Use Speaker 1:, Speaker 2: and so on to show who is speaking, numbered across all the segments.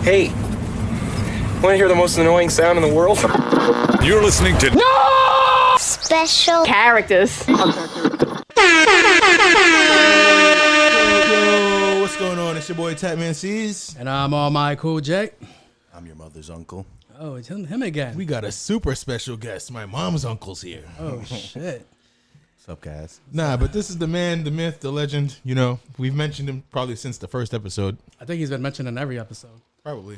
Speaker 1: Hey, want to hear the most annoying sound in the world?
Speaker 2: You're listening to
Speaker 3: Special characters.
Speaker 4: Yo, what's going on? It's your boy Tatman C's.
Speaker 5: And I'm all my cool Jake.
Speaker 6: I'm your mother's uncle.
Speaker 5: Oh, it's him again.
Speaker 4: We got a super special guest. My mom's uncle's here.
Speaker 5: Oh, shit.
Speaker 6: What's up, guys?
Speaker 4: Nah, but this is the man, the myth, the legend. You know, we've mentioned him probably since the first episode.
Speaker 5: I think he's been mentioned in every episode.
Speaker 4: Probably.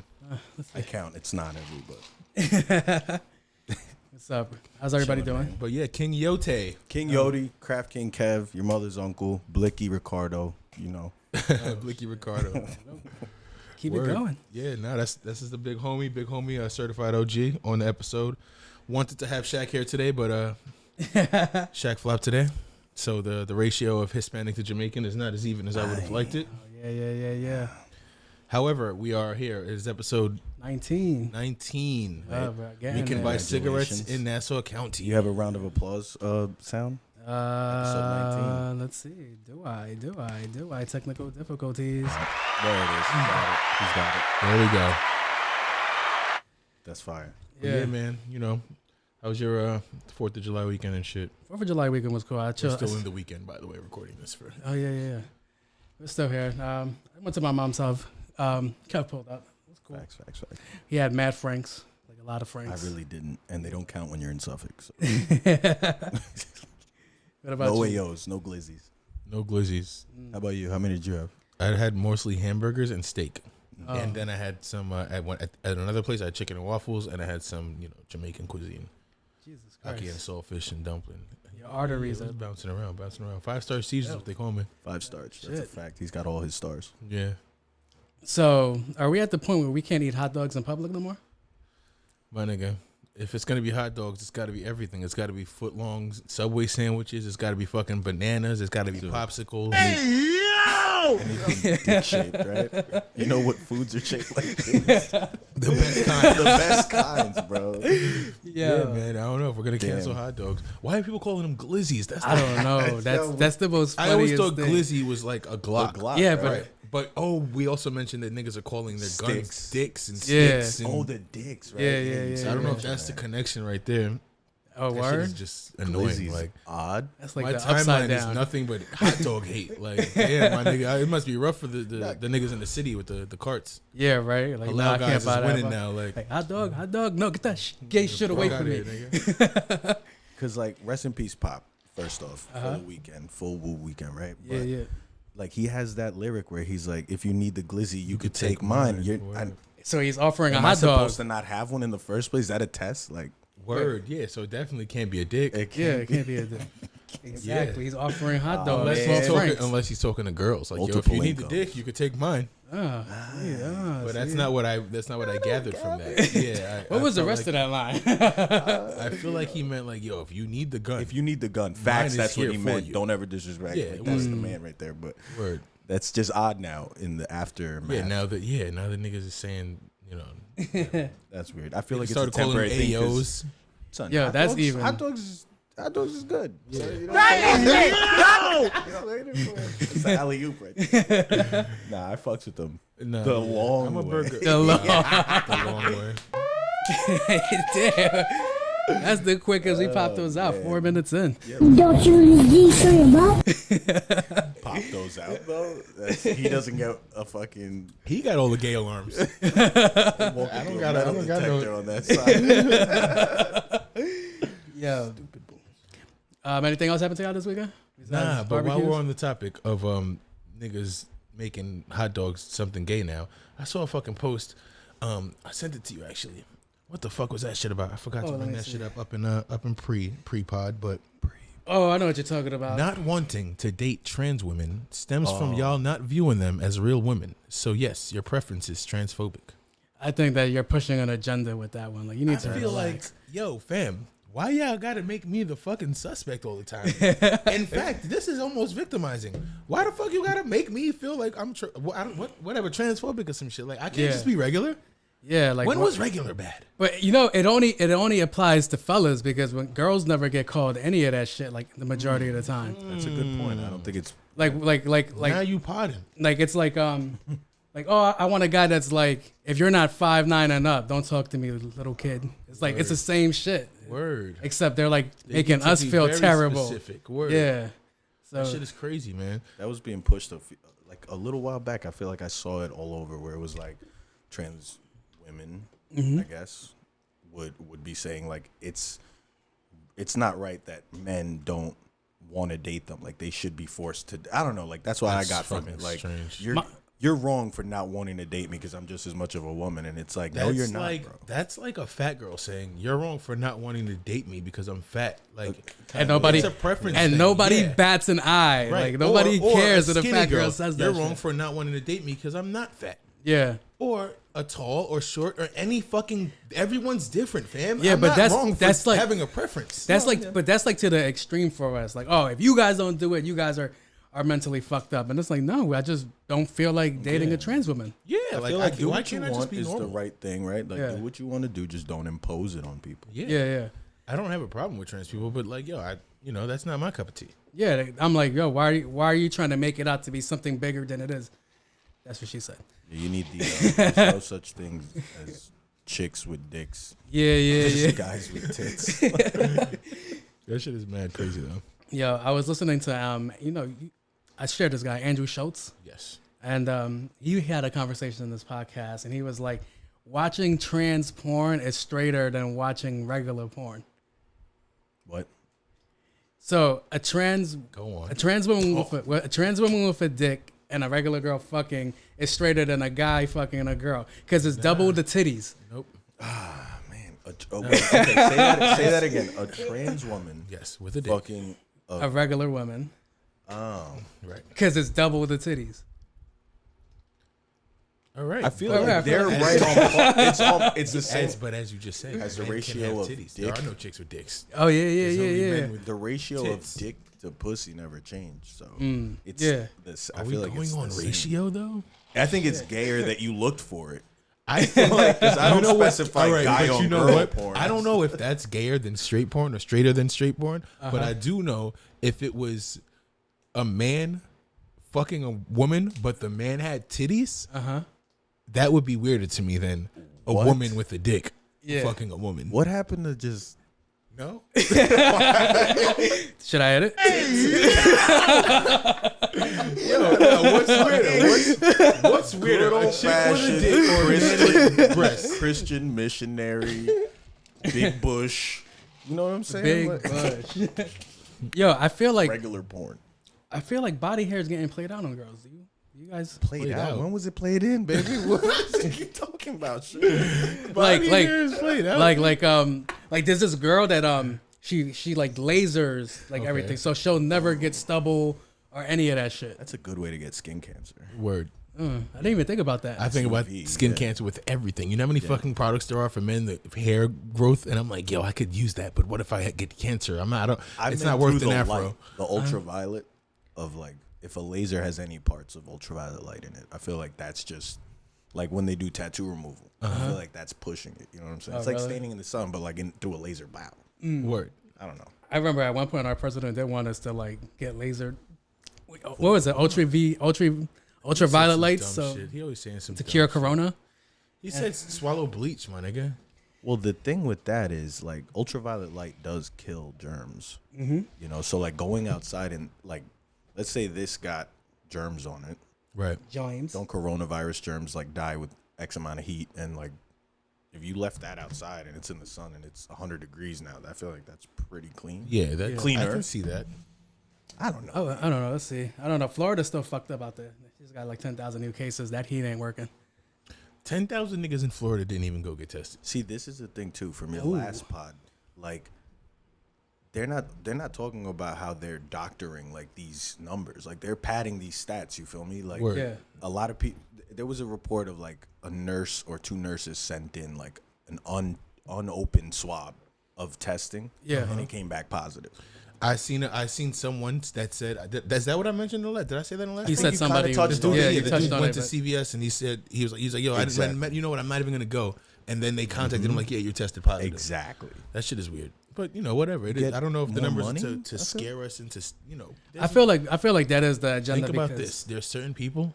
Speaker 6: I count. It's not every, but
Speaker 5: What's up? How's everybody
Speaker 6: Chilling,
Speaker 5: doing?
Speaker 6: man.
Speaker 4: But yeah, King Yote.
Speaker 6: King Yodi, Craft King Kev, your mother's uncle, Blicky Ricardo. You know,
Speaker 4: Blicky Ricardo.
Speaker 5: Keep
Speaker 4: Word.
Speaker 5: it going.
Speaker 4: Yeah, no, this is the big homie, certified OG on the episode. Wanted to have Shaq here today, but Shaq flopped today. So the ratio of Hispanic to Jamaican is not as even as I would have liked it.
Speaker 5: Oh, yeah.
Speaker 4: However, we are here. It is episode
Speaker 5: 19.
Speaker 4: 19.
Speaker 5: Oh, bro, getting
Speaker 4: We can
Speaker 5: there.
Speaker 4: buy cigarettes
Speaker 6: Congratulations.
Speaker 4: in Nassau County.
Speaker 6: do you have a round of applause sound? Episode 19.
Speaker 5: Let's see. Do I? Technical difficulties.
Speaker 6: There it is. He's got it.
Speaker 4: There we go.
Speaker 6: That's fire.
Speaker 4: Yeah, man. You know, how was your 4th of July weekend and shit?
Speaker 5: 4th of July weekend was cool. I
Speaker 4: We're
Speaker 5: chilled.
Speaker 4: still in the weekend, by the way, recording this for.
Speaker 5: Oh, yeah. We're still here. I went to my mom's house. Kev pulled up. It was cool.
Speaker 6: Facts.
Speaker 5: He had mad Franks, like a lot of Franks.
Speaker 6: I really didn't, and they don't count when you're in Suffolk. So.
Speaker 5: What about
Speaker 6: No
Speaker 5: you?
Speaker 6: AOs, no glizzies.
Speaker 4: No glizzies.
Speaker 6: How about you? How many did you have?
Speaker 4: I had mostly hamburgers and steak.
Speaker 5: Oh.
Speaker 4: And then I had some, at another place, I had chicken and waffles, and I had some, Jamaican cuisine.
Speaker 5: Jesus
Speaker 4: Ackee and
Speaker 5: Christ.
Speaker 4: saltfish and dumpling.
Speaker 5: Your arteries
Speaker 4: It
Speaker 5: are
Speaker 4: was bouncing around. 5-star C's is what they call me.
Speaker 6: 5 stars. That's a
Speaker 5: Shit.
Speaker 6: fact. He's got all his stars.
Speaker 4: Yeah.
Speaker 5: So, are we at the point where we can't eat hot dogs in public no more?
Speaker 4: My nigga, if it's going to be hot dogs, it's got to be everything. It's got to be foot-long Subway sandwiches. It's got to be fucking bananas. It's got to be popsicles.
Speaker 6: Anything dick shaped, right? You know what foods are shaped like this?
Speaker 4: The best kind.
Speaker 6: The best kinds, bro.
Speaker 4: Yeah, man. I don't know if we're going to cancel
Speaker 6: Damn.
Speaker 4: hot dogs. Why are people calling them glizzies? That's
Speaker 5: I don't know. That's the most
Speaker 4: I
Speaker 5: funniest
Speaker 4: always thought
Speaker 5: thing.
Speaker 4: glizzy was like a Glock.
Speaker 6: Glock,
Speaker 5: Yeah,
Speaker 6: right?
Speaker 5: but
Speaker 4: But we also mentioned that niggas are calling their guns
Speaker 6: Sticks.
Speaker 4: dicks and
Speaker 5: Yeah.
Speaker 4: sticks. And,
Speaker 6: Oh, the dicks, right?
Speaker 5: Yeah.
Speaker 4: so I don't know if that's the connection right there.
Speaker 5: oh,
Speaker 4: That shit is
Speaker 5: word?
Speaker 4: just annoying.
Speaker 6: Glizzy's
Speaker 4: Like
Speaker 6: odd.
Speaker 5: That's like
Speaker 4: my
Speaker 5: the upside
Speaker 4: timeline is
Speaker 5: down.
Speaker 4: nothing but hot dog hate. Like, yeah, my nigga, it must be rough for the niggas in the city with the carts.
Speaker 5: Yeah, right? Like,
Speaker 4: Allow
Speaker 5: I
Speaker 4: guys
Speaker 5: can't
Speaker 4: is
Speaker 5: buy that.
Speaker 4: winning
Speaker 5: fuck.
Speaker 4: now. Like
Speaker 5: Like, hot dog. No, get that gay shit away
Speaker 4: fuck
Speaker 5: from
Speaker 4: outta
Speaker 5: me.
Speaker 4: here, nigga.
Speaker 6: Because, like, rest in peace, Pop, first off, for the weekend, full woo weekend, right?
Speaker 5: Yeah.
Speaker 6: Like, he has that lyric where he's like, if you need the glizzy, you could take mine.
Speaker 4: Word.
Speaker 5: So he's offering a
Speaker 6: Am I
Speaker 5: hot dog.
Speaker 6: supposed to not have one in the first place? Is that a test? Like,
Speaker 4: Word, yeah. So it definitely can't be a dick.
Speaker 5: Yeah, it can't be a dick. Exactly. He's offering hot dogs.
Speaker 4: Unless
Speaker 5: for
Speaker 4: he's, talking,
Speaker 5: Franks.
Speaker 4: unless he's talking to girls, like yo, if
Speaker 6: Multiple
Speaker 4: you need the
Speaker 6: income.
Speaker 4: dick, you could take mine. But that's
Speaker 5: see.
Speaker 4: not what I gathered from that. Yeah.
Speaker 5: What was the
Speaker 4: felt
Speaker 5: rest
Speaker 4: like,
Speaker 5: of that line?
Speaker 4: I feel like he meant like, yo, if you need the gun,
Speaker 6: if you need the gun, facts,
Speaker 4: is
Speaker 6: that's what
Speaker 4: here
Speaker 6: he
Speaker 4: for
Speaker 6: meant.
Speaker 4: you.
Speaker 6: Don't ever disrespect.
Speaker 4: Yeah,
Speaker 6: Like, that's the man right there. But
Speaker 4: word.
Speaker 6: that's just odd now in the aftermath.
Speaker 4: Now the niggas is saying,
Speaker 6: That's weird. I feel like it's a
Speaker 4: started calling
Speaker 6: temporary
Speaker 4: them
Speaker 6: thing. 'cause,
Speaker 4: AOs.
Speaker 6: son,
Speaker 5: Yo,
Speaker 6: hot
Speaker 5: that's
Speaker 6: dogs,
Speaker 5: even.
Speaker 6: Hot dogs is good. Yeah. So, you know what I'm saying? It's an alley oop right there. Nah, I fucks with them.
Speaker 4: Nah,
Speaker 6: The
Speaker 4: yeah.
Speaker 6: long
Speaker 4: I'm a
Speaker 6: way.
Speaker 4: burger.
Speaker 5: The long-
Speaker 4: the long way.
Speaker 5: Damn. That's the quickest we popped those out. 4 minutes in.
Speaker 3: Don't you use your mouth?
Speaker 6: Pop those out though. He doesn't get a fucking.
Speaker 4: He got all the gay alarms.
Speaker 6: I don't got
Speaker 4: no-
Speaker 6: detector on that side.
Speaker 5: Yo. Anything else happened to y'all this weekend?
Speaker 4: Nah,
Speaker 5: Besides
Speaker 4: but while
Speaker 5: barbecues?
Speaker 4: we're on the topic of niggas making hot dogs something gay now, I saw a fucking post. I sent it to you actually. What the fuck was that shit about? I forgot to
Speaker 5: let
Speaker 4: bring
Speaker 5: me
Speaker 4: that
Speaker 5: see.
Speaker 4: shit up in pre-pod, but
Speaker 5: Oh, I know what you're talking about.
Speaker 4: not wanting to date trans women stems from y'all not viewing them as real women. So yes, your preference is transphobic.
Speaker 5: I think that you're pushing an agenda with that one. Like, you need to
Speaker 4: I feel like,
Speaker 5: relax.
Speaker 4: yo, fam, why y'all gotta make me the fucking suspect all the time? In fact, this is almost victimizing. Why the fuck you gotta make me feel like I'm whatever transphobic or some shit? Like I can't
Speaker 5: Yeah.
Speaker 4: just be regular.
Speaker 5: Yeah, like
Speaker 4: When was regular bad?
Speaker 5: But you know, it only applies to fellas because when girls never get called any of that shit, like the majority of the time.
Speaker 6: That's a good point. I don't think it's
Speaker 5: Like
Speaker 4: Now you potting.
Speaker 5: like it's like Like, oh, I want a guy that's like, if you're not 5'9" and up, don't talk to me, little kid. It's like it's the same shit.
Speaker 4: Word.
Speaker 5: Except they're like
Speaker 4: They
Speaker 5: making
Speaker 4: get to
Speaker 5: us
Speaker 4: be
Speaker 5: feel
Speaker 4: very
Speaker 5: terrible.
Speaker 4: Specific. Word.
Speaker 5: Yeah. So
Speaker 4: That shit is crazy, man.
Speaker 6: That was being pushed like a little while back. I feel like I saw it all over where it was like trans women, I guess, would be saying like it's not right that men don't want to date them. Like they should be forced to. I don't know. Like that's what I got from it. Like
Speaker 4: strange.
Speaker 6: you're wrong for not wanting to date me because I'm just as much of a woman. And it's like, no, you're not,
Speaker 4: like,
Speaker 6: bro.
Speaker 4: That's like a fat girl saying, you're wrong for not wanting to date me because I'm fat. Like,
Speaker 5: and nobody
Speaker 4: it's a preference
Speaker 5: and
Speaker 4: thing.
Speaker 5: nobody
Speaker 4: Yeah.
Speaker 5: bats an eye.
Speaker 4: Right.
Speaker 5: Like nobody
Speaker 4: Or
Speaker 5: cares
Speaker 4: a
Speaker 5: if a
Speaker 4: skinny
Speaker 5: fat girl says that.
Speaker 4: You're wrong
Speaker 5: shit.
Speaker 4: for not wanting to date me because I'm not fat.
Speaker 5: Yeah.
Speaker 4: Or a tall or short or any fucking. Everyone's different, fam.
Speaker 5: Yeah,
Speaker 4: I'm
Speaker 5: but
Speaker 4: not
Speaker 5: that's-
Speaker 4: wrong for
Speaker 5: that's like-
Speaker 4: having a preference.
Speaker 5: That's but that's like to the extreme for us. Like, oh, if you guys don't do it, you guys are mentally fucked up. And it's like, no, I just don't feel like dating a trans woman.
Speaker 4: Yeah,
Speaker 6: I
Speaker 4: like,
Speaker 6: feel like do
Speaker 4: why
Speaker 6: what you
Speaker 4: can't I just
Speaker 6: want
Speaker 4: be
Speaker 6: is
Speaker 4: normal?
Speaker 6: the right thing, right? Like
Speaker 5: Yeah.
Speaker 6: do what you want to do, just don't impose it on people.
Speaker 5: Yeah.
Speaker 4: I don't have a problem with trans people, but like, yo, that's not my cup of tea.
Speaker 5: Yeah, I'm like, yo, why are you trying to make it out to be something bigger than it is? That's what she said.
Speaker 6: You need there's no such things as chicks with dicks.
Speaker 5: Yeah.
Speaker 6: Just guys with tits.
Speaker 4: That shit is mad crazy though.
Speaker 5: Yo, I was listening to I shared this guy Andrew Schultz,
Speaker 4: Yes.
Speaker 5: and he had a conversation in this podcast, and he was like, watching trans porn is straighter than watching regular porn.
Speaker 6: What?
Speaker 5: So a trans
Speaker 4: Go on.
Speaker 5: a trans woman with a dick and a regular girl fucking is straighter than a guy fucking a girl because it's double the titties.
Speaker 4: Nope.
Speaker 6: Man. Okay, say that again. A trans woman
Speaker 4: Yes, with a dick.
Speaker 6: fucking
Speaker 5: A regular woman
Speaker 4: Right.
Speaker 5: because it's double the titties.
Speaker 4: All right.
Speaker 6: I feel
Speaker 5: Well,
Speaker 6: like
Speaker 5: yeah, I feel
Speaker 6: they're
Speaker 5: like-
Speaker 6: right on. It's the same.
Speaker 4: but as you just said,
Speaker 6: As the
Speaker 4: men can
Speaker 6: ratio
Speaker 4: have
Speaker 6: of
Speaker 4: titties.
Speaker 6: dick-
Speaker 4: There are no chicks with dicks.
Speaker 5: Oh yeah,
Speaker 4: There's only
Speaker 5: yeah.
Speaker 4: men with
Speaker 6: The ratio
Speaker 4: tits.
Speaker 6: of dick to pussy never changed. So it's
Speaker 5: yeah.
Speaker 6: this.
Speaker 4: Are
Speaker 6: I
Speaker 4: we
Speaker 6: feel like
Speaker 4: going
Speaker 6: it's
Speaker 4: on
Speaker 6: the same.
Speaker 4: ratio though?
Speaker 6: I think it's gayer that you looked for it.
Speaker 4: I feel like
Speaker 6: Because I don't specify guy on girl porn.
Speaker 4: I don't know if that's gayer than straight porn or straighter than straight porn, but I do know if it was a man fucking a woman, but the man had titties, that would be weirder to me than a
Speaker 6: What?
Speaker 4: woman with a dick
Speaker 5: Yeah.
Speaker 4: fucking a woman.
Speaker 6: What happened to just?
Speaker 4: No?
Speaker 5: Should I edit?
Speaker 4: What's weirder? What's weirder? A chick with a dick or a man with breasts?
Speaker 6: Christian missionary, Big Bush. You know what I'm saying?
Speaker 5: Big
Speaker 6: Like,
Speaker 5: bush. Yo, I feel like
Speaker 6: regular porn.
Speaker 5: body hair is getting played out on girls. Do you guys
Speaker 6: Played out. When was it played in, baby? What are you talking about? Shit.
Speaker 5: like
Speaker 4: Played out.
Speaker 5: like there's this girl that she like lasers like everything, so she'll never get stubble or any of that shit.
Speaker 6: That's a good way to get skin cancer.
Speaker 4: Word.
Speaker 5: I didn't even think about that.
Speaker 4: I think about
Speaker 6: UV,
Speaker 4: skin
Speaker 6: yeah.
Speaker 4: cancer with everything. You know how many fucking products there are for men, the hair growth, and I'm like, yo, I could use that, but what if I get cancer? It's not worth an afro.
Speaker 6: Light, the ultraviolet of like, if a laser has any parts of ultraviolet light in it, I feel like that's just like when they do tattoo removal. I feel like that's pushing it. You know what I'm saying? It's like
Speaker 5: really?
Speaker 6: standing in the sun, but like through a laser bow.
Speaker 4: Word.
Speaker 6: I don't know.
Speaker 5: I remember at one point our president did want us to like get lasered. What was it? Ultraviolet lights,
Speaker 4: Dumb
Speaker 5: so
Speaker 4: shit. He always saying some
Speaker 5: to
Speaker 4: dumb
Speaker 5: cure
Speaker 4: shit.
Speaker 5: corona.
Speaker 4: He said swallow bleach, my nigga.
Speaker 6: Well, the thing with that is like ultraviolet light does kill germs. You know, so like going outside and like, let's say this got germs on it.
Speaker 4: Right.
Speaker 5: James.
Speaker 6: Don't coronavirus germs like die with X amount of heat, and like if you left that outside and it's in the sun and it's 100 degrees now, I feel like that's pretty clean.
Speaker 4: Yeah, that
Speaker 6: Cleaner.
Speaker 4: I can see that.
Speaker 6: I don't know.
Speaker 5: Oh, I don't know. Let's see. I don't know. Florida's still fucked up out there. She's got like 10,000 new cases. That heat ain't working.
Speaker 4: 10,000 niggas in Florida didn't even go get tested.
Speaker 6: See, this is the thing too. From your last pod, like they're not talking about how they're doctoring like these numbers. Like they're padding these stats. You feel me? Like
Speaker 4: Word.
Speaker 5: Yeah.
Speaker 6: a lot of people. There was a report of like a nurse or two nurses sent in like an unopened swab of testing.
Speaker 5: Yeah.
Speaker 6: and it came back positive.
Speaker 4: I seen someone that said, is that what I mentioned in the last? Did I say that in the last?
Speaker 5: He
Speaker 4: one?
Speaker 5: said
Speaker 6: you
Speaker 5: somebody.
Speaker 6: kinda touched
Speaker 4: Dude,
Speaker 6: on it.
Speaker 5: Yeah,
Speaker 6: Yeah,
Speaker 5: you
Speaker 4: the
Speaker 5: touched
Speaker 4: dude
Speaker 5: on
Speaker 4: went
Speaker 5: it.
Speaker 4: to CVS and he was like, yo,
Speaker 6: Exactly.
Speaker 4: you know what? I'm not even gonna go. And then they contacted him like, yeah, you're tested positive.
Speaker 6: Exactly.
Speaker 4: That shit is weird. But you know, whatever. It is.
Speaker 6: Get
Speaker 4: I don't know if the
Speaker 6: more
Speaker 4: numbers
Speaker 6: money?
Speaker 4: to
Speaker 6: I feel-
Speaker 4: scare us into, you know.
Speaker 5: I feel like that is the agenda.
Speaker 4: Think about
Speaker 5: because-
Speaker 4: this. There's certain people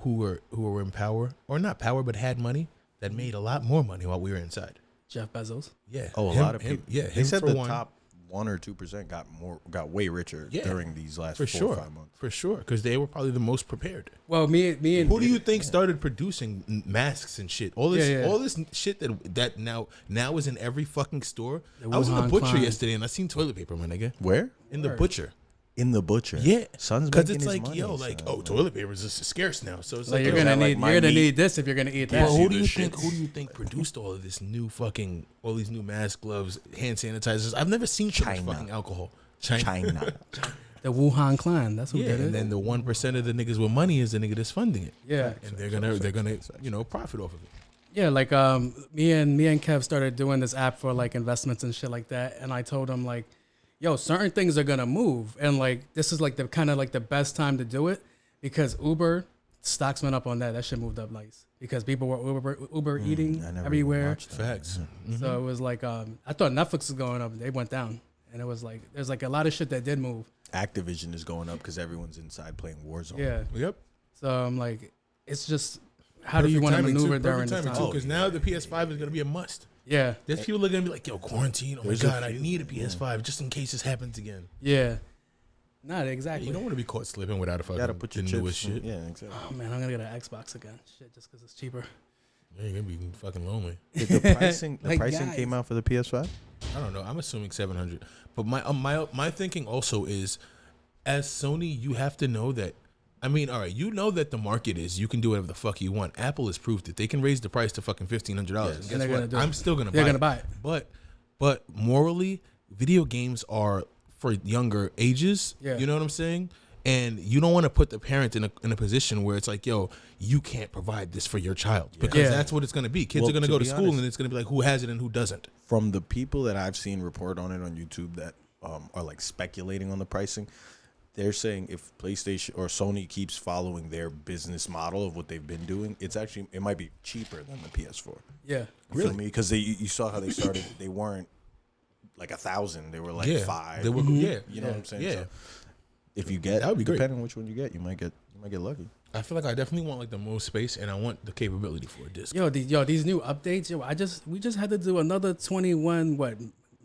Speaker 4: who were in power, or not power, but had money that made a lot more money while we were inside.
Speaker 5: Jeff Bezos.
Speaker 4: Yeah.
Speaker 6: Oh, a lot of people.
Speaker 4: Yeah,
Speaker 6: they said
Speaker 4: for
Speaker 6: the
Speaker 4: one.
Speaker 6: top 1 or 2% got way richer during these last
Speaker 4: For
Speaker 6: 4
Speaker 4: sure,
Speaker 6: or 5 months.
Speaker 4: for sure, because they were probably the most prepared.
Speaker 5: Well, me and
Speaker 4: Who do you think started producing masks and shit? All this,
Speaker 5: Yeah.
Speaker 4: all this shit that now is in every fucking store.
Speaker 5: The
Speaker 4: I was in the
Speaker 5: Wuhan
Speaker 4: butcher
Speaker 5: clan.
Speaker 4: yesterday and I seen toilet paper, my nigga.
Speaker 6: Where?
Speaker 4: In the
Speaker 5: Word.
Speaker 4: butcher.
Speaker 6: In the butcher.
Speaker 4: Yeah,
Speaker 6: Son's
Speaker 4: because
Speaker 6: making
Speaker 4: it's
Speaker 6: his
Speaker 4: like,
Speaker 6: money,
Speaker 4: yo, like,
Speaker 6: son.
Speaker 4: oh, toilet paper is just scarce now. So it's
Speaker 5: like
Speaker 4: like,
Speaker 5: you're
Speaker 4: yo,
Speaker 5: gonna
Speaker 6: that, like,
Speaker 5: need
Speaker 6: my
Speaker 5: you're gonna
Speaker 6: meat-
Speaker 5: need this if you're gonna eat that.
Speaker 4: well,
Speaker 6: you
Speaker 4: who do you
Speaker 6: this
Speaker 4: think?
Speaker 6: shit.
Speaker 4: Who do you think produced all of this new fucking all these new masks, gloves, hand sanitizers? I've never seen so much
Speaker 6: China.
Speaker 4: fucking alcohol.
Speaker 6: China.
Speaker 5: The Wuhan clan. That's who
Speaker 4: Yeah,
Speaker 5: did it.
Speaker 4: and then the 1% of the niggas with money is the nigga that's funding it.
Speaker 5: Yeah.
Speaker 4: and they're gonna profit off of it.
Speaker 5: Yeah, like me and Kev started doing this app for like investments and shit like that, and I told him like, yo, certain things are gonna move, and like this is like the kind of like the best time to do it because Uber stocks went up on that. That shit moved up nice because people were Uber eating
Speaker 6: I never even
Speaker 5: everywhere.
Speaker 6: watched that.
Speaker 4: Facts.
Speaker 5: So it was like I thought Netflix was going up, they went down, and it was like there's like a lot of shit that did move.
Speaker 6: Activision is going up because everyone's inside playing Warzone.
Speaker 5: Yeah.
Speaker 4: Yep.
Speaker 5: So I'm like, it's just how do you want to maneuver during this time?
Speaker 4: Because now the PS5 is gonna be a must.
Speaker 5: Yeah.
Speaker 4: There's people that are gonna be like, yo, quarantine. Oh my
Speaker 6: There's a
Speaker 4: god, I
Speaker 6: few,
Speaker 4: need a PS5 just in case this happens again.
Speaker 5: Yeah. Not exactly.
Speaker 4: You don't want to be caught slipping without a
Speaker 6: You
Speaker 4: fucking
Speaker 6: gotta put your
Speaker 4: the
Speaker 6: chips.
Speaker 4: newest shit.
Speaker 6: Yeah, exactly.
Speaker 5: Oh man, I'm gonna get an Xbox again. Shit, just because it's cheaper.
Speaker 4: Yeah, you're gonna be fucking lonely.
Speaker 6: Did the pricing
Speaker 5: Like,
Speaker 6: pricing came
Speaker 5: guys.
Speaker 6: out for the PS5?
Speaker 4: I don't know. I'm assuming 700. But my thinking also is, as Sony, you have to know that. I mean, all right, you know that the market is you can do whatever the fuck you want. Apple has proved it. They can raise the price to fucking $1,500. And
Speaker 5: And
Speaker 4: guess
Speaker 5: they're gonna
Speaker 4: what?
Speaker 5: do it.
Speaker 4: I'm still gonna
Speaker 5: They're
Speaker 4: buy
Speaker 5: gonna
Speaker 4: it.
Speaker 5: buy it.
Speaker 4: But morally, video games are for younger ages.
Speaker 5: Yeah.
Speaker 4: You know what I'm saying? And you don't want to put the parent in a position where it's like, yo, you can't provide this for your child because
Speaker 5: Yeah.
Speaker 4: that's what it's going to be. Kids
Speaker 6: Well,
Speaker 4: are going to
Speaker 6: to
Speaker 4: go to
Speaker 6: be
Speaker 4: school
Speaker 6: honest-
Speaker 4: and it's going to be like, who has it and who doesn't.
Speaker 6: From the people that I've seen report on it on YouTube that are like speculating on the pricing, they're saying if PlayStation or Sony keeps following their business model of what they've been doing, it might be cheaper than the PS4.
Speaker 5: Yeah.
Speaker 6: You feel me? Because you saw how they started. They weren't like 1,000. They were like 5.
Speaker 4: They were,
Speaker 5: Mm-hmm.
Speaker 4: yeah.
Speaker 6: You know what I'm saying?
Speaker 4: Yeah.
Speaker 6: So if you get,
Speaker 4: That would be great.
Speaker 6: depending on which one you get, you might get lucky.
Speaker 4: I feel like I definitely want like the most space and I want the capability for a disc.
Speaker 5: These new updates. We just had to do another 21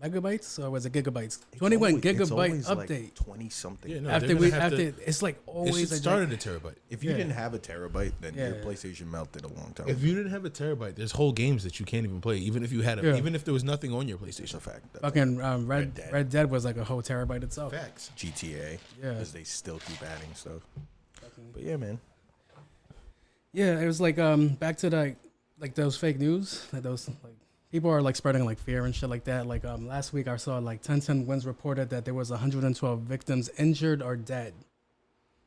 Speaker 5: megabytes or was it gigabytes? 21 gigabyte update.
Speaker 6: Like 20 something.
Speaker 4: Yeah, no,
Speaker 5: after
Speaker 4: they're
Speaker 5: we
Speaker 4: gonna have
Speaker 5: after
Speaker 4: to-
Speaker 5: it's like
Speaker 4: It
Speaker 5: always
Speaker 4: should
Speaker 5: a
Speaker 4: started a terabyte.
Speaker 6: If you
Speaker 5: Yeah.
Speaker 6: didn't have a terabyte, then your
Speaker 5: Yeah.
Speaker 6: PlayStation melted a long time.
Speaker 4: If you didn't have a terabyte, there's whole games that you can't even play, even if you had
Speaker 5: Yeah.
Speaker 4: even if there was nothing on your
Speaker 6: It's
Speaker 4: PlayStation.
Speaker 6: a fact. That's
Speaker 5: fucking
Speaker 6: Red
Speaker 5: Red
Speaker 6: Dead.
Speaker 5: Dead was like a whole terabyte itself.
Speaker 4: Facts.
Speaker 6: GTA.
Speaker 5: Yeah.
Speaker 6: Because they still keep adding stuff. But yeah, man.
Speaker 5: Yeah, it was like back to like those fake news, like those like people are like spreading like fear and shit like that. Like last week I saw like 1010 Wins reported that there was 112 victims injured or dead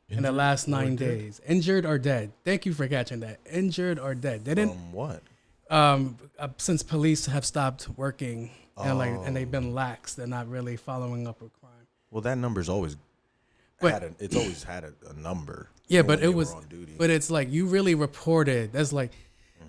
Speaker 5: in the last 9 days. Injured or dead. Thank you for catching that. Injured or dead. They didn't
Speaker 6: What?
Speaker 5: since police have stopped working and they've been lax. They're not really following up with crime.
Speaker 6: Well, that number's always
Speaker 5: But-
Speaker 6: it's always had a number.
Speaker 5: Yeah,
Speaker 6: for
Speaker 5: but
Speaker 6: when
Speaker 5: it
Speaker 6: they
Speaker 5: was,
Speaker 6: were on duty.
Speaker 5: but it's like you really reported. That's like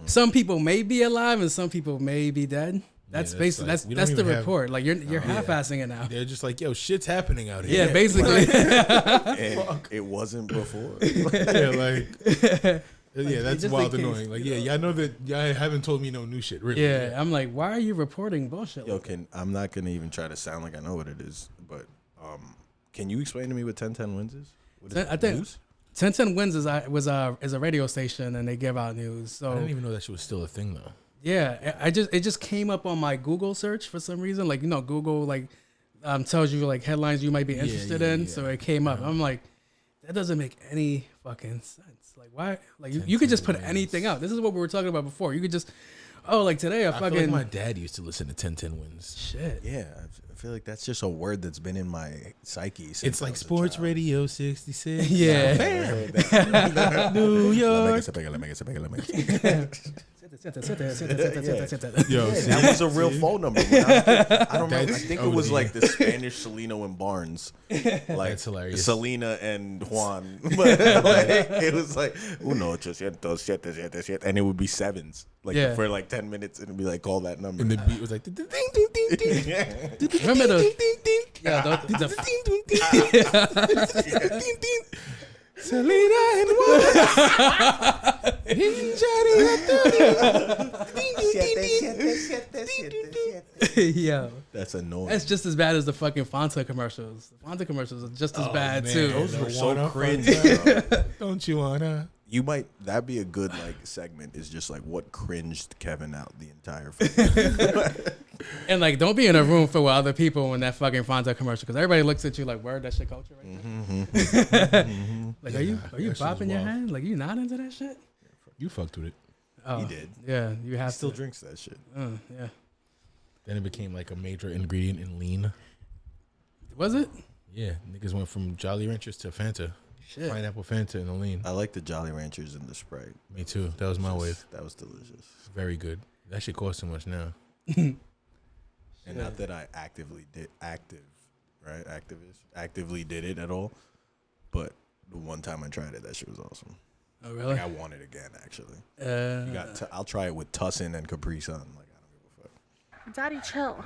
Speaker 5: some people may be alive and some people may be dead. That's
Speaker 4: that's
Speaker 5: basically
Speaker 4: like- we don't
Speaker 5: that's the
Speaker 4: even have-
Speaker 5: report. Like you're half-assing it now.
Speaker 4: They're just like, yo, shit's happening out here.
Speaker 5: Yeah, basically.
Speaker 6: And it wasn't before.
Speaker 4: Yeah, like, yeah, that's
Speaker 5: just
Speaker 4: wild
Speaker 5: in case,
Speaker 4: annoying. Like, yeah, y'all know that y'all haven't told me no new shit, really.
Speaker 5: Yeah, I'm like, why are you reporting bullshit?
Speaker 6: Yo,
Speaker 5: like that?
Speaker 6: I'm not gonna even try to sound like I know what it is, but can you explain to me what 1010 Wins is? What is
Speaker 5: I think
Speaker 6: news?
Speaker 5: 1010 Wins is a radio station and they give out news.
Speaker 4: I
Speaker 5: So
Speaker 4: didn't even know that shit was still a thing, though.
Speaker 5: yeah, it just came up on my Google search for some reason. Like Google like tells you like headlines you might be interested in. So it came up. I'm like, that doesn't make any fucking sense. Like why? Like you could just put anything out. This is what we were talking about before. You could just like today I
Speaker 4: I feel
Speaker 5: fucking
Speaker 4: like my dad used to listen to 1010 Wins.
Speaker 5: shit.
Speaker 6: Yeah, I feel like that's just a word that's been in my psyche. Since
Speaker 4: It's
Speaker 6: I
Speaker 4: like
Speaker 6: was a
Speaker 4: Sports
Speaker 6: child.
Speaker 4: Radio 66.
Speaker 5: Yeah.
Speaker 4: New York.
Speaker 6: Let me get
Speaker 4: Yo,
Speaker 6: Yeah, that was a real phone number. When I don't know. I
Speaker 4: That's
Speaker 6: think it was
Speaker 4: OD.
Speaker 6: like the Spanish Celino and Barnes. Like
Speaker 4: That's hilarious.
Speaker 6: Selena and Juan. But like, it was like 1-800-777, and it would be sevens. Like
Speaker 5: Yeah.
Speaker 6: for like 10 minutes, and it'd be like, call that number.
Speaker 4: And the beat was like, ding, ding, ding, ding, ding.
Speaker 5: Remember the
Speaker 4: Ding, ding, ding.
Speaker 5: yeah,
Speaker 4: Ding, ding, ding.
Speaker 5: the
Speaker 4: Ding, ding. Selena and
Speaker 5: Yo,
Speaker 6: That's annoying.
Speaker 5: that's just as bad as the fucking Fanta commercials. The Fanta commercials are just as bad too.
Speaker 6: Those were so
Speaker 4: Wanna
Speaker 6: cringe.
Speaker 4: Fanta?
Speaker 6: bro.
Speaker 4: Don't you wanna?
Speaker 6: You might that'd be a good like segment. Is just like what cringed Kevin out the entire film.
Speaker 5: And like, don't be in a room full with other people when that fucking Fanta commercial, because everybody looks at you like, "Word, that shit culture right there." Like, are you
Speaker 4: that shit was
Speaker 5: bopping your
Speaker 4: wild.
Speaker 5: hand? Like, you not into that shit?
Speaker 4: You fucked with it.
Speaker 5: Oh,
Speaker 6: He did.
Speaker 5: Yeah, you
Speaker 6: He
Speaker 5: have
Speaker 6: still
Speaker 5: to.
Speaker 6: drinks that shit.
Speaker 5: Yeah.
Speaker 4: Then it became like a major ingredient in lean.
Speaker 5: Was it?
Speaker 4: Yeah, niggas went from Jolly Ranchers to Fanta.
Speaker 5: Shit.
Speaker 4: Pineapple Fanta in the lean.
Speaker 6: I like the Jolly Ranchers in the Sprite.
Speaker 4: Me too. That was my wave.
Speaker 6: That was delicious.
Speaker 4: Very good. That shit costs too much now.
Speaker 6: And not that I actively did it at all, but the one time I tried it, that shit was awesome.
Speaker 5: Oh, really?
Speaker 6: Like, I want it again, actually. You got I'll try it with Tussin and Capri Sun. Like, I don't give a fuck.
Speaker 3: Daddy, chill.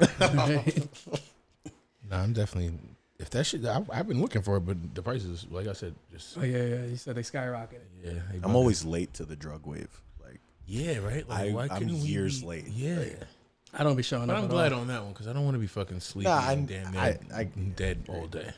Speaker 4: Nah, I'm definitely. If that shit, I've been looking for it, but the prices, like I said, just
Speaker 5: Oh yeah. You said they skyrocketed.
Speaker 4: yeah. they
Speaker 6: I'm
Speaker 4: bugging.
Speaker 6: always late to the drug wave. Like,
Speaker 4: yeah, right. Like, why
Speaker 6: I'm
Speaker 4: couldn't we
Speaker 6: years
Speaker 4: be-
Speaker 6: late.
Speaker 4: Yeah,
Speaker 6: Like,
Speaker 5: I don't be showing
Speaker 4: but
Speaker 5: up.
Speaker 4: I'm
Speaker 5: at
Speaker 4: glad
Speaker 5: all.
Speaker 4: on that one because I don't want to be fucking sleeping
Speaker 6: Nah,
Speaker 4: and damn near
Speaker 6: I
Speaker 4: dead all day.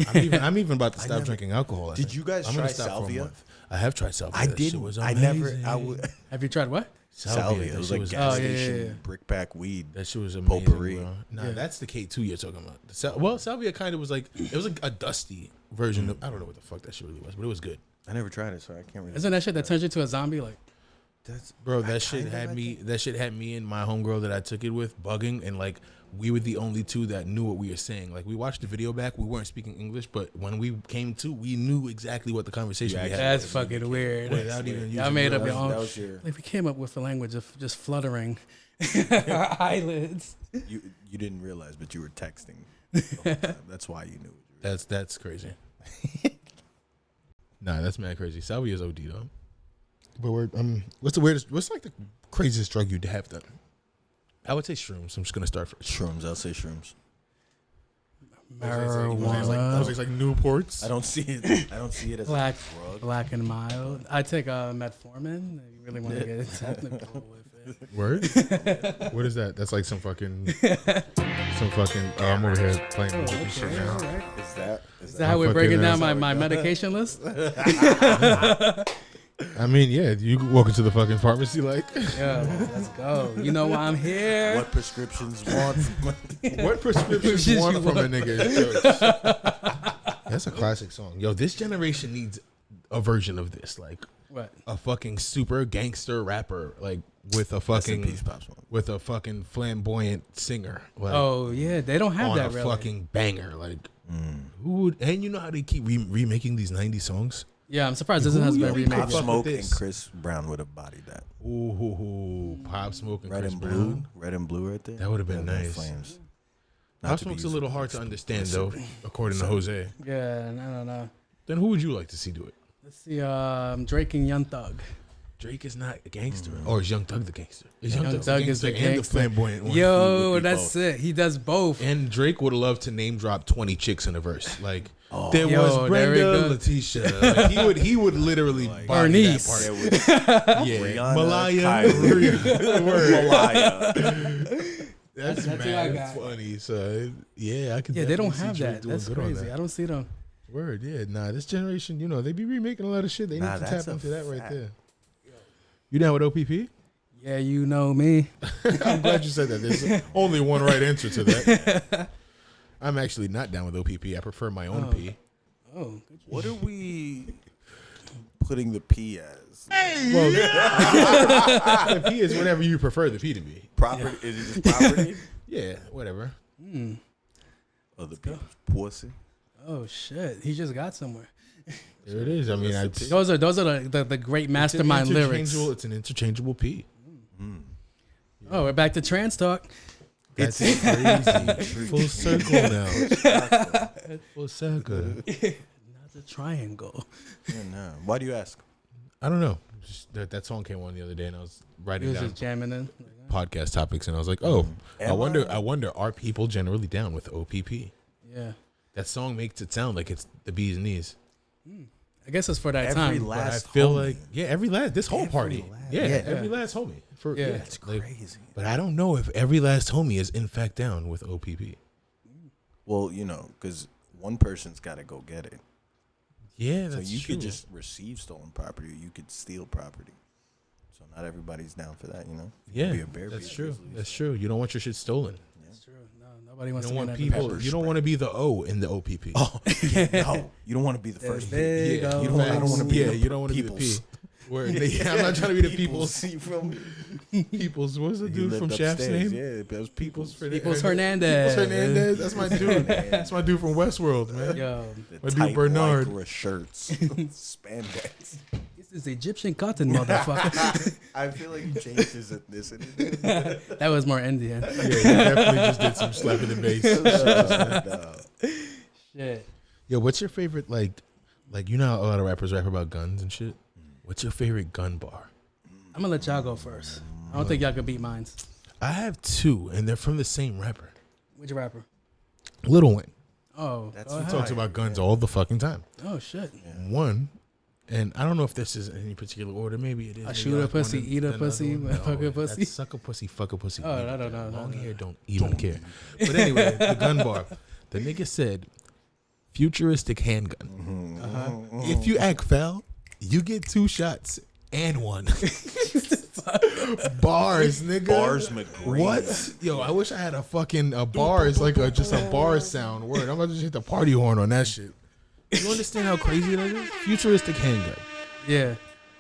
Speaker 4: I'm even about to stop drinking alcohol.
Speaker 6: Did you guys
Speaker 4: I'm gonna
Speaker 6: try
Speaker 4: stop for a
Speaker 6: salvia?
Speaker 4: month. I have tried salvia.
Speaker 6: I
Speaker 4: That shit
Speaker 6: didn't.
Speaker 4: was
Speaker 6: I never.
Speaker 4: amazing.
Speaker 6: I would.
Speaker 5: Have you tried what?
Speaker 6: Salvia.
Speaker 4: That
Speaker 6: It was
Speaker 4: shit
Speaker 6: like
Speaker 4: was
Speaker 6: gas
Speaker 5: Oh, yeah,
Speaker 6: station
Speaker 5: yeah, yeah.
Speaker 6: brick pack weed.
Speaker 4: That shit was amazing.
Speaker 6: Potpourri.
Speaker 4: Bro. Nah,
Speaker 5: Yeah.
Speaker 4: that's the K2 you're talking about. Well, salvia kind of was like it was like a dusty version of I don't know what the fuck that shit really was, but it was good.
Speaker 6: I never tried it, so I can't really.
Speaker 5: Isn't that shit that turns you to a zombie? Like,
Speaker 6: That's
Speaker 4: Bro,
Speaker 6: I
Speaker 4: that shit
Speaker 6: kinda
Speaker 4: had
Speaker 6: like
Speaker 4: me.
Speaker 6: it.
Speaker 4: That shit had me and my homegirl that I took it with bugging, and like we were the only two that knew what we were saying. Like we watched the video back, we weren't speaking English, but when we came to, we knew exactly what the conversation we had.
Speaker 5: that's fucking weird.
Speaker 4: Without even
Speaker 5: Y'all
Speaker 4: using
Speaker 5: made up
Speaker 4: words.
Speaker 5: your own.
Speaker 6: That was your.
Speaker 5: Like, we came up with the language of just fluttering our eyelids.
Speaker 6: You didn't realize, but you were texting. The whole time. That's why you knew. What you were
Speaker 4: That's crazy. Nah, that's mad crazy. Salvia is OD though. But what's the weirdest? What's like the craziest drug you'd have done? I would say shrooms. I'm just gonna start first.
Speaker 6: Shrooms. I'll say shrooms.
Speaker 5: Marijuana.
Speaker 4: Like Newports.
Speaker 6: I don't see it. I don't see it as
Speaker 5: Black,
Speaker 6: a drug.
Speaker 5: black and mild. I take metformin. If you really want to get technical with it.
Speaker 4: Word? What is that? That's like some fucking. I'm over here playing music and shit now.
Speaker 6: Is
Speaker 5: Is that how we're
Speaker 4: fucking
Speaker 5: breaking down
Speaker 4: ass.
Speaker 5: my medication list?
Speaker 4: I mean, yeah, you walk into the fucking pharmacy like.
Speaker 5: Yeah, let's go. You know why I'm here?
Speaker 6: what prescriptions want?
Speaker 4: What prescriptions
Speaker 5: Prescriptions
Speaker 4: want
Speaker 5: you
Speaker 4: from a
Speaker 5: want?
Speaker 4: nigga? That's a classic song. Yo, this generation needs a version of this, like
Speaker 5: What?
Speaker 4: a fucking super gangster rapper, like with a
Speaker 6: Rest in
Speaker 4: fucking
Speaker 6: peace, Pop Smoke.
Speaker 4: with a fucking flamboyant singer, like
Speaker 5: Oh yeah, they don't have
Speaker 4: on
Speaker 5: that
Speaker 4: a
Speaker 5: really.
Speaker 4: fucking banger. Like, who would? And you know how they keep remaking these '90s songs?
Speaker 5: Yeah, I'm surprised this has
Speaker 4: Who
Speaker 5: been
Speaker 4: you
Speaker 5: remade.
Speaker 4: Pop
Speaker 6: Pop
Speaker 4: fuck
Speaker 6: Smoke
Speaker 4: with
Speaker 6: and
Speaker 4: this.
Speaker 6: Chris Brown would have bodied that.
Speaker 4: Ooh, Pop Smoke and
Speaker 6: Red
Speaker 4: Chris
Speaker 6: and blue,
Speaker 4: Brown.
Speaker 6: red and blue, right there.
Speaker 4: That would've been
Speaker 6: Red and
Speaker 4: nice.
Speaker 6: Flames. Not
Speaker 4: Pop
Speaker 6: to be
Speaker 4: Smoke's a
Speaker 6: used
Speaker 4: little
Speaker 6: as
Speaker 4: hard to understand though, according to Jose.
Speaker 5: Yeah, I don't know.
Speaker 4: Then who would you like to see do it?
Speaker 5: Let's see, Drake and Young Thug.
Speaker 4: Drake is not a gangster, or is Young Thug the gangster? Is
Speaker 5: Young
Speaker 4: Thug
Speaker 5: Thug is the
Speaker 4: and the
Speaker 5: gangster.
Speaker 4: flamboyant one?
Speaker 6: He
Speaker 5: Yo,
Speaker 6: would be
Speaker 5: that's
Speaker 6: both.
Speaker 5: it. He does both.
Speaker 4: And Drake would love to name drop 20 chicks in a verse. Like there
Speaker 5: Yo,
Speaker 4: was
Speaker 5: there we
Speaker 4: Brenda,
Speaker 5: go.
Speaker 4: Letitia. Like, he would literally body
Speaker 5: Bernice.
Speaker 4: that
Speaker 6: There
Speaker 4: part.
Speaker 6: was
Speaker 4: Yeah,
Speaker 6: Rihanna,
Speaker 4: Malaya.
Speaker 6: Kylie. Malaya.
Speaker 4: That's
Speaker 5: who I
Speaker 4: mad
Speaker 5: got.
Speaker 4: funny. So yeah, I could.
Speaker 5: Yeah, they don't
Speaker 4: definitely see
Speaker 5: have
Speaker 4: Drake
Speaker 5: that.
Speaker 4: doing
Speaker 5: That's
Speaker 4: good on
Speaker 5: crazy.
Speaker 4: that.
Speaker 5: I don't see them.
Speaker 4: Word, yeah. Nah, this generation, you know, they be remaking a lot of shit. They
Speaker 6: Nah,
Speaker 4: need to
Speaker 6: that's
Speaker 4: tap
Speaker 6: a
Speaker 4: into that right
Speaker 6: fact.
Speaker 4: there. You down with OPP?
Speaker 5: Yeah, you know me.
Speaker 4: I'm glad you said that. There's only one right answer to that. I'm actually not down with OPP. I prefer my own P.
Speaker 5: Oh, good.
Speaker 6: What are we putting the P as?
Speaker 4: Well, the P is whatever you prefer the P to be.
Speaker 6: Property? Is it just property?
Speaker 4: Yeah, whatever.
Speaker 6: Other people's pussy?
Speaker 5: Oh shit, he just got somewhere.
Speaker 4: There it is. I mean,
Speaker 5: Those are the great mastermind lyrics.
Speaker 4: It's an interchangeable P.
Speaker 5: Oh, we're back to trans talk.
Speaker 4: That's crazy. Full circle now. Full circle.
Speaker 5: Not the triangle.
Speaker 6: Yeah, no. Why do you ask?
Speaker 4: I don't know. Just that song came on the other day, and I was
Speaker 5: He
Speaker 4: writing
Speaker 5: was
Speaker 4: down
Speaker 5: just jamming in.
Speaker 4: podcast topics, and I was like, oh, I
Speaker 6: Am
Speaker 4: wonder.
Speaker 6: I?
Speaker 4: I wonder, are people generally down with OPP?
Speaker 5: Yeah.
Speaker 4: That song makes it sound like it's the bee's knees.
Speaker 5: I guess it's for that
Speaker 6: Every
Speaker 5: time.
Speaker 4: But I
Speaker 6: last
Speaker 4: feel
Speaker 6: homie.
Speaker 4: like every last this whole party. Every last homie.
Speaker 6: That's crazy.
Speaker 4: But I don't know if every last homie is in fact down with OPP.
Speaker 6: Well, because one person's got to go get it.
Speaker 4: Yeah,
Speaker 6: So
Speaker 4: that's
Speaker 6: you
Speaker 4: true.
Speaker 6: could just receive stolen property, or you could steal property. So not everybody's down for that,
Speaker 4: yeah,
Speaker 6: be a bear,
Speaker 4: that's
Speaker 6: be a
Speaker 4: true.
Speaker 6: grizzly.
Speaker 4: That's true. You don't want your shit stolen.
Speaker 5: That's true. No, nobody
Speaker 4: You
Speaker 5: wants
Speaker 4: don't
Speaker 5: to
Speaker 4: want
Speaker 5: get
Speaker 4: people.
Speaker 6: pepper
Speaker 4: You don't want to be the O in the OPP.
Speaker 6: Oh, no, you don't want to be the first.
Speaker 5: big
Speaker 4: yeah,
Speaker 5: O.
Speaker 6: You don't, I don't want to be.
Speaker 4: Yeah,
Speaker 6: the
Speaker 4: you don't want to be the P.
Speaker 6: peoples.
Speaker 4: Where I'm not trying to be the people's.
Speaker 6: You feel me?
Speaker 4: People's. What's the
Speaker 6: He
Speaker 4: dude
Speaker 6: lived
Speaker 4: from Shaft's
Speaker 6: upstairs.
Speaker 4: name?
Speaker 6: Yeah, it was people's.
Speaker 5: People's Hernandez.
Speaker 4: People's Hernandez. That's my dude. That's my dude from Westworld, man.
Speaker 5: Yo,
Speaker 4: My dude Bernard.
Speaker 6: Lycra shirts, spandex.
Speaker 5: this is Egyptian cotton, motherfucker.
Speaker 6: I feel like he changed his ethnicity.
Speaker 5: That was more Indian.
Speaker 4: Yeah, he definitely just did some slap in the bass.
Speaker 5: Shit.
Speaker 4: Yo, what's your favorite like you know how a lot of rappers rap about guns and shit? What's your favorite gun bar?
Speaker 5: I'm gonna let y'all go first. I don't think y'all could beat mine.
Speaker 4: I have two, and they're from the same rapper,
Speaker 5: Which rapper?
Speaker 4: Lil Wayne.
Speaker 5: Oh,
Speaker 6: That's
Speaker 5: go
Speaker 4: He
Speaker 5: ahead.
Speaker 4: talks about guns all the fucking time.
Speaker 5: Oh shit.
Speaker 4: One, and I don't know if this is in any particular order. Maybe it is.
Speaker 5: A
Speaker 4: Maybe
Speaker 5: shoot
Speaker 4: I
Speaker 5: a
Speaker 4: like
Speaker 5: pussy,
Speaker 4: one
Speaker 5: eat a
Speaker 4: and
Speaker 5: pussy,
Speaker 4: another one.
Speaker 5: fuck a
Speaker 4: No,
Speaker 5: pussy.
Speaker 4: that's suck a pussy, fuck a pussy.
Speaker 5: Oh,
Speaker 4: leave
Speaker 5: no,
Speaker 4: it
Speaker 5: no,
Speaker 4: there.
Speaker 5: no,
Speaker 4: Long
Speaker 5: no,
Speaker 4: hair
Speaker 5: no.
Speaker 4: don't even care. But anyway, the gun bar. The nigga said, futuristic handgun. If you act foul, you get 2 shots and 1. Bars, nigga.
Speaker 6: Bars McGree.
Speaker 4: What? Yo, I wish I had a fucking bars, like just a bar sound word. I'm about to just hit the party horn on that shit. You understand how crazy that is? Futuristic handgun.
Speaker 5: Yeah.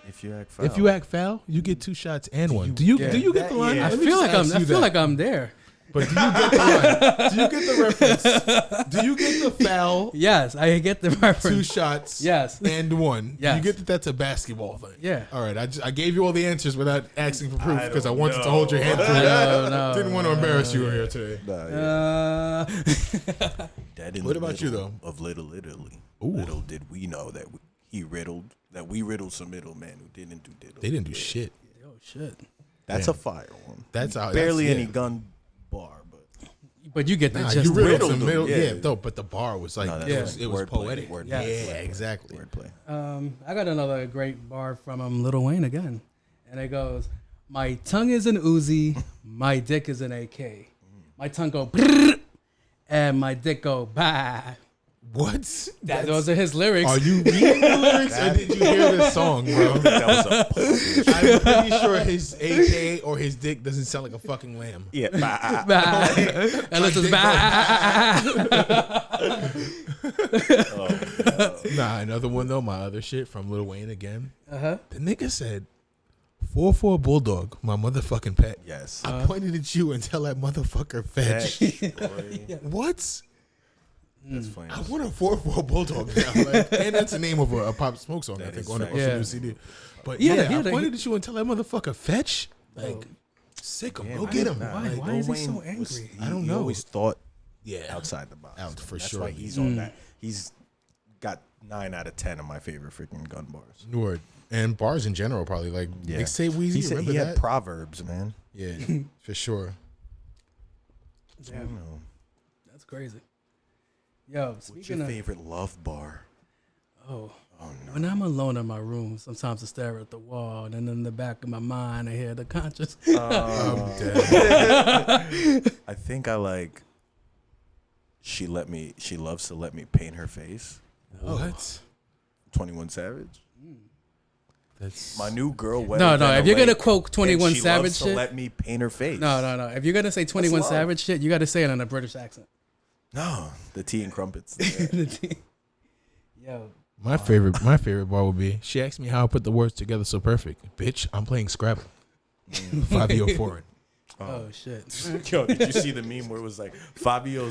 Speaker 6: If you act foul.
Speaker 4: If you act foul, you get 2 shots and 1. Do you get the line?
Speaker 5: I
Speaker 4: Let me
Speaker 5: feel
Speaker 4: just
Speaker 5: like
Speaker 4: ask
Speaker 5: I
Speaker 4: you
Speaker 5: feel
Speaker 4: that.
Speaker 5: like I'm there.
Speaker 4: But do you get the line? Do you get the reference? Do you get the foul?
Speaker 5: Yes, I get the
Speaker 4: 2
Speaker 5: reference.
Speaker 4: shots.
Speaker 5: Yes.
Speaker 4: And 1.
Speaker 5: Yes.
Speaker 4: You get that that's a basketball thing.
Speaker 5: Yeah.
Speaker 4: All right. I gave you all the answers without asking for proof because I wanted to hold your hand through that.
Speaker 5: No,
Speaker 4: Didn't want to embarrass you here today.
Speaker 6: Dead in
Speaker 4: What
Speaker 6: the
Speaker 4: about you,
Speaker 6: middle
Speaker 4: though?
Speaker 6: Of Little Italy.
Speaker 4: Ooh.
Speaker 6: Little did we know that we riddled some middlemen who didn't do diddle.
Speaker 4: They didn't do shit.
Speaker 5: Oh shit.
Speaker 6: That's
Speaker 4: Damn.
Speaker 6: a fire one.
Speaker 4: That's how
Speaker 6: Barely
Speaker 4: that's,
Speaker 6: any gun bar, but
Speaker 5: But you get the
Speaker 4: Nah,
Speaker 5: gist.
Speaker 4: you riddled
Speaker 6: riddled
Speaker 4: some
Speaker 6: them,
Speaker 4: middle,
Speaker 6: yeah.
Speaker 4: though. But the bar was like
Speaker 6: No, that
Speaker 4: it was
Speaker 6: wordplay,
Speaker 4: poetic.
Speaker 6: wordplay,
Speaker 5: Yeah.
Speaker 4: Yeah,
Speaker 6: wordplay,
Speaker 4: exactly.
Speaker 6: wordplay.
Speaker 5: I got another great bar from Lil Wayne again, and it goes, "My tongue is an Uzi, my dick is an AK. My tongue go brrr, and my dick go bah."
Speaker 4: What?
Speaker 5: Those are his lyrics.
Speaker 4: Are you reading the lyrics or did you hear the song, bro?
Speaker 6: That was a published.
Speaker 4: I'm pretty sure his AK or his dick doesn't sound like a fucking lamb.
Speaker 6: Yeah.
Speaker 5: Bah. Unless it's bah.
Speaker 4: Nah, another one though. My other shit from Lil Wayne again.
Speaker 5: Uh-huh.
Speaker 4: The nigga said, 4-4 bulldog, my motherfucking pet.
Speaker 6: Yes.
Speaker 4: I pointed at you and tell that motherfucker fetch. What?
Speaker 6: That's funny.
Speaker 4: I want a 4-4 bulldog now. Like, and that's the name of a Pop Smoke song, I
Speaker 6: That
Speaker 4: think,
Speaker 6: is
Speaker 4: on the
Speaker 6: facts.
Speaker 5: Yeah.
Speaker 4: new CD. But
Speaker 5: Yeah,
Speaker 4: yeah,
Speaker 5: yeah,
Speaker 4: I
Speaker 5: they-
Speaker 4: pointed at you and tell that motherfucker fetch. Like, sick him. Go get him.
Speaker 6: Nah,
Speaker 4: Like,
Speaker 5: why is he
Speaker 6: Lil
Speaker 5: so
Speaker 6: Wayne was-
Speaker 5: angry?
Speaker 4: I don't
Speaker 6: he
Speaker 4: know.
Speaker 6: always thought
Speaker 4: yeah.
Speaker 6: outside the box.
Speaker 4: Out for
Speaker 6: That's
Speaker 4: sure.
Speaker 6: why he's on that. He's got 9 out of 10 of my favorite freaking gun bars.
Speaker 4: Word. And bars in general, probably. Like,
Speaker 6: Yeah.
Speaker 4: they say Weezy.
Speaker 6: He said
Speaker 4: Remember
Speaker 6: he
Speaker 4: that?
Speaker 6: had proverbs, man.
Speaker 4: Yeah, for sure.
Speaker 6: I don't know.
Speaker 5: That's crazy. Yo,
Speaker 6: What's
Speaker 5: speaking
Speaker 6: your
Speaker 5: of,
Speaker 6: favorite love bar?
Speaker 5: oh,
Speaker 6: Oh no.
Speaker 5: when I'm alone in my room, sometimes I stare at the wall, and then in the back of my mind, I hear the conscious.
Speaker 4: I'm dead.
Speaker 6: I think I like. She loves to let me paint her face.
Speaker 4: What?
Speaker 6: 21 Savage.
Speaker 4: That's
Speaker 6: My new girl.
Speaker 5: No,
Speaker 6: wetter
Speaker 5: no.
Speaker 6: than
Speaker 5: If
Speaker 6: a
Speaker 5: you're gonna
Speaker 6: lake,
Speaker 5: quote 21
Speaker 6: and she
Speaker 5: Savage
Speaker 6: loves to
Speaker 5: shit,
Speaker 6: let me paint her face.
Speaker 5: no. If you're gonna say 21
Speaker 6: love.
Speaker 5: Savage shit, you got to say it in a British accent.
Speaker 6: No, the tea and crumpets.
Speaker 5: Yo,
Speaker 4: my favorite bar would be. She asked me how I put the words together so perfect. Bitch, I'm playing Scrabble. 5 foreign.
Speaker 5: oh shit.
Speaker 6: Yo, did you see the meme where it was like Fabio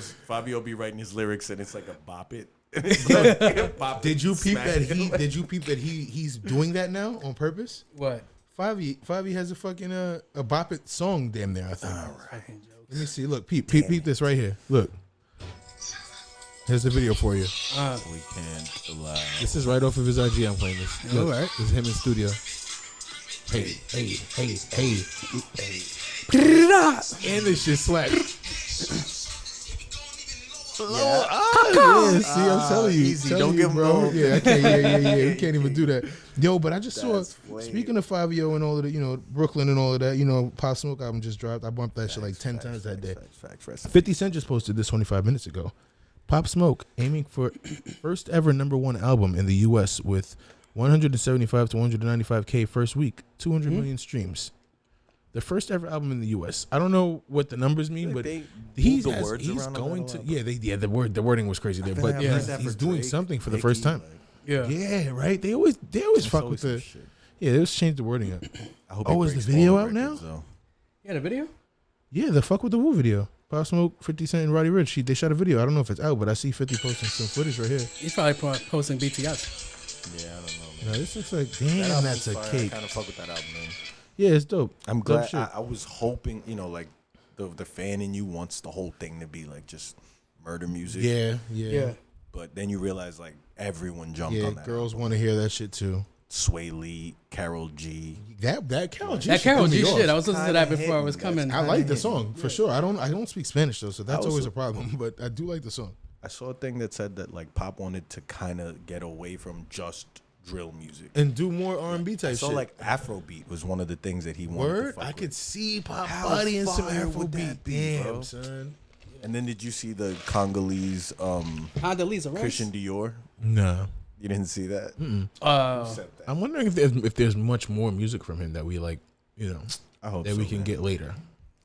Speaker 6: be writing his lyrics and it's like a bop it? And it's like a bop
Speaker 4: Did
Speaker 6: it,
Speaker 4: you peep
Speaker 6: smack
Speaker 4: that
Speaker 6: it.
Speaker 4: he's doing that now on purpose?
Speaker 5: What?
Speaker 4: Favi has a fucking a bop it song damn near, I think.
Speaker 5: Fucking jokes.
Speaker 4: Let me see. Look, peep this right here. Look. Here's the video for you.
Speaker 6: We can't allow.
Speaker 4: This is right off of his IG. I'm playing this. Look,
Speaker 5: Alright.
Speaker 4: this is him in studio. Hey. And this shit slap. Yeah, see, I'm telling you,
Speaker 6: easy, don't give him
Speaker 4: bro.
Speaker 6: no-
Speaker 4: Yeah, I can't. Yeah. We can't even do that. Yo, but I just saw.
Speaker 6: That's flame.
Speaker 4: Speaking of Fabio and all of the, Brooklyn and all of that, Pop Smoke album just dropped. I bumped that shit like 10 times that day.
Speaker 6: Facts.
Speaker 4: 50 Cent just posted this 25 minutes ago. Pop Smoke aiming for first ever #1 album in the U.S. with 175 to 195K first week, 200 million streams. The first ever album in the U.S. I don't know what the numbers mean, but he's going to. Yeah, the wording was crazy there, but he's doing something for the first time. Yeah, right. They always fuck with the. Yeah, they always change the wording up. Is the video out now?
Speaker 5: Yeah, the video.
Speaker 4: Yeah, the fuck with the Woo video. Pop Smoke, 50 Cent, and Roddy Ricch. They shot a video. I don't know if it's out, but I see 50 posting some footage right here.
Speaker 5: He's probably posting BTS.
Speaker 6: Yeah, I don't know, man.
Speaker 4: No, this looks like damn. That's a cake.
Speaker 6: I kind of fuck with that album, man.
Speaker 4: Yeah, it's dope.
Speaker 6: I'm
Speaker 4: Dope
Speaker 6: glad.
Speaker 4: shit.
Speaker 6: I was hoping, like the fan in you wants the whole thing to be like just murder music.
Speaker 4: Yeah.
Speaker 6: But then you realize like everyone jumped on that.
Speaker 4: Girls want to hear that shit too.
Speaker 6: Sway Lee, Carol G.
Speaker 4: That Carol G.
Speaker 5: That Carol G
Speaker 4: shit.
Speaker 5: shit. I was listening to that before I was coming.
Speaker 4: I like the song for sure. I don't speak Spanish though, so that's
Speaker 6: I
Speaker 4: always
Speaker 6: also-
Speaker 4: a problem. But I do like the song.
Speaker 6: I saw a thing that said that like Pop wanted to kind of get away from just drill music.
Speaker 4: And do more R&B type
Speaker 6: I saw
Speaker 4: shit.
Speaker 6: like Afrobeat was one of the things that he wanted.
Speaker 4: Word,
Speaker 6: To fuck
Speaker 4: I
Speaker 6: with.
Speaker 4: could see Pop
Speaker 6: How
Speaker 4: Buddy and some
Speaker 6: fire would
Speaker 4: Afrobeat.
Speaker 6: that be,
Speaker 4: Damn,
Speaker 6: bro?
Speaker 4: son.
Speaker 6: And then did you see the Congolese
Speaker 5: Condoleezza Rice.
Speaker 6: Christian Dior?
Speaker 4: No.
Speaker 6: You didn't see that?
Speaker 4: I'm wondering if there's much more music from him that we like,
Speaker 6: I hope
Speaker 4: that
Speaker 6: so,
Speaker 4: we can
Speaker 6: man.
Speaker 4: get later.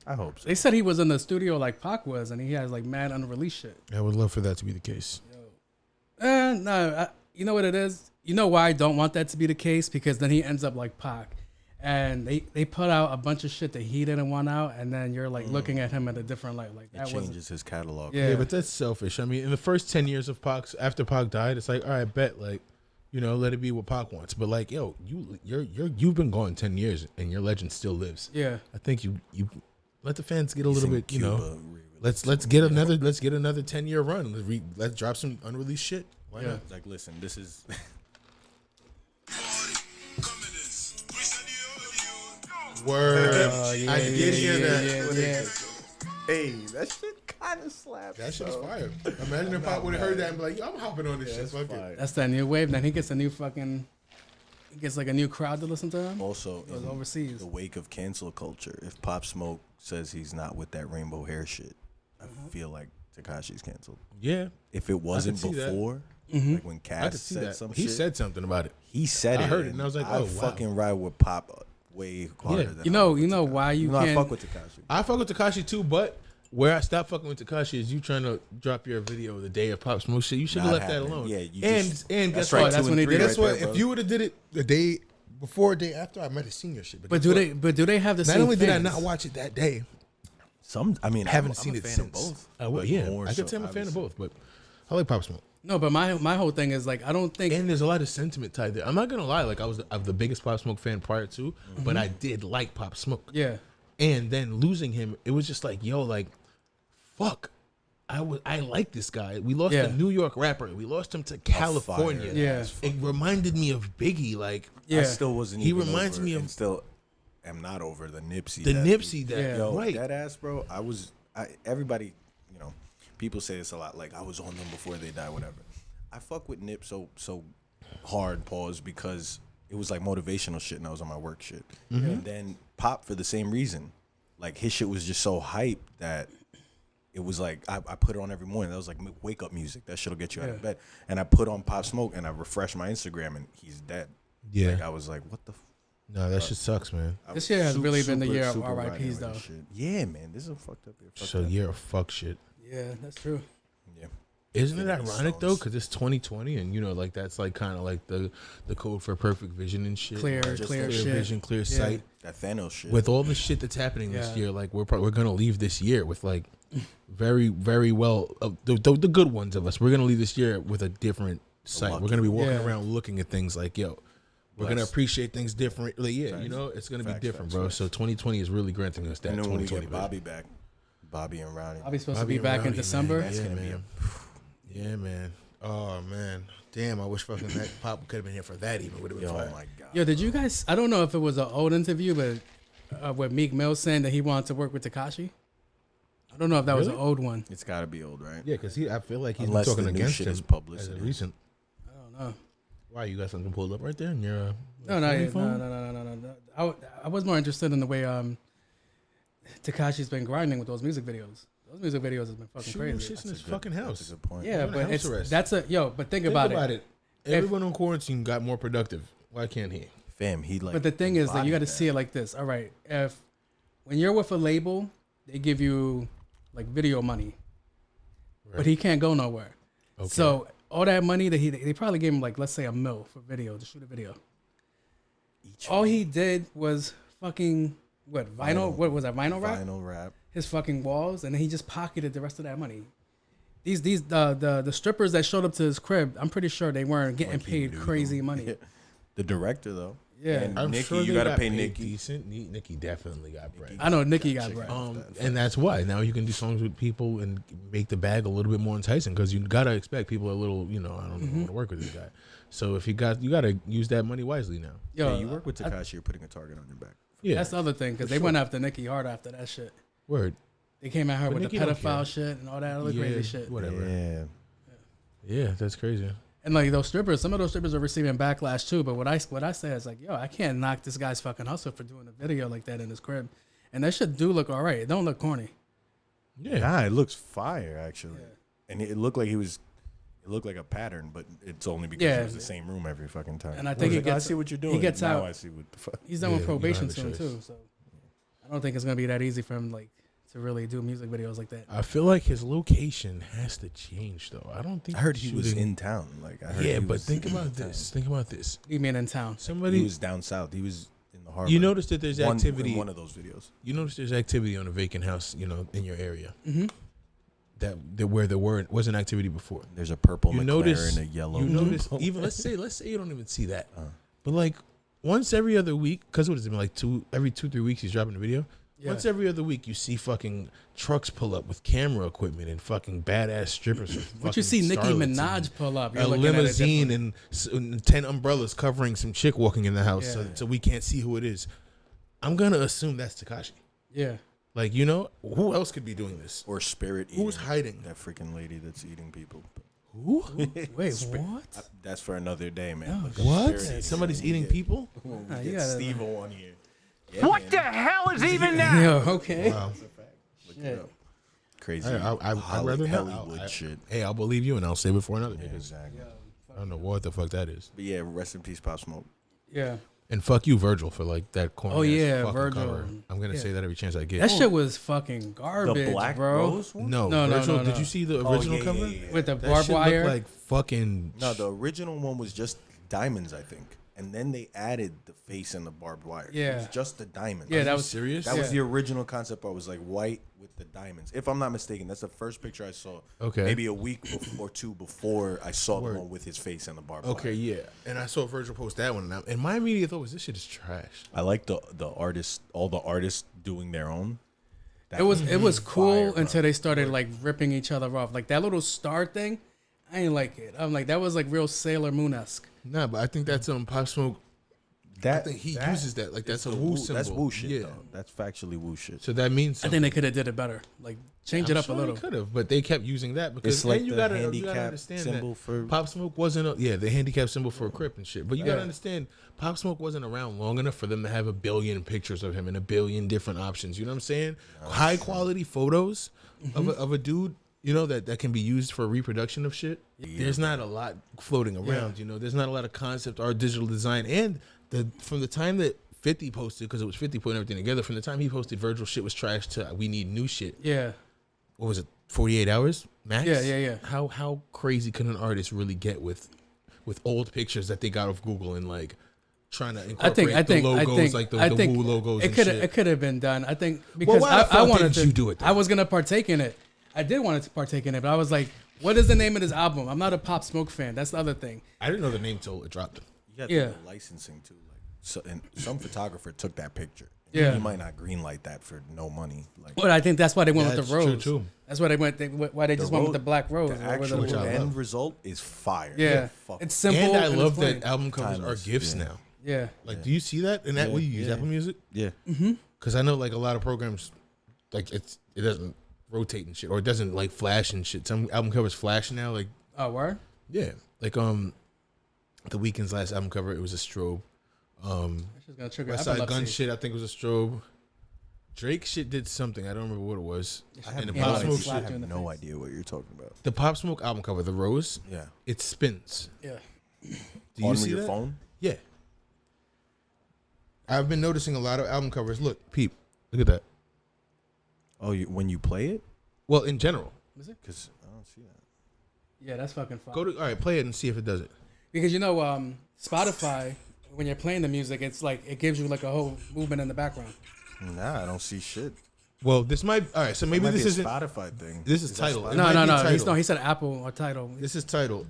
Speaker 6: I hope so.
Speaker 5: They said he was in the studio like Pac was, and he has like mad unreleased shit.
Speaker 4: I would love for that to be the case.
Speaker 5: No, you know what it is? You know why I don't want that to be the case? Because then he ends up like Pac. And they put out a bunch of shit that he didn't want out, and then you're like looking at him in a different light. Like
Speaker 6: It
Speaker 5: that was
Speaker 6: changes his catalog.
Speaker 5: Yeah.
Speaker 4: Yeah, but that's selfish. I mean, in the first 10 years of Pac's, after Pac died, it's like, all right, bet, like, let it be what Pac wants. But like, yo, you've been gone 10 years, and your legend still lives.
Speaker 5: Yeah.
Speaker 4: I think you let the fans get a little
Speaker 6: in
Speaker 4: bit,
Speaker 6: Cuba,
Speaker 4: let's get another 10-year run. Let's drop some unreleased shit. Why not?
Speaker 6: Like, listen, this is.
Speaker 4: Word. I did hear that.
Speaker 5: Yeah.
Speaker 6: Hey, that shit kind of slaps.
Speaker 4: That shit is fire. Imagine if Pop would have heard that and be like, yo, I'm hopping on this shit. Fuck it.
Speaker 5: That's that new wave. Then he gets he gets like a new crowd to listen to him.
Speaker 6: Also,
Speaker 5: Goes
Speaker 6: in
Speaker 5: overseas.
Speaker 6: the wake of cancel culture, if Pop Smoke says he's not with that rainbow hair shit, I feel like Tekashi's canceled.
Speaker 4: Yeah.
Speaker 6: If it wasn't
Speaker 4: see that.
Speaker 6: before, like when
Speaker 4: I
Speaker 6: Cass
Speaker 4: could see
Speaker 6: said
Speaker 4: that.
Speaker 6: some
Speaker 4: He
Speaker 6: shit,
Speaker 4: said something about it.
Speaker 6: he said
Speaker 4: I
Speaker 6: it.
Speaker 4: heard it and I was like, oh, wow.
Speaker 6: fucking ride with Pop way harder than
Speaker 5: You
Speaker 6: I
Speaker 5: know
Speaker 6: fuck with
Speaker 5: why
Speaker 6: Tekashi.
Speaker 5: you
Speaker 6: I
Speaker 5: can't.
Speaker 6: fuck with Tekashi.
Speaker 4: I fuck with Tekashi too, but where I stopped fucking with Tekashi is you trying to drop your video the day of Pop Smoke shit. You should have
Speaker 6: Not
Speaker 4: left that
Speaker 6: happening.
Speaker 4: alone.
Speaker 6: Yeah, you
Speaker 4: and
Speaker 6: just-
Speaker 4: guess
Speaker 6: that's
Speaker 4: what?
Speaker 6: right,
Speaker 5: That's
Speaker 6: two
Speaker 5: when
Speaker 6: and
Speaker 5: he
Speaker 6: three
Speaker 5: did it.
Speaker 4: Guess
Speaker 6: right
Speaker 4: what?
Speaker 6: there,
Speaker 4: If
Speaker 6: bro.
Speaker 4: you would have did it the day before, or day after, I might have seen your shit.
Speaker 5: But do they have the
Speaker 4: Not
Speaker 5: same?
Speaker 4: only did I
Speaker 5: fans?
Speaker 4: not watch it that day,
Speaker 6: I mean,
Speaker 4: I haven't
Speaker 6: I'm
Speaker 4: seen
Speaker 6: a
Speaker 4: it
Speaker 6: fan
Speaker 4: since.
Speaker 6: of both.
Speaker 4: Well,
Speaker 6: but
Speaker 4: yeah,
Speaker 6: more
Speaker 4: I could
Speaker 6: so,
Speaker 4: say I'm a fan of
Speaker 6: obviously.
Speaker 4: both, but I like Pop Smoke.
Speaker 5: No, but my whole thing is like I don't think.
Speaker 4: And there's a lot of sentiment tied there. I'm not gonna lie, like I'm the biggest Pop Smoke fan prior to, but I did like Pop Smoke.
Speaker 5: Yeah.
Speaker 4: And then losing him, it was just like, yo, like, fuck. I like this guy. We lost
Speaker 5: Yeah.
Speaker 4: a New York rapper. We lost him to California.
Speaker 6: fire.
Speaker 5: Yeah.
Speaker 4: It reminded me of Biggie. Like,
Speaker 5: Yeah.
Speaker 6: I still wasn't.
Speaker 4: He
Speaker 6: even
Speaker 4: reminds
Speaker 6: over
Speaker 4: me of-
Speaker 6: and still am not over the Nipsey.
Speaker 4: the
Speaker 6: that
Speaker 4: Nipsey
Speaker 6: beat.
Speaker 4: that,
Speaker 5: Yeah.
Speaker 6: Yo,
Speaker 4: right.
Speaker 6: that ass, bro. Everybody, people say this a lot. Like I was on them before they died, whatever. I fuck with Nip so hard, pause, because it was like motivational shit, and I was on my work shit. And then Pop for the same reason. Like his shit was just so hype that it was like I put it on every morning. That was like wake up music. That shit'll get you out of bed. And I put on Pop Smoke and I refreshed my Instagram and he's dead.
Speaker 4: Yeah.
Speaker 6: Like I was like, what the.
Speaker 4: No, that shit sucks, man.
Speaker 6: I
Speaker 5: This
Speaker 6: was
Speaker 5: year has really been the
Speaker 6: super,
Speaker 5: year of
Speaker 6: super
Speaker 5: RIPs
Speaker 6: riding with
Speaker 5: though.
Speaker 6: this shit. Yeah, man, this is a fucked up year.
Speaker 4: So year of fuck shit.
Speaker 5: Yeah, that's true.
Speaker 6: Yeah.
Speaker 4: Isn't it
Speaker 6: Infinity
Speaker 4: ironic though?
Speaker 6: Stones.
Speaker 4: Because it's 2020, and like that's like kind of like the code for perfect vision and shit.
Speaker 5: Clear
Speaker 6: just
Speaker 5: shit.
Speaker 4: vision, clear sight.
Speaker 6: That Thanos shit.
Speaker 4: With all the shit that's happening this
Speaker 5: Yeah.
Speaker 4: year, like we're gonna leave this year with like very, very well the good ones of us. We're gonna leave this year with a different sight.
Speaker 6: lucky
Speaker 4: We're gonna be walking
Speaker 5: Yeah.
Speaker 4: around looking at things like, yo, we're gonna
Speaker 6: Blessed.
Speaker 4: appreciate things differently. Yeah,
Speaker 6: Facts.
Speaker 4: it's gonna be
Speaker 6: Facts,
Speaker 4: different,
Speaker 6: facts,
Speaker 4: bro.
Speaker 6: facts.
Speaker 4: So 2020 is really granting us that
Speaker 6: and then when we
Speaker 4: 2020
Speaker 6: get
Speaker 4: vision.
Speaker 6: Bobby back, Bobby and Ronnie.
Speaker 5: Bobby's supposed
Speaker 4: Bobby
Speaker 5: to be back
Speaker 4: and
Speaker 5: in
Speaker 4: Rowdy,
Speaker 5: December.
Speaker 4: man.
Speaker 6: That's
Speaker 4: Yeah,
Speaker 6: gonna be
Speaker 4: man. Yeah, man. Oh man, damn! I wish fucking that Pop could have been here for that. Even would have been
Speaker 6: Yo,
Speaker 4: fire.
Speaker 6: my god.
Speaker 5: Yo, did you guys? I don't know if it was an old interview, but with Meek Mill saying that he wanted to work with Tekashi. I don't know if that was an
Speaker 4: Really?
Speaker 5: old one.
Speaker 6: It's got to be old, right?
Speaker 4: Yeah, because I feel like he's
Speaker 6: Unless
Speaker 4: talking
Speaker 6: the new
Speaker 4: against
Speaker 6: shit
Speaker 4: him
Speaker 6: is
Speaker 4: as
Speaker 6: publicity.
Speaker 4: a recent.
Speaker 5: I don't know.
Speaker 4: Why, you got something pulled up right there in your
Speaker 5: No. I was more interested in the way Tekashi's been grinding with those music videos. Those music videos have been fucking
Speaker 4: Shooting
Speaker 5: crazy.
Speaker 4: shit in his fucking house.
Speaker 6: That's a good point.
Speaker 5: Yeah,
Speaker 4: What a
Speaker 5: but
Speaker 4: house
Speaker 5: it's
Speaker 4: arrest.
Speaker 5: that's a yo. But think
Speaker 4: Think
Speaker 5: about
Speaker 4: about
Speaker 5: it.
Speaker 4: it. Everyone on quarantine got more productive. Why can't he?
Speaker 6: Fam, he like.
Speaker 5: But the thing is that you got to
Speaker 6: embodied
Speaker 5: see it like this. All right, if when you're with a label, they give you like video money, but he can't go nowhere.
Speaker 4: Okay.
Speaker 5: So all that money that they probably gave him like, let's say, $1 million for video to shoot a video. All he did was fucking vinyl. What was that, vinyl wrap?
Speaker 6: Vinyl wrap.
Speaker 5: His fucking walls, and then he just pocketed the rest of that money. The strippers that showed up to his crib, I'm pretty sure they weren't getting
Speaker 6: Like he
Speaker 5: paid
Speaker 6: knew
Speaker 5: crazy
Speaker 6: them.
Speaker 5: money.
Speaker 6: The director though.
Speaker 5: Yeah.
Speaker 6: And
Speaker 4: I'm
Speaker 6: Nikki,
Speaker 4: sure
Speaker 6: you
Speaker 4: they
Speaker 6: gotta
Speaker 4: got
Speaker 6: pay
Speaker 4: paid
Speaker 6: Nikki.
Speaker 4: decent. Nikki definitely got bread.
Speaker 5: I know Nikki got bread.
Speaker 4: And that's why now you can do songs with people and make the bag a little bit more enticing because you gotta expect people a little, I don't want to work with this guy. So if you gotta use that money wisely now.
Speaker 5: Yo,
Speaker 6: Yeah, you work with Tekashi, you're putting a target on your back.
Speaker 4: Yeah,
Speaker 5: that's the other thing because they went after Nikki hard after that shit.
Speaker 4: word.
Speaker 5: They came at her
Speaker 4: But
Speaker 5: with
Speaker 4: Nicki
Speaker 5: the
Speaker 4: don't care.
Speaker 5: pedophile shit and all that other crazy shit.
Speaker 4: Whatever.
Speaker 6: Yeah.
Speaker 4: Yeah, that's crazy.
Speaker 5: And like those strippers, some of those strippers are receiving backlash too. But what I say is like, yo, I can't knock this guy's fucking hustle for doing a video like that in his crib. And that shit do look all right. It don't look corny.
Speaker 4: Yeah.
Speaker 6: Nah, it looks fire actually. And it looked like it looked like a pattern, but it's only because it was the same room every fucking time.
Speaker 5: And I think
Speaker 6: I see what you're doing.
Speaker 5: He gets
Speaker 6: now
Speaker 5: out.
Speaker 6: I see what the fuck.
Speaker 5: He's done
Speaker 4: Yeah,
Speaker 5: with
Speaker 4: you don't
Speaker 5: probation
Speaker 4: have a
Speaker 5: soon
Speaker 4: choice.
Speaker 5: too. So I don't think it's gonna be that easy for him like to really do music videos like that.
Speaker 4: I feel like his location has to change though. I don't think
Speaker 6: I heard he was
Speaker 4: shooting-
Speaker 6: in town. Like I heard
Speaker 4: Yeah,
Speaker 6: he
Speaker 4: but
Speaker 6: was
Speaker 4: think
Speaker 6: in
Speaker 4: about
Speaker 6: town.
Speaker 4: this. Think about this.
Speaker 5: You mean in town?
Speaker 6: He
Speaker 4: Somebody,
Speaker 6: was down south. He was in the harbor.
Speaker 4: you notice that there's activity.
Speaker 6: in one of those videos.
Speaker 4: You notice there's activity on a vacant house, in your area. Mm-hmm. That where there wasn't activity before.
Speaker 6: There's a purple
Speaker 4: You
Speaker 6: McLaren
Speaker 4: notice
Speaker 6: and a yellow.
Speaker 4: You notice even let's say you don't even see that, but like once every other week, because what has it been like every 2-3 weeks he's dropping a video.
Speaker 5: Yeah.
Speaker 4: Once every other week you see fucking trucks pull up with camera equipment and fucking badass strippers.
Speaker 5: But you see Nicki Minaj pull up, you're
Speaker 4: a
Speaker 5: looking at it
Speaker 4: limousine
Speaker 5: different.
Speaker 4: and 10 umbrellas covering some chick walking in the house,
Speaker 5: Yeah.
Speaker 4: so we can't see who it is. I'm gonna assume that's Tekashi.
Speaker 5: Yeah.
Speaker 4: Like, who else could be doing this?
Speaker 6: Or Spirit.
Speaker 4: Who's
Speaker 6: eating.
Speaker 4: hiding?
Speaker 6: That freaking lady that's eating people.
Speaker 4: Who?
Speaker 5: Wait, what?
Speaker 6: That's for another day, man. Look up
Speaker 4: What?
Speaker 6: Spirit eating.
Speaker 4: Somebody's eating people?
Speaker 6: Get
Speaker 5: you gotta-
Speaker 6: Steve on here. Yeah,
Speaker 2: What
Speaker 6: man.
Speaker 2: the hell is even that?
Speaker 5: Yo, okay.
Speaker 4: Wow.
Speaker 6: Look it up. Crazy.
Speaker 4: I'd rather not.
Speaker 6: Hollywood shit.
Speaker 4: Hey, I'll believe you and I'll save it for another day.
Speaker 6: Exactly.
Speaker 4: I don't know what the fuck that is.
Speaker 6: But yeah, rest in peace, Pop Smoke.
Speaker 5: Yeah.
Speaker 4: And fuck you, Virgil, for like that corny.
Speaker 5: Oh, yeah,
Speaker 4: fucking
Speaker 5: Virgil.
Speaker 4: cover. I'm gonna say that every chance I get.
Speaker 5: That shit was fucking garbage,
Speaker 6: The Black
Speaker 5: bro.
Speaker 6: Rose one?
Speaker 4: No,
Speaker 5: No,
Speaker 4: Virgil.
Speaker 5: no.
Speaker 4: Did you see the original cover?
Speaker 5: With the
Speaker 4: That
Speaker 5: barbed
Speaker 4: shit
Speaker 5: wire.
Speaker 4: looked like fucking.
Speaker 6: No, the original one was just diamonds, I think. And then they added the face and the barbed wire. It
Speaker 5: Yeah.
Speaker 6: was just the diamonds.
Speaker 5: Yeah, that was
Speaker 4: serious.
Speaker 6: That was the original concept. I was like white with the diamonds. If I'm not mistaken, that's the first picture I saw.
Speaker 4: Okay.
Speaker 6: Maybe a week or two before I saw the one with his face and the barbed wire.
Speaker 4: Okay, yeah. And I saw Virgil post that one, and my immediate thought was this shit is trash.
Speaker 6: I like the artists, all the artists doing their own.
Speaker 5: It was cool
Speaker 6: fire, bro.
Speaker 5: until they started like ripping each other off. Like that little star thing, I ain't like it. I'm like, that was like real Sailor Moon-esque.
Speaker 4: Nah, but I think that's Pop Smoke. I think he
Speaker 6: that
Speaker 4: uses that like that's
Speaker 6: is
Speaker 4: a
Speaker 6: the
Speaker 4: woo symbol.
Speaker 6: That's woo shit,
Speaker 4: Yeah.
Speaker 6: though. That's factually woo shit.
Speaker 4: So that means
Speaker 5: I
Speaker 4: something.
Speaker 5: think they could have did it better. Like change it up a little.
Speaker 4: Could have, but they kept using that because
Speaker 6: It's like
Speaker 4: and you
Speaker 6: the
Speaker 4: gotta
Speaker 6: handicap
Speaker 4: understand
Speaker 6: symbol
Speaker 4: that
Speaker 6: for-
Speaker 4: Pop Smoke wasn't the handicap symbol for a Crip and shit. But you gotta understand, Pop Smoke wasn't around long enough for them to have a billion pictures of him and a billion different options. You know what I'm saying? High quality photos of a dude. That can be used for reproduction of shit. There's not a lot floating around. There's not a lot of concept art, digital design, and from the time that 50 posted, because it was 50 putting everything together. From the time he posted, Virgil shit was trash to we need new shit.
Speaker 5: Yeah.
Speaker 4: What was it? 48 hours max.
Speaker 5: Yeah.
Speaker 4: How crazy can an artist really get with old pictures that they got off Google and like trying to incorporate the logos like the Woo logos?
Speaker 5: It could have been done. I think
Speaker 4: Well,
Speaker 5: because
Speaker 4: why the
Speaker 5: I
Speaker 4: fuck
Speaker 5: wanted
Speaker 4: didn't
Speaker 5: to
Speaker 4: you do it, though?
Speaker 5: I was gonna partake in it. I did want to partake in it, but I was like, what is the name of this album? I'm not a Pop Smoke fan. That's the other thing.
Speaker 4: I didn't know the name till it dropped.
Speaker 6: You got
Speaker 5: Yeah.
Speaker 6: the licensing too. And some photographer took that picture.
Speaker 5: Yeah.
Speaker 6: You might not greenlight that for no money. Like
Speaker 5: But I think that's why they went with
Speaker 4: That's
Speaker 5: the rose.
Speaker 4: true, too.
Speaker 5: That's why they went. Why they just went with the black rose.
Speaker 6: The
Speaker 5: or whatever
Speaker 6: actual
Speaker 5: it was.
Speaker 6: end result is fire.
Speaker 5: Yeah,
Speaker 6: Fuck.
Speaker 5: it's simple.
Speaker 4: And I
Speaker 5: it's
Speaker 4: love
Speaker 5: funny.
Speaker 4: that album covers
Speaker 6: Timeless,
Speaker 4: are gifts
Speaker 6: yeah.
Speaker 4: now.
Speaker 5: Yeah,
Speaker 4: Like, do you see that? And that what you use
Speaker 6: yeah.
Speaker 4: Apple Music?
Speaker 6: Yeah.
Speaker 4: Because I know like a lot of programs, like it doesn't rotate and shit, or it doesn't like flash and shit. Some album covers flash now, like
Speaker 5: Oh, word?
Speaker 4: yeah, like The Weeknd's last album cover, it was a strobe.
Speaker 5: That's just gonna trigger
Speaker 4: West Side Gun
Speaker 5: epilepsy.
Speaker 4: shit, I think was a strobe. Drake shit did something, I don't remember what it was. And the
Speaker 5: Yeah,
Speaker 4: Pop
Speaker 5: like
Speaker 4: Smoke,
Speaker 5: slap
Speaker 6: I
Speaker 5: you in
Speaker 6: have
Speaker 5: the
Speaker 6: no
Speaker 5: face.
Speaker 6: idea what you're talking about.
Speaker 4: the Pop Smoke album cover, the rose,
Speaker 6: Yeah.
Speaker 4: it spins.
Speaker 5: Yeah.
Speaker 4: Do you
Speaker 6: On
Speaker 4: see
Speaker 6: your
Speaker 4: that?
Speaker 6: phone?
Speaker 4: Yeah. I've been noticing a lot of album covers. Look, peep, look at that.
Speaker 6: Oh, when you play it?
Speaker 4: Well, in general,
Speaker 6: Because I don't see that.
Speaker 5: Yeah, that's fucking fun.
Speaker 4: all right, play it and see if it does it.
Speaker 5: Because Spotify, when you're playing the music, it's like it gives you like a whole movement in the background.
Speaker 6: Nah, I don't see shit.
Speaker 4: Well, this might. All right, so maybe
Speaker 6: Might
Speaker 4: this
Speaker 6: be a
Speaker 4: isn't.
Speaker 6: Spotify thing.
Speaker 4: This is
Speaker 6: that
Speaker 4: title.
Speaker 6: Spotify?
Speaker 4: It
Speaker 5: No,
Speaker 4: might
Speaker 5: no,
Speaker 4: be
Speaker 5: no.
Speaker 4: title.
Speaker 5: He said Apple or title.
Speaker 4: This is title.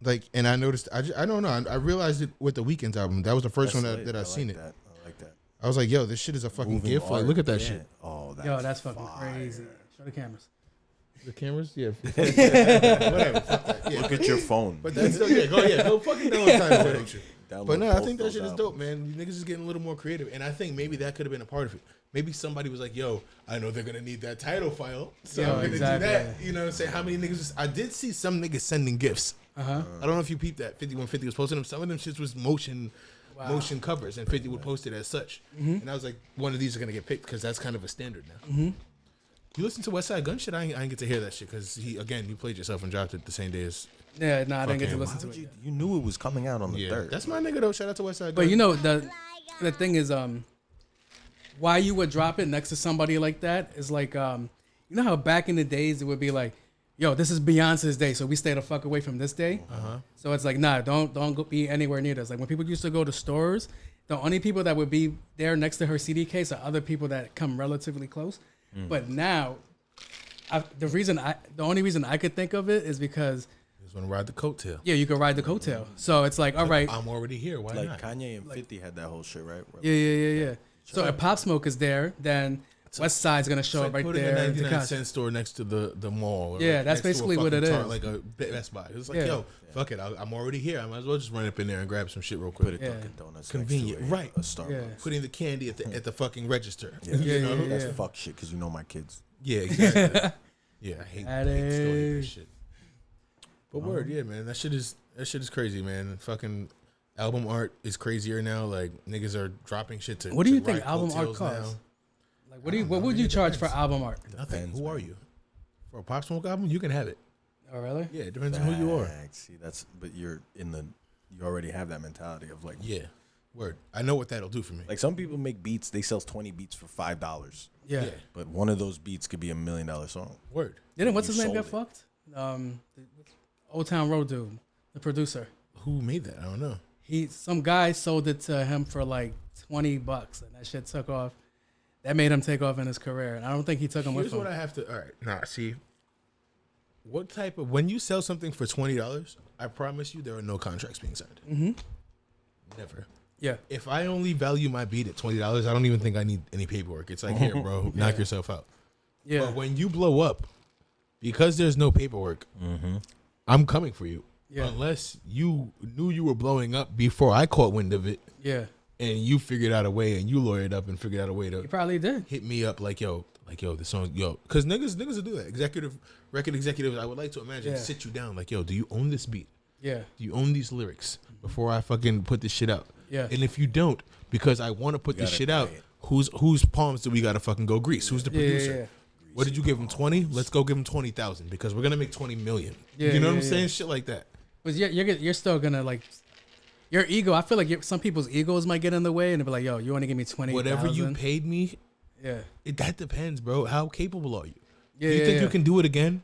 Speaker 4: Like, and I noticed. I don't know. I realized it with the Weeknd's album. That was the first
Speaker 6: That's
Speaker 4: one
Speaker 6: lit.
Speaker 4: that I
Speaker 6: like
Speaker 4: seen it.
Speaker 6: that. I like that.
Speaker 4: I was like, yo, this shit is a fucking
Speaker 6: Moving
Speaker 4: gift. Like,
Speaker 6: art,
Speaker 4: look at that
Speaker 6: yeah.
Speaker 4: shit.
Speaker 6: Oh, that's
Speaker 5: Yo, that's fucking
Speaker 6: fire.
Speaker 5: crazy. Show the cameras.
Speaker 4: The cameras, yeah. Whatever. Fuck that. Yeah,
Speaker 6: Look at your phone.
Speaker 4: but that's still, go fucking download title. Whatever.
Speaker 6: Download
Speaker 4: But no, I
Speaker 6: both
Speaker 4: think that
Speaker 6: those
Speaker 4: shit is
Speaker 6: albums.
Speaker 4: dope, man. Niggas is getting a little more creative, and I think maybe that could have been a part of it. Maybe somebody was like, "Yo, I know they're gonna need that title file, so
Speaker 5: Yo,
Speaker 4: I'm gonna
Speaker 5: exactly.
Speaker 4: do that." You know what I'm saying? How many niggas? I did see some niggas sending gifts. I don't know if you peeped that. 5150 was posting them. Some of them shits was motion covers, and 50 would post it as such. And I was like, one of these are gonna get picked because that's kind of a standard now. You listen to West Side Gun shit? I ain't get to hear that shit because you played yourself and dropped it the same day as.
Speaker 5: Yeah, no, I didn't get to
Speaker 4: him.
Speaker 5: listen
Speaker 6: Why
Speaker 5: to
Speaker 6: would
Speaker 5: it.
Speaker 6: you knew it was coming out on the
Speaker 4: Yeah,
Speaker 6: 3rd.
Speaker 4: that's my nigga though. Shout out to West Side Gun.
Speaker 5: But the thing is, why you would drop it next to somebody like that is like, you know how back in the days it would be like, yo, this is Beyonce's day, so we stay the fuck away from this day. So it's like, nah, don't go be anywhere near this. Like when people used to go to stores, the only people that would be there next to her CD case are other people that come relatively close. But now, the only reason I could think of it is because
Speaker 4: just want to ride the coattail.
Speaker 5: yeah, you can ride the coattail. So it's like, all right,
Speaker 4: I'm already here. Why
Speaker 6: Like
Speaker 4: not?
Speaker 6: Kanye and 50 had that whole shit, right?
Speaker 5: yeah. So if Pop Smoke is there, then West Side's gonna show
Speaker 4: Like,
Speaker 5: up right
Speaker 4: put it
Speaker 5: there.
Speaker 4: in
Speaker 5: to
Speaker 4: a 99
Speaker 5: cast-
Speaker 4: cent store next to the mall. Or
Speaker 5: Yeah,
Speaker 4: like
Speaker 5: that's
Speaker 4: next to a
Speaker 5: basically what
Speaker 4: fucking
Speaker 5: it is.
Speaker 4: Like a Best Buy. It's like,
Speaker 5: Yeah.
Speaker 4: yo, fuck it. I'm already here. I might as well just run up in there and grab some shit real
Speaker 6: Put
Speaker 4: quick.
Speaker 6: it
Speaker 5: Yeah.
Speaker 6: Dunkin' Donuts
Speaker 4: Convenient,
Speaker 6: next to
Speaker 4: right.
Speaker 6: a Starbucks.
Speaker 5: Yeah.
Speaker 4: Putting the candy at the fucking register.
Speaker 6: Yeah,
Speaker 5: Yeah, yeah,
Speaker 6: that's
Speaker 5: yeah.
Speaker 6: fuck shit because you know my kids.
Speaker 4: Yeah, exactly. Yeah, I hate,
Speaker 5: That
Speaker 4: still hate
Speaker 5: is-
Speaker 4: this shit. But word, yeah, man, that shit is crazy, man. Fucking album art is crazier now. Like niggas are dropping shit to.
Speaker 5: What do you
Speaker 4: to
Speaker 5: think
Speaker 4: ride
Speaker 5: album art
Speaker 4: coattails
Speaker 5: costs?
Speaker 4: now.
Speaker 5: Like, what would you charge for album art?
Speaker 4: Nothing.
Speaker 6: Depends,
Speaker 4: Who are
Speaker 6: man.
Speaker 4: you? For a Pop Smoke album, you can have it.
Speaker 5: Oh, really?
Speaker 4: Yeah, it depends on who you are.
Speaker 6: Facts. See, but you already have that mentality of like,
Speaker 4: Yeah, word. I know what that'll do for me.
Speaker 6: like some people make beats, they sell 20 beats for $5,
Speaker 5: Yeah.
Speaker 4: Yeah.
Speaker 6: but one of those beats could be $1 million song.
Speaker 4: Word.
Speaker 5: Didn't what's
Speaker 6: You
Speaker 5: his name get
Speaker 6: sold
Speaker 5: fucked? Old Town Road dude, the producer.
Speaker 4: Who made that? I don't know.
Speaker 5: Some guy sold it to him for like $20, and that shit took off. That made him take off in his career, and I don't think he took him
Speaker 4: Here's
Speaker 5: with him.
Speaker 4: what I have to. All right, nah. See, what type of when you sell something for $20, I promise you there are no contracts being signed. Mm-hmm. Never.
Speaker 5: Yeah.
Speaker 4: If I only value my beat at $20, I don't even think I need any paperwork. It's like, here, bro, knock yourself out.
Speaker 5: Yeah.
Speaker 4: But when you blow up, because there's no paperwork, I'm coming for you.
Speaker 5: Yeah.
Speaker 4: Unless you knew you were blowing up before I caught wind of it,
Speaker 5: Yeah.
Speaker 4: and you figured out a way, and you lawyered up and figured out a way to
Speaker 5: He probably did.
Speaker 4: hit me up like yo, the song, yo, because niggas will do that. Record executives, I would like to imagine
Speaker 5: Yeah.
Speaker 4: sit you down like, yo, do you own this beat?
Speaker 5: Yeah.
Speaker 4: Do you own these lyrics before I fucking put this shit out?
Speaker 5: Yeah.
Speaker 4: And if you don't, because I want to put this
Speaker 6: gotta
Speaker 4: shit out,
Speaker 6: pay it.
Speaker 4: whose palms do we gotta fucking go grease? Who's the
Speaker 5: Yeah, yeah,
Speaker 4: producer?
Speaker 5: yeah.
Speaker 4: What did you give him? 20? Let's go give him 20,000 because we're gonna make 20 million.
Speaker 5: Yeah,
Speaker 4: you know what
Speaker 5: yeah,
Speaker 4: I'm
Speaker 5: yeah.
Speaker 4: saying? Shit like that.
Speaker 5: But you're still gonna like your ego. I feel like some people's egos might get in the way, and they'll be like, "Yo, you want to give me 20?
Speaker 4: Whatever you paid me,
Speaker 5: Yeah.
Speaker 4: that depends, bro. How capable are you?
Speaker 5: Yeah.
Speaker 4: Do you
Speaker 5: yeah,
Speaker 4: think
Speaker 5: yeah.
Speaker 4: you can do it again?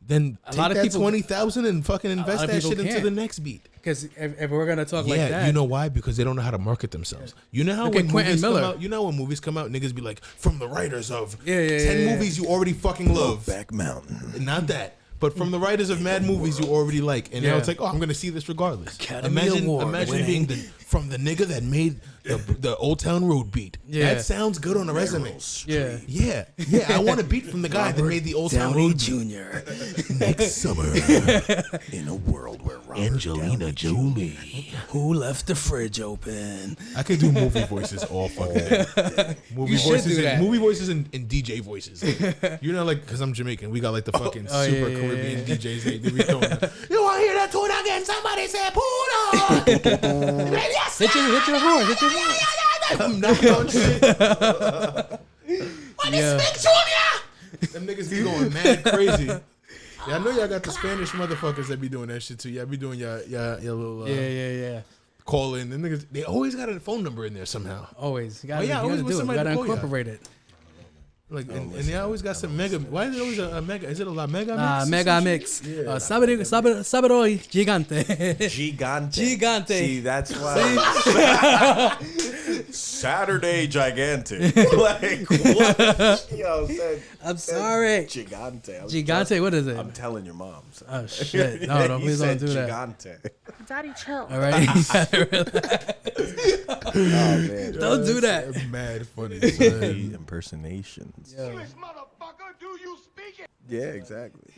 Speaker 4: Then
Speaker 5: A
Speaker 4: take
Speaker 5: lot of
Speaker 4: that
Speaker 5: people-
Speaker 4: 20,000 and fucking invest
Speaker 5: of
Speaker 4: that
Speaker 5: people
Speaker 4: shit into
Speaker 5: can't.
Speaker 4: the next beat.
Speaker 5: Because if we're gonna talk like
Speaker 4: Yeah,
Speaker 5: that,
Speaker 4: you know why? Because they don't know how to market themselves. You know how
Speaker 5: Look
Speaker 4: when
Speaker 5: at Quentin
Speaker 4: movies
Speaker 5: Miller.
Speaker 4: come out, you know when movies come out, niggas be like, from the writers of
Speaker 5: Yeah, yeah,
Speaker 4: 10
Speaker 5: yeah,
Speaker 4: movies you already fucking love.
Speaker 6: Back Mountain.
Speaker 4: Not that. But from the writers of mad movies you already like. And now
Speaker 5: Yeah.
Speaker 4: it's like, oh, I'm going to see this regardless.
Speaker 6: Academy Award
Speaker 4: Imagine
Speaker 6: winning.
Speaker 4: being the from the nigga that made the Old Town Road beat.
Speaker 5: Yeah.
Speaker 4: That sounds good on a resume.
Speaker 5: Yeah.
Speaker 4: Yeah. I want a beat from the guy that made the Old Town Road beat.
Speaker 5: Jr.
Speaker 4: Next summer.
Speaker 6: In a world where Robert
Speaker 4: Angelina Jolie.
Speaker 5: Who left the fridge open?
Speaker 4: I could do movie voices all fucking day. Movie
Speaker 5: You should
Speaker 4: voices,
Speaker 5: do that.
Speaker 4: movie voices and DJ voices. You know, like, because I'm Jamaican, we got like the fucking super Caribbean DJs. They be throwing the, you want to hear that tune again? Somebody say Puno.
Speaker 5: Hit your horn. Hit your horn.
Speaker 4: I'm not on shit.
Speaker 5: Yeah.
Speaker 4: Them niggas be going mad crazy. Yeah, I know y'all got the Spanish motherfuckers that be doing that shit too. Y'all be doing your little
Speaker 5: Yeah.
Speaker 4: call in. Them niggas, they always got a phone number in there somehow.
Speaker 5: Always. You gotta,
Speaker 4: yeah,
Speaker 5: you
Speaker 4: always
Speaker 5: gotta
Speaker 4: want
Speaker 5: do it. You
Speaker 4: somebody
Speaker 5: gotta
Speaker 4: to call ya.
Speaker 5: incorporate it.
Speaker 4: Like, and they always got some mega. Why is it always a mega? Is it a La Mega mix?
Speaker 5: Mega mix. Sabe hoy, gigante.
Speaker 6: Gigante. See, that's why. Saturday gigantic. Like what? Yo, said.
Speaker 5: I'm sorry.
Speaker 6: Gigante.
Speaker 5: What is it?
Speaker 6: I'm telling your mom. Son.
Speaker 5: Oh shit! No,
Speaker 6: He
Speaker 5: please don't
Speaker 6: said
Speaker 5: do that.
Speaker 6: Gigante.
Speaker 3: Daddy, chill.
Speaker 5: All right,
Speaker 6: Oh man.
Speaker 5: don't do that.
Speaker 4: That's mad funny.
Speaker 6: The
Speaker 4: Son.
Speaker 6: impersonations.
Speaker 5: Yo.
Speaker 6: Yeah, exactly.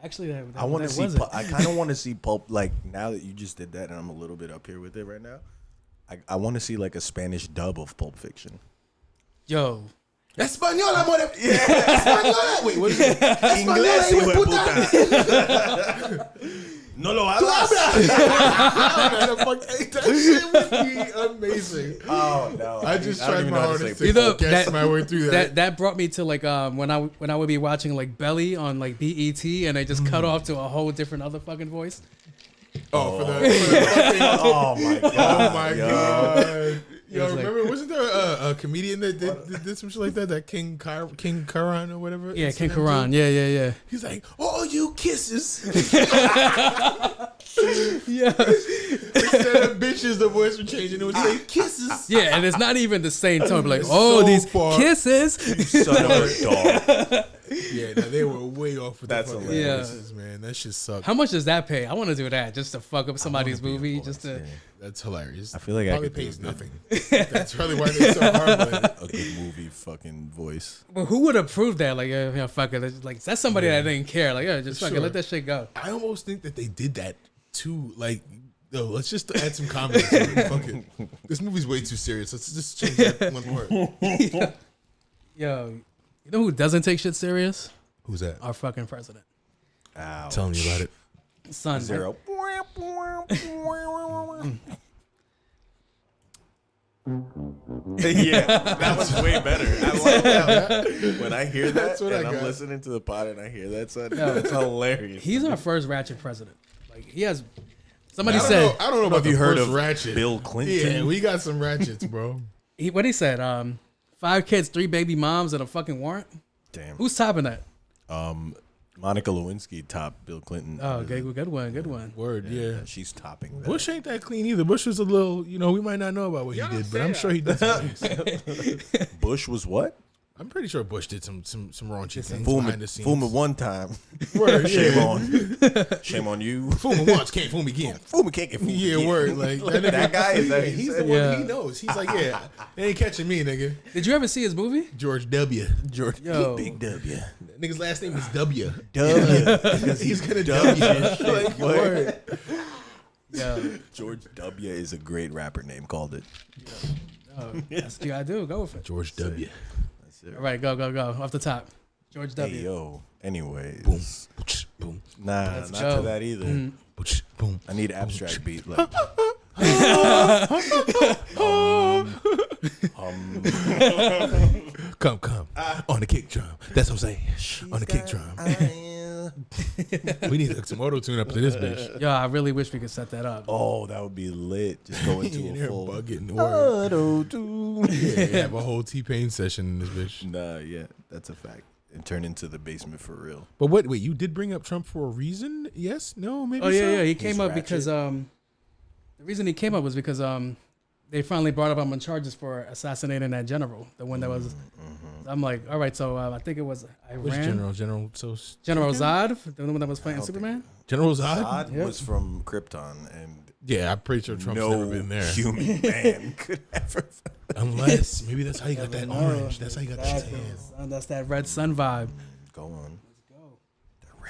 Speaker 5: Actually, that
Speaker 6: I want to
Speaker 5: that
Speaker 6: see.
Speaker 5: wasn't.
Speaker 6: I kind of want to see Pulp. Like now that you just did that, and I'm a little bit up here with it right now. I want to see like a Spanish dub of Pulp Fiction.
Speaker 5: Yo,
Speaker 4: Española, mother. Yeah. Española. Wait, what is it?
Speaker 6: Inglés, hijo de puta. No lo hablas.
Speaker 4: That shit would be amazing.
Speaker 6: Oh no!
Speaker 4: I just
Speaker 6: I don't
Speaker 4: tried
Speaker 6: even
Speaker 4: my
Speaker 6: know how to
Speaker 4: hardest
Speaker 6: say
Speaker 5: You know,
Speaker 4: to guess my way through that.
Speaker 5: that brought me to like when I would be watching like Belly on like BET and they just cut off to a whole different other fucking voice.
Speaker 4: Oh, for the fucking.
Speaker 6: Oh my god!
Speaker 4: Oh my god! Yo,
Speaker 5: was like-
Speaker 4: remember? Wasn't there a comedian that did some shit like that? That King Karan or whatever.
Speaker 5: Yeah, King
Speaker 4: Incident
Speaker 5: Karan.
Speaker 4: too?
Speaker 5: Yeah.
Speaker 4: He's like, "Oh, you kisses."
Speaker 5: Yeah.
Speaker 4: Instead of bitches, the voice would change and it would say kisses.
Speaker 5: Yeah, and it's not even the same tone. Like, oh,
Speaker 4: so
Speaker 5: these
Speaker 4: far.
Speaker 5: kisses.
Speaker 6: Son of a dog.
Speaker 4: Yeah, no, they were way off with
Speaker 6: That's
Speaker 4: the fucking
Speaker 6: hilarious.
Speaker 4: voices, man. That shit sucked.
Speaker 5: How much does that pay? I want to do that just to fuck up somebody's movie. Just to.
Speaker 4: That's hilarious.
Speaker 6: I feel like I
Speaker 4: probably
Speaker 6: could do
Speaker 4: pays
Speaker 6: good.
Speaker 4: nothing. That's probably why they're so horrible at it.
Speaker 6: A good movie fucking voice.
Speaker 5: Well, who would approve that? Like, yeah, fuck it. It's like that's somebody that didn't care. Like, yeah, just fuck it.
Speaker 4: Sure.
Speaker 5: Let that shit go.
Speaker 4: I almost think that they did that too. Like, yo, let's just add some comedy. Fuck it. This movie's way too serious. Let's just change that one word.
Speaker 5: Yo, you know who doesn't take shit serious?
Speaker 4: Who's that?
Speaker 5: Our fucking president.
Speaker 6: Ow.
Speaker 4: Tell me about it.
Speaker 5: Son.
Speaker 6: Zero. Yeah, that was way better. I like that. When I hear that
Speaker 4: That's what
Speaker 6: and
Speaker 4: I
Speaker 6: I'm
Speaker 4: got.
Speaker 6: listening to the pod and I hear that, son,
Speaker 5: No.
Speaker 6: it's hilarious.
Speaker 5: He's our first ratchet president. Like, he has. Somebody
Speaker 4: I don't
Speaker 5: said.
Speaker 4: know, I don't know about
Speaker 6: Have you
Speaker 4: the
Speaker 6: heard
Speaker 4: first
Speaker 6: of
Speaker 4: ratchet.
Speaker 6: Bill Clinton?
Speaker 4: Yeah, we got some ratchets, bro.
Speaker 5: What he said? 5 kids, 3 baby moms, and a fucking warrant.
Speaker 6: Damn.
Speaker 5: Who's topping that?
Speaker 6: Monica Lewinsky topped Bill Clinton.
Speaker 5: Oh, good one.
Speaker 4: Word, yeah.
Speaker 6: She's topping that.
Speaker 4: Bush ain't that clean either. Bush was a little, we might not know about what he did, but I'm sure he did some things.
Speaker 6: Bush was what?
Speaker 4: I'm pretty sure Bush did some raunchy things
Speaker 6: Fool
Speaker 4: behind
Speaker 6: me,
Speaker 4: the scenes.
Speaker 6: fool me one time.
Speaker 4: Word,
Speaker 6: Shame
Speaker 4: yeah.
Speaker 6: on. Shame on you.
Speaker 4: Fool me once, can't fool me again.
Speaker 6: Fool me can't get fooled
Speaker 4: Yeah,
Speaker 6: again.
Speaker 4: word. Like
Speaker 6: That guy is that
Speaker 4: he's the one.
Speaker 5: Yeah.
Speaker 4: He knows. He's like, yeah, they ain't catching me, nigga.
Speaker 5: Did you ever see his movie?
Speaker 4: George W.
Speaker 6: George.
Speaker 5: Yo.
Speaker 6: Big W.
Speaker 4: That nigga's last name is W.
Speaker 6: W. Because
Speaker 4: He's gonna W. Like,
Speaker 6: What?
Speaker 4: word.
Speaker 5: Yo,
Speaker 6: George W. is a great rapper name. Called it.
Speaker 5: that's what you gotta do. Go with it.
Speaker 4: George W.
Speaker 5: All right, go off the top. George W.
Speaker 6: Hey yo. Anyways.
Speaker 4: Boom, boom,
Speaker 6: Nah,
Speaker 5: Let's
Speaker 6: not
Speaker 5: go.
Speaker 6: to that either.
Speaker 4: boom.
Speaker 6: I need abstract beat. Like,
Speaker 4: Come on the kick drum. That's what I'm saying. On the kick drum. We need to hook some auto tune up to this bitch.
Speaker 5: Yo, I really wish we could set that up.
Speaker 6: Oh, that would be lit. Just go into
Speaker 4: In
Speaker 6: a
Speaker 4: here
Speaker 6: full
Speaker 4: bugging the word.
Speaker 6: auto tune.
Speaker 4: Yeah, have a whole T-Pain session in this bitch.
Speaker 6: Nah, yeah, that's a fact. And turn into the basement for real.
Speaker 4: But wait, you did bring up Trump for a reason? Yes? No? Maybe
Speaker 5: Oh
Speaker 4: so?
Speaker 5: yeah. He came
Speaker 6: He's
Speaker 5: up
Speaker 6: ratchet.
Speaker 5: because the reason he came up was because they finally brought up him on charges for assassinating that general, the one that was I'm like, all right, so I think it was Iran.
Speaker 4: Which General
Speaker 5: Zod, the one that was fighting Superman.
Speaker 4: General Zod?
Speaker 6: Zod was from Krypton, and
Speaker 4: Yeah, I'm pretty sure Trump's never been there.
Speaker 6: human man could ever.
Speaker 4: Unless maybe that's how you got that orange. That's how you got that tan.
Speaker 5: That's that red sun vibe.
Speaker 6: Go on.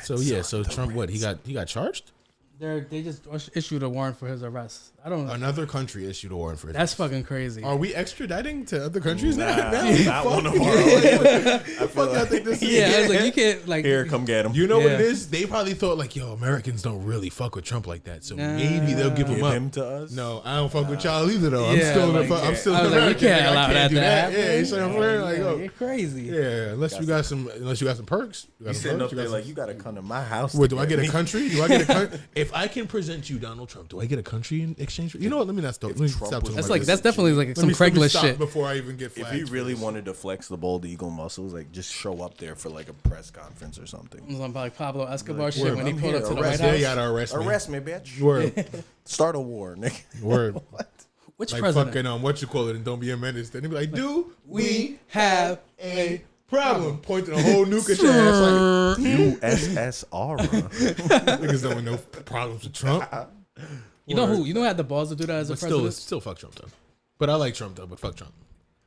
Speaker 4: So yeah, so Trump, what he got charged?
Speaker 5: They just issued a warrant for his arrest. I don't know.
Speaker 4: Another country issued a warrant for his
Speaker 5: That's fucking crazy.
Speaker 4: Are we extraditing to other countries now?
Speaker 6: Not one of our own. I feel
Speaker 4: I think this is
Speaker 5: Yeah, I was like, you can't like.
Speaker 6: Here, come get him.
Speaker 4: You know what it
Speaker 5: Yeah.
Speaker 4: is? They probably thought like, yo, Americans don't really fuck with Trump like that, so maybe they'll give him
Speaker 6: Give
Speaker 4: up.
Speaker 6: him to us.
Speaker 4: No, I don't fuck with y'all either though. I'm
Speaker 5: Yeah,
Speaker 4: still
Speaker 5: like,
Speaker 4: I'm still
Speaker 5: I was like, you
Speaker 4: American.
Speaker 5: can't
Speaker 4: I
Speaker 5: allow that
Speaker 4: do
Speaker 5: to happen.
Speaker 4: Yeah, you see what I'm saying? Like,
Speaker 5: Yeah,
Speaker 4: yo,
Speaker 5: you're crazy.
Speaker 4: yeah, unless you got some perks.
Speaker 6: You sitting up there like you gotta come to my house.
Speaker 4: What,
Speaker 6: to
Speaker 4: do I get a
Speaker 6: me.
Speaker 4: country? Do I get a country? If I can present you Donald Trump, do I get a country in exchange for? You know what? Let me not stop. Let me
Speaker 6: Trump
Speaker 4: stop
Speaker 6: was
Speaker 4: talking
Speaker 5: That's
Speaker 4: about
Speaker 5: like
Speaker 4: this.
Speaker 5: that's definitely like some
Speaker 4: Let me
Speaker 5: Craigslist
Speaker 4: stop
Speaker 5: shit.
Speaker 4: before I even get
Speaker 6: If
Speaker 4: flagged.
Speaker 6: he
Speaker 4: for
Speaker 6: really
Speaker 4: this.
Speaker 6: wanted to flex the bald eagle muscles, like just show up there for like a press conference or something.
Speaker 5: Some like Pablo Escobar shit
Speaker 6: word,
Speaker 5: when he
Speaker 6: I'm
Speaker 5: pulled
Speaker 6: here,
Speaker 5: up to the
Speaker 6: arrest
Speaker 5: White
Speaker 4: They
Speaker 5: House.
Speaker 4: gotta arrest me.
Speaker 6: Arrest me, bitch.
Speaker 4: Word,
Speaker 6: Start a war, nigga.
Speaker 4: word.
Speaker 5: Which
Speaker 4: Like
Speaker 5: president?
Speaker 4: fucking what you call it, and don't be a menace. Then they be like, do
Speaker 5: we have
Speaker 4: a problem? Pointing a whole nuke at your ass like
Speaker 6: USSR.
Speaker 4: niggas don't want no problems with Trump.
Speaker 5: You know who had the balls to do that as a
Speaker 4: But
Speaker 5: president?
Speaker 4: still fuck Trump though. But I like Trump though. But fuck Trump.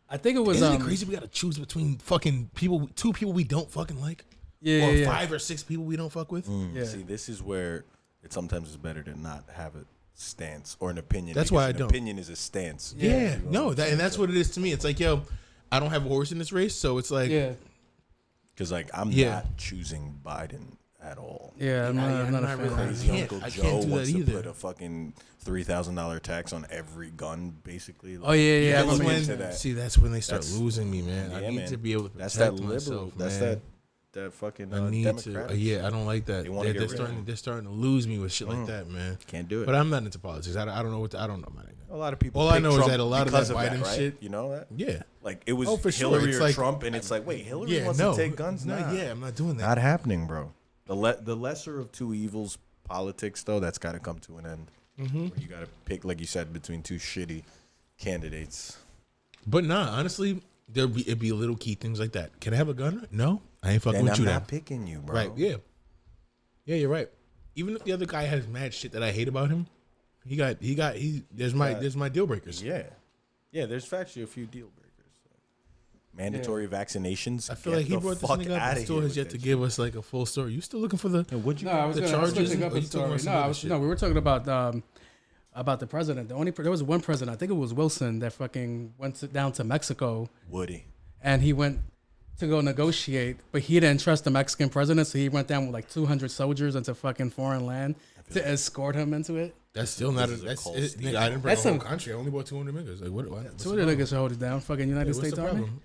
Speaker 5: I think it was
Speaker 4: Isn't it crazy? We gotta choose between fucking two people we don't fucking like,
Speaker 5: Yeah,
Speaker 4: or
Speaker 5: yeah, yeah.
Speaker 4: 5 or 6 people we don't fuck with.
Speaker 5: Yeah.
Speaker 6: See, this is where it sometimes is better to not have a stance or an opinion.
Speaker 4: That's
Speaker 6: because
Speaker 4: why I
Speaker 6: an
Speaker 4: don't.
Speaker 6: Opinion is a stance.
Speaker 4: Yeah, no, and that's what it is to me. It's like, yo, I don't have a horse in this race, so it's like,
Speaker 5: Yeah,
Speaker 6: Because like I'm
Speaker 4: Yeah.
Speaker 6: not choosing Biden at all.
Speaker 5: yeah. I'm not a fan.
Speaker 4: really-
Speaker 6: Crazy
Speaker 4: I
Speaker 6: Uncle
Speaker 4: can't
Speaker 6: Joe
Speaker 4: do that
Speaker 6: wants to
Speaker 4: either.
Speaker 6: put a fucking $3,000 tax on every gun, basically.
Speaker 5: Oh, yeah, yeah, I
Speaker 6: Look
Speaker 5: remember
Speaker 6: into
Speaker 5: that.
Speaker 6: that.
Speaker 4: See, that's when they start
Speaker 6: That's-
Speaker 4: losing me, man. I
Speaker 6: Yeah,
Speaker 4: need
Speaker 6: man.
Speaker 4: to be able to protect
Speaker 6: That's that liberal.
Speaker 4: myself,
Speaker 6: That's
Speaker 4: man.
Speaker 6: that fucking
Speaker 4: I need
Speaker 6: Democratic.
Speaker 4: to. Yeah, I don't like that.
Speaker 6: They wanna get
Speaker 4: They're
Speaker 6: rid of
Speaker 4: starting.
Speaker 6: him.
Speaker 4: They're starting to lose me with shit like that, man.
Speaker 6: Can't do it.
Speaker 4: But I'm not into politics. I don't know what. I don't know, man.
Speaker 6: A lot of people.
Speaker 4: All I
Speaker 6: pick
Speaker 4: know is
Speaker 6: Trump
Speaker 4: that a lot of
Speaker 6: because
Speaker 4: that Biden
Speaker 6: right?
Speaker 4: shit-
Speaker 6: You know that?
Speaker 4: Yeah.
Speaker 6: Like it was
Speaker 4: For sure.
Speaker 6: Hillary
Speaker 4: It's
Speaker 6: or
Speaker 4: like-
Speaker 6: Trump, and it's like, wait, Hillary
Speaker 4: Yeah.
Speaker 6: wants
Speaker 4: No.
Speaker 6: to take guns?
Speaker 4: No.
Speaker 6: Nah.
Speaker 4: Yeah, I'm not doing that.
Speaker 6: Not happening, bro. The lesser of two evils, politics, though, that's got to come to an end.
Speaker 4: Mm-hmm.
Speaker 6: Where you got to pick, like you said, between two shitty candidates.
Speaker 4: But nah, honestly, it'd be little key things like that. Can I have a gun? No, I ain't fucking
Speaker 6: And
Speaker 4: with
Speaker 6: I'm
Speaker 4: you.
Speaker 6: not
Speaker 4: Then.
Speaker 6: picking you, bro.
Speaker 4: Right? Yeah. Yeah, you're right. Even if the other guy has mad shit that I hate about him, there's my deal breakers.
Speaker 6: Yeah. Yeah, there's actually a few deal breakers. Mandatory vaccinations.
Speaker 4: I feel
Speaker 6: Get
Speaker 4: like he
Speaker 6: the
Speaker 4: brought this
Speaker 6: fuck
Speaker 4: nigga up.
Speaker 6: outta
Speaker 4: He still
Speaker 6: here
Speaker 4: has
Speaker 6: with
Speaker 4: yet to
Speaker 6: that
Speaker 4: give us like a full story. You still looking for the?
Speaker 6: shit. Would you?
Speaker 5: No, I was
Speaker 4: The
Speaker 5: going to
Speaker 4: charges?
Speaker 5: pick up
Speaker 4: Or
Speaker 5: the
Speaker 4: you talking about
Speaker 5: story.
Speaker 4: some
Speaker 5: No,
Speaker 4: other shit?
Speaker 5: we were talking about the president. There was one president. I think it was Wilson that fucking went down to Mexico
Speaker 6: Woody.
Speaker 5: and he went to go negotiate, but he didn't trust the Mexican president, so he went down with like 200 soldiers into fucking foreign land to escort him into it.
Speaker 4: That's still not.
Speaker 6: This is a
Speaker 4: That's
Speaker 6: cold
Speaker 4: it,
Speaker 6: steel.
Speaker 4: nigga. I didn't bring
Speaker 5: That's
Speaker 4: a whole
Speaker 5: some-
Speaker 4: country. I only bought 200 niggas. Like what? What's the
Speaker 5: 200
Speaker 4: problem?
Speaker 5: niggas should hold it down. Fucking United
Speaker 4: What's
Speaker 5: States
Speaker 4: the
Speaker 5: Army.
Speaker 4: problem?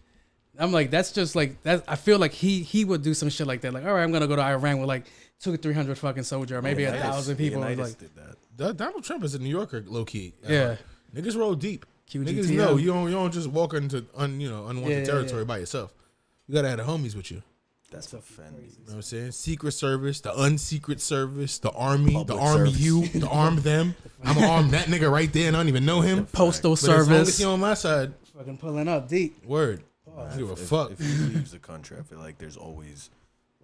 Speaker 5: I'm like, that's just like that. I feel like he would do some shit like that. Like, all right, I'm gonna go to Iran with like 200-300 fucking soldier, or maybe 1,000 people.
Speaker 6: Leonidas
Speaker 5: Like,
Speaker 6: did that.
Speaker 4: Donald Trump is a New Yorker, low key.
Speaker 5: Yeah.
Speaker 4: Niggas roll deep.
Speaker 5: QGTM.
Speaker 4: Niggas know you don't just walk into unwanted
Speaker 5: Yeah,
Speaker 4: territory
Speaker 5: yeah.
Speaker 4: by yourself. You gotta have the homies with you.
Speaker 6: That's offending.
Speaker 4: You know what I'm saying? Secret Service, the unsecret service, the army,
Speaker 6: Public
Speaker 4: the army
Speaker 6: service.
Speaker 4: you, the arm them. I'm gonna arm that nigga right there and I don't even know him.
Speaker 5: Postal
Speaker 4: But as long as
Speaker 5: service,
Speaker 4: he on my side,
Speaker 5: fucking pulling up deep.
Speaker 4: word. I don't give a fuck.
Speaker 6: If he leaves the country, I feel like there's always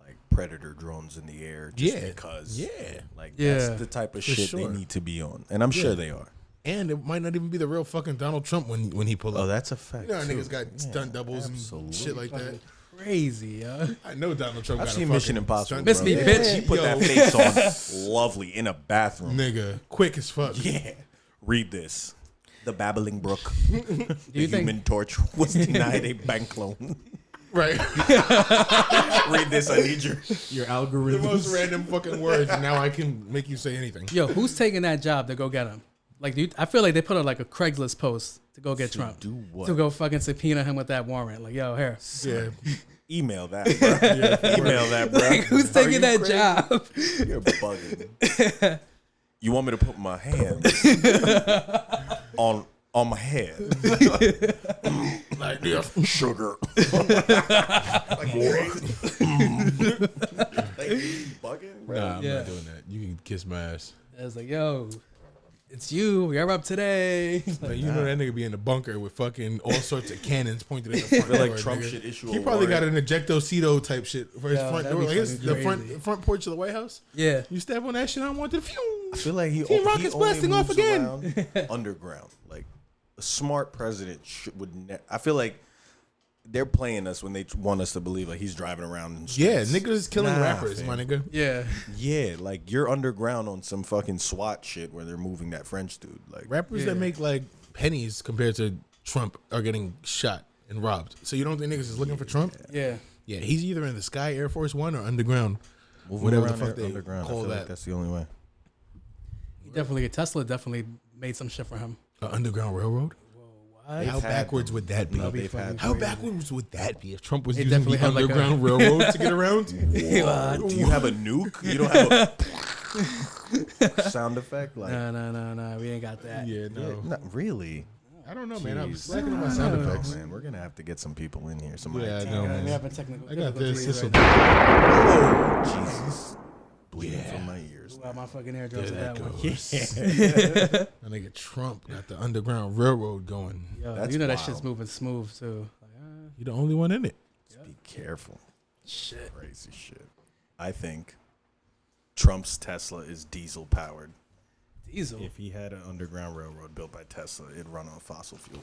Speaker 6: like predator drones in the air just
Speaker 4: Yeah.
Speaker 6: because.
Speaker 4: Yeah.
Speaker 6: Like
Speaker 5: Yeah.
Speaker 6: that's the type of
Speaker 4: For
Speaker 6: shit
Speaker 4: sure.
Speaker 6: they need to be on. And I'm sure they are.
Speaker 4: And it might not even be the real fucking Donald Trump when he pull
Speaker 6: Oh,
Speaker 4: up.
Speaker 6: that's a fact.
Speaker 4: You know how
Speaker 6: too.
Speaker 4: niggas got stunt doubles
Speaker 6: absolutely.
Speaker 4: and shit like that.
Speaker 5: Crazy, yo.
Speaker 4: I know Donald Trump
Speaker 6: I've
Speaker 4: got
Speaker 6: seen
Speaker 4: a
Speaker 6: Mission
Speaker 4: fucking
Speaker 6: Impossible.
Speaker 4: stunt
Speaker 5: Miss
Speaker 6: bro.
Speaker 5: me,
Speaker 4: double.
Speaker 5: bitch.
Speaker 6: He put
Speaker 4: Yo.
Speaker 6: that face on lovely in a bathroom.
Speaker 4: Nigga, quick as fuck.
Speaker 6: Yeah. Read this. The Babbling Brook.
Speaker 5: Do
Speaker 6: The
Speaker 5: you think?
Speaker 6: Human Torch was denied a bank loan.
Speaker 4: Right.
Speaker 6: Read this. I need your
Speaker 4: The
Speaker 6: algorithm.
Speaker 4: most random fucking words, and now I can make you say anything.
Speaker 5: Yo, who's taking that job to go get him? Like, I feel like they put out like a Craigslist post to go get Trump.
Speaker 6: do what?
Speaker 5: To go fucking subpoena him with that warrant. Like, yo, here.
Speaker 4: Yeah.
Speaker 6: Email that, bro. Email that, bro.
Speaker 5: Like, who's
Speaker 6: Are
Speaker 5: taking
Speaker 6: you
Speaker 5: that
Speaker 6: crazy?
Speaker 5: job?
Speaker 6: You're bugging. You want me to put my hand on my head?
Speaker 4: Like this.
Speaker 6: Sugar. Like more. Like, you bugging, bro?
Speaker 4: Nah, I'm
Speaker 5: Yeah.
Speaker 4: not doing that. You can kiss my ass.
Speaker 5: I was like, yo, It's you. You're up today.
Speaker 4: Like, you know that nigga be in the bunker with fucking all sorts of cannons pointed at the front
Speaker 6: I feel like
Speaker 4: door,
Speaker 6: Trump
Speaker 4: nigga.
Speaker 6: should issue
Speaker 4: He
Speaker 6: a
Speaker 4: probably got
Speaker 6: warrant.
Speaker 4: an ejectocito type shit for his
Speaker 5: Yo,
Speaker 4: front
Speaker 5: that'd
Speaker 4: door.
Speaker 5: be
Speaker 4: Like
Speaker 5: fucking
Speaker 4: the
Speaker 5: crazy.
Speaker 4: front porch of the White House.
Speaker 5: Yeah.
Speaker 4: You step on that shit, I want to.
Speaker 6: I feel like he
Speaker 4: Team
Speaker 6: he
Speaker 4: Rocket's
Speaker 6: only
Speaker 4: blasting off
Speaker 6: moves
Speaker 4: again.
Speaker 6: around underground. Like a smart president I feel like they're playing us when they want us to believe like he's driving around. In
Speaker 4: Yeah,
Speaker 6: streets.
Speaker 4: niggas is killing
Speaker 6: Nah,
Speaker 4: rappers,
Speaker 6: fam.
Speaker 4: my nigga.
Speaker 5: Yeah.
Speaker 6: Yeah, like you're underground on some fucking SWAT shit where they're moving that French dude. Like
Speaker 4: Rappers
Speaker 5: Yeah.
Speaker 4: that make like pennies compared to Trump are getting shot and robbed. So you don't think niggas is looking for Trump?
Speaker 5: Yeah.
Speaker 4: Yeah, he's either in the Sky Air Force One or underground.
Speaker 6: moving
Speaker 4: Whatever the
Speaker 6: around
Speaker 4: fuck
Speaker 6: there
Speaker 4: they
Speaker 6: underground.
Speaker 4: call
Speaker 6: I feel
Speaker 4: that.
Speaker 6: like that's the only way.
Speaker 5: Tesla definitely made some shit for him.
Speaker 4: Underground railroad?
Speaker 5: What?
Speaker 4: How backwards would that be?
Speaker 6: No,
Speaker 5: be
Speaker 6: they've
Speaker 5: fucking
Speaker 6: had
Speaker 4: How
Speaker 6: them.
Speaker 4: backwards would that be if Trump was
Speaker 5: They
Speaker 4: using the
Speaker 5: definitely had, like,
Speaker 4: Underground Railroad to get around?
Speaker 6: Whoa, do you have a nuke? You don't have a sound effect? Like
Speaker 5: No. We ain't got that.
Speaker 4: Yeah, no.
Speaker 6: not really.
Speaker 4: I don't know, man. I'm
Speaker 6: Jeez.
Speaker 4: slacking on my sound effects.
Speaker 6: Man, we're gonna have to get some people in here. Some
Speaker 4: Yeah,
Speaker 6: IT
Speaker 4: I know,
Speaker 6: guys.
Speaker 4: man.
Speaker 5: We have a technical.
Speaker 4: I got this.
Speaker 5: difficulties
Speaker 4: This'll
Speaker 5: right
Speaker 4: do.
Speaker 6: Oh, Jesus. Bleeding from my ears.
Speaker 5: now. Wow, my fucking eardrums with
Speaker 4: There
Speaker 5: that
Speaker 4: that
Speaker 5: one.
Speaker 4: goes. That nigga Trump got the Underground Railroad going.
Speaker 5: Yo,
Speaker 6: That's
Speaker 5: you know that
Speaker 6: wild.
Speaker 5: shit's moving smooth too. Like,
Speaker 4: You're the only one in it.
Speaker 6: Be careful.
Speaker 5: shit.
Speaker 6: Crazy shit. I think Trump's Tesla is diesel powered.
Speaker 5: Diesel.
Speaker 6: If he had an underground railroad built by Tesla, it'd run on fossil fuel.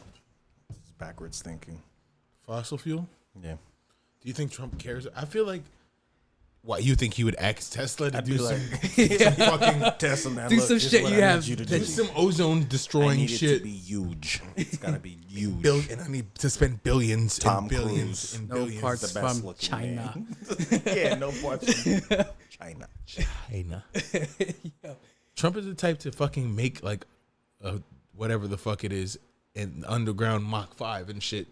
Speaker 6: It's backwards thinking.
Speaker 4: Fossil fuel?
Speaker 6: Yeah.
Speaker 4: Do you think Trump cares? I feel like. What, you think he would ask Tesla to
Speaker 6: I'd
Speaker 4: do
Speaker 6: be
Speaker 4: some,
Speaker 6: like,
Speaker 4: some fucking
Speaker 6: Tesla, man,
Speaker 5: Do
Speaker 6: look,
Speaker 5: some
Speaker 6: this is
Speaker 5: shit
Speaker 6: what
Speaker 5: you
Speaker 6: I need
Speaker 5: have
Speaker 6: you to
Speaker 4: do
Speaker 6: do.
Speaker 4: some ozone
Speaker 6: I
Speaker 4: destroying
Speaker 6: need it to
Speaker 4: shit?
Speaker 6: be huge. It's gotta be huge.
Speaker 4: And I need to spend billions
Speaker 6: Tom
Speaker 4: and billions
Speaker 6: Cruise.
Speaker 4: and
Speaker 5: No
Speaker 4: billions.
Speaker 5: parts
Speaker 6: the best
Speaker 5: from
Speaker 6: looking
Speaker 5: China.
Speaker 6: man. Yeah, no parts from China.
Speaker 4: China. Trump is the type to fucking make like whatever the fuck it is an underground Mach 5 and shit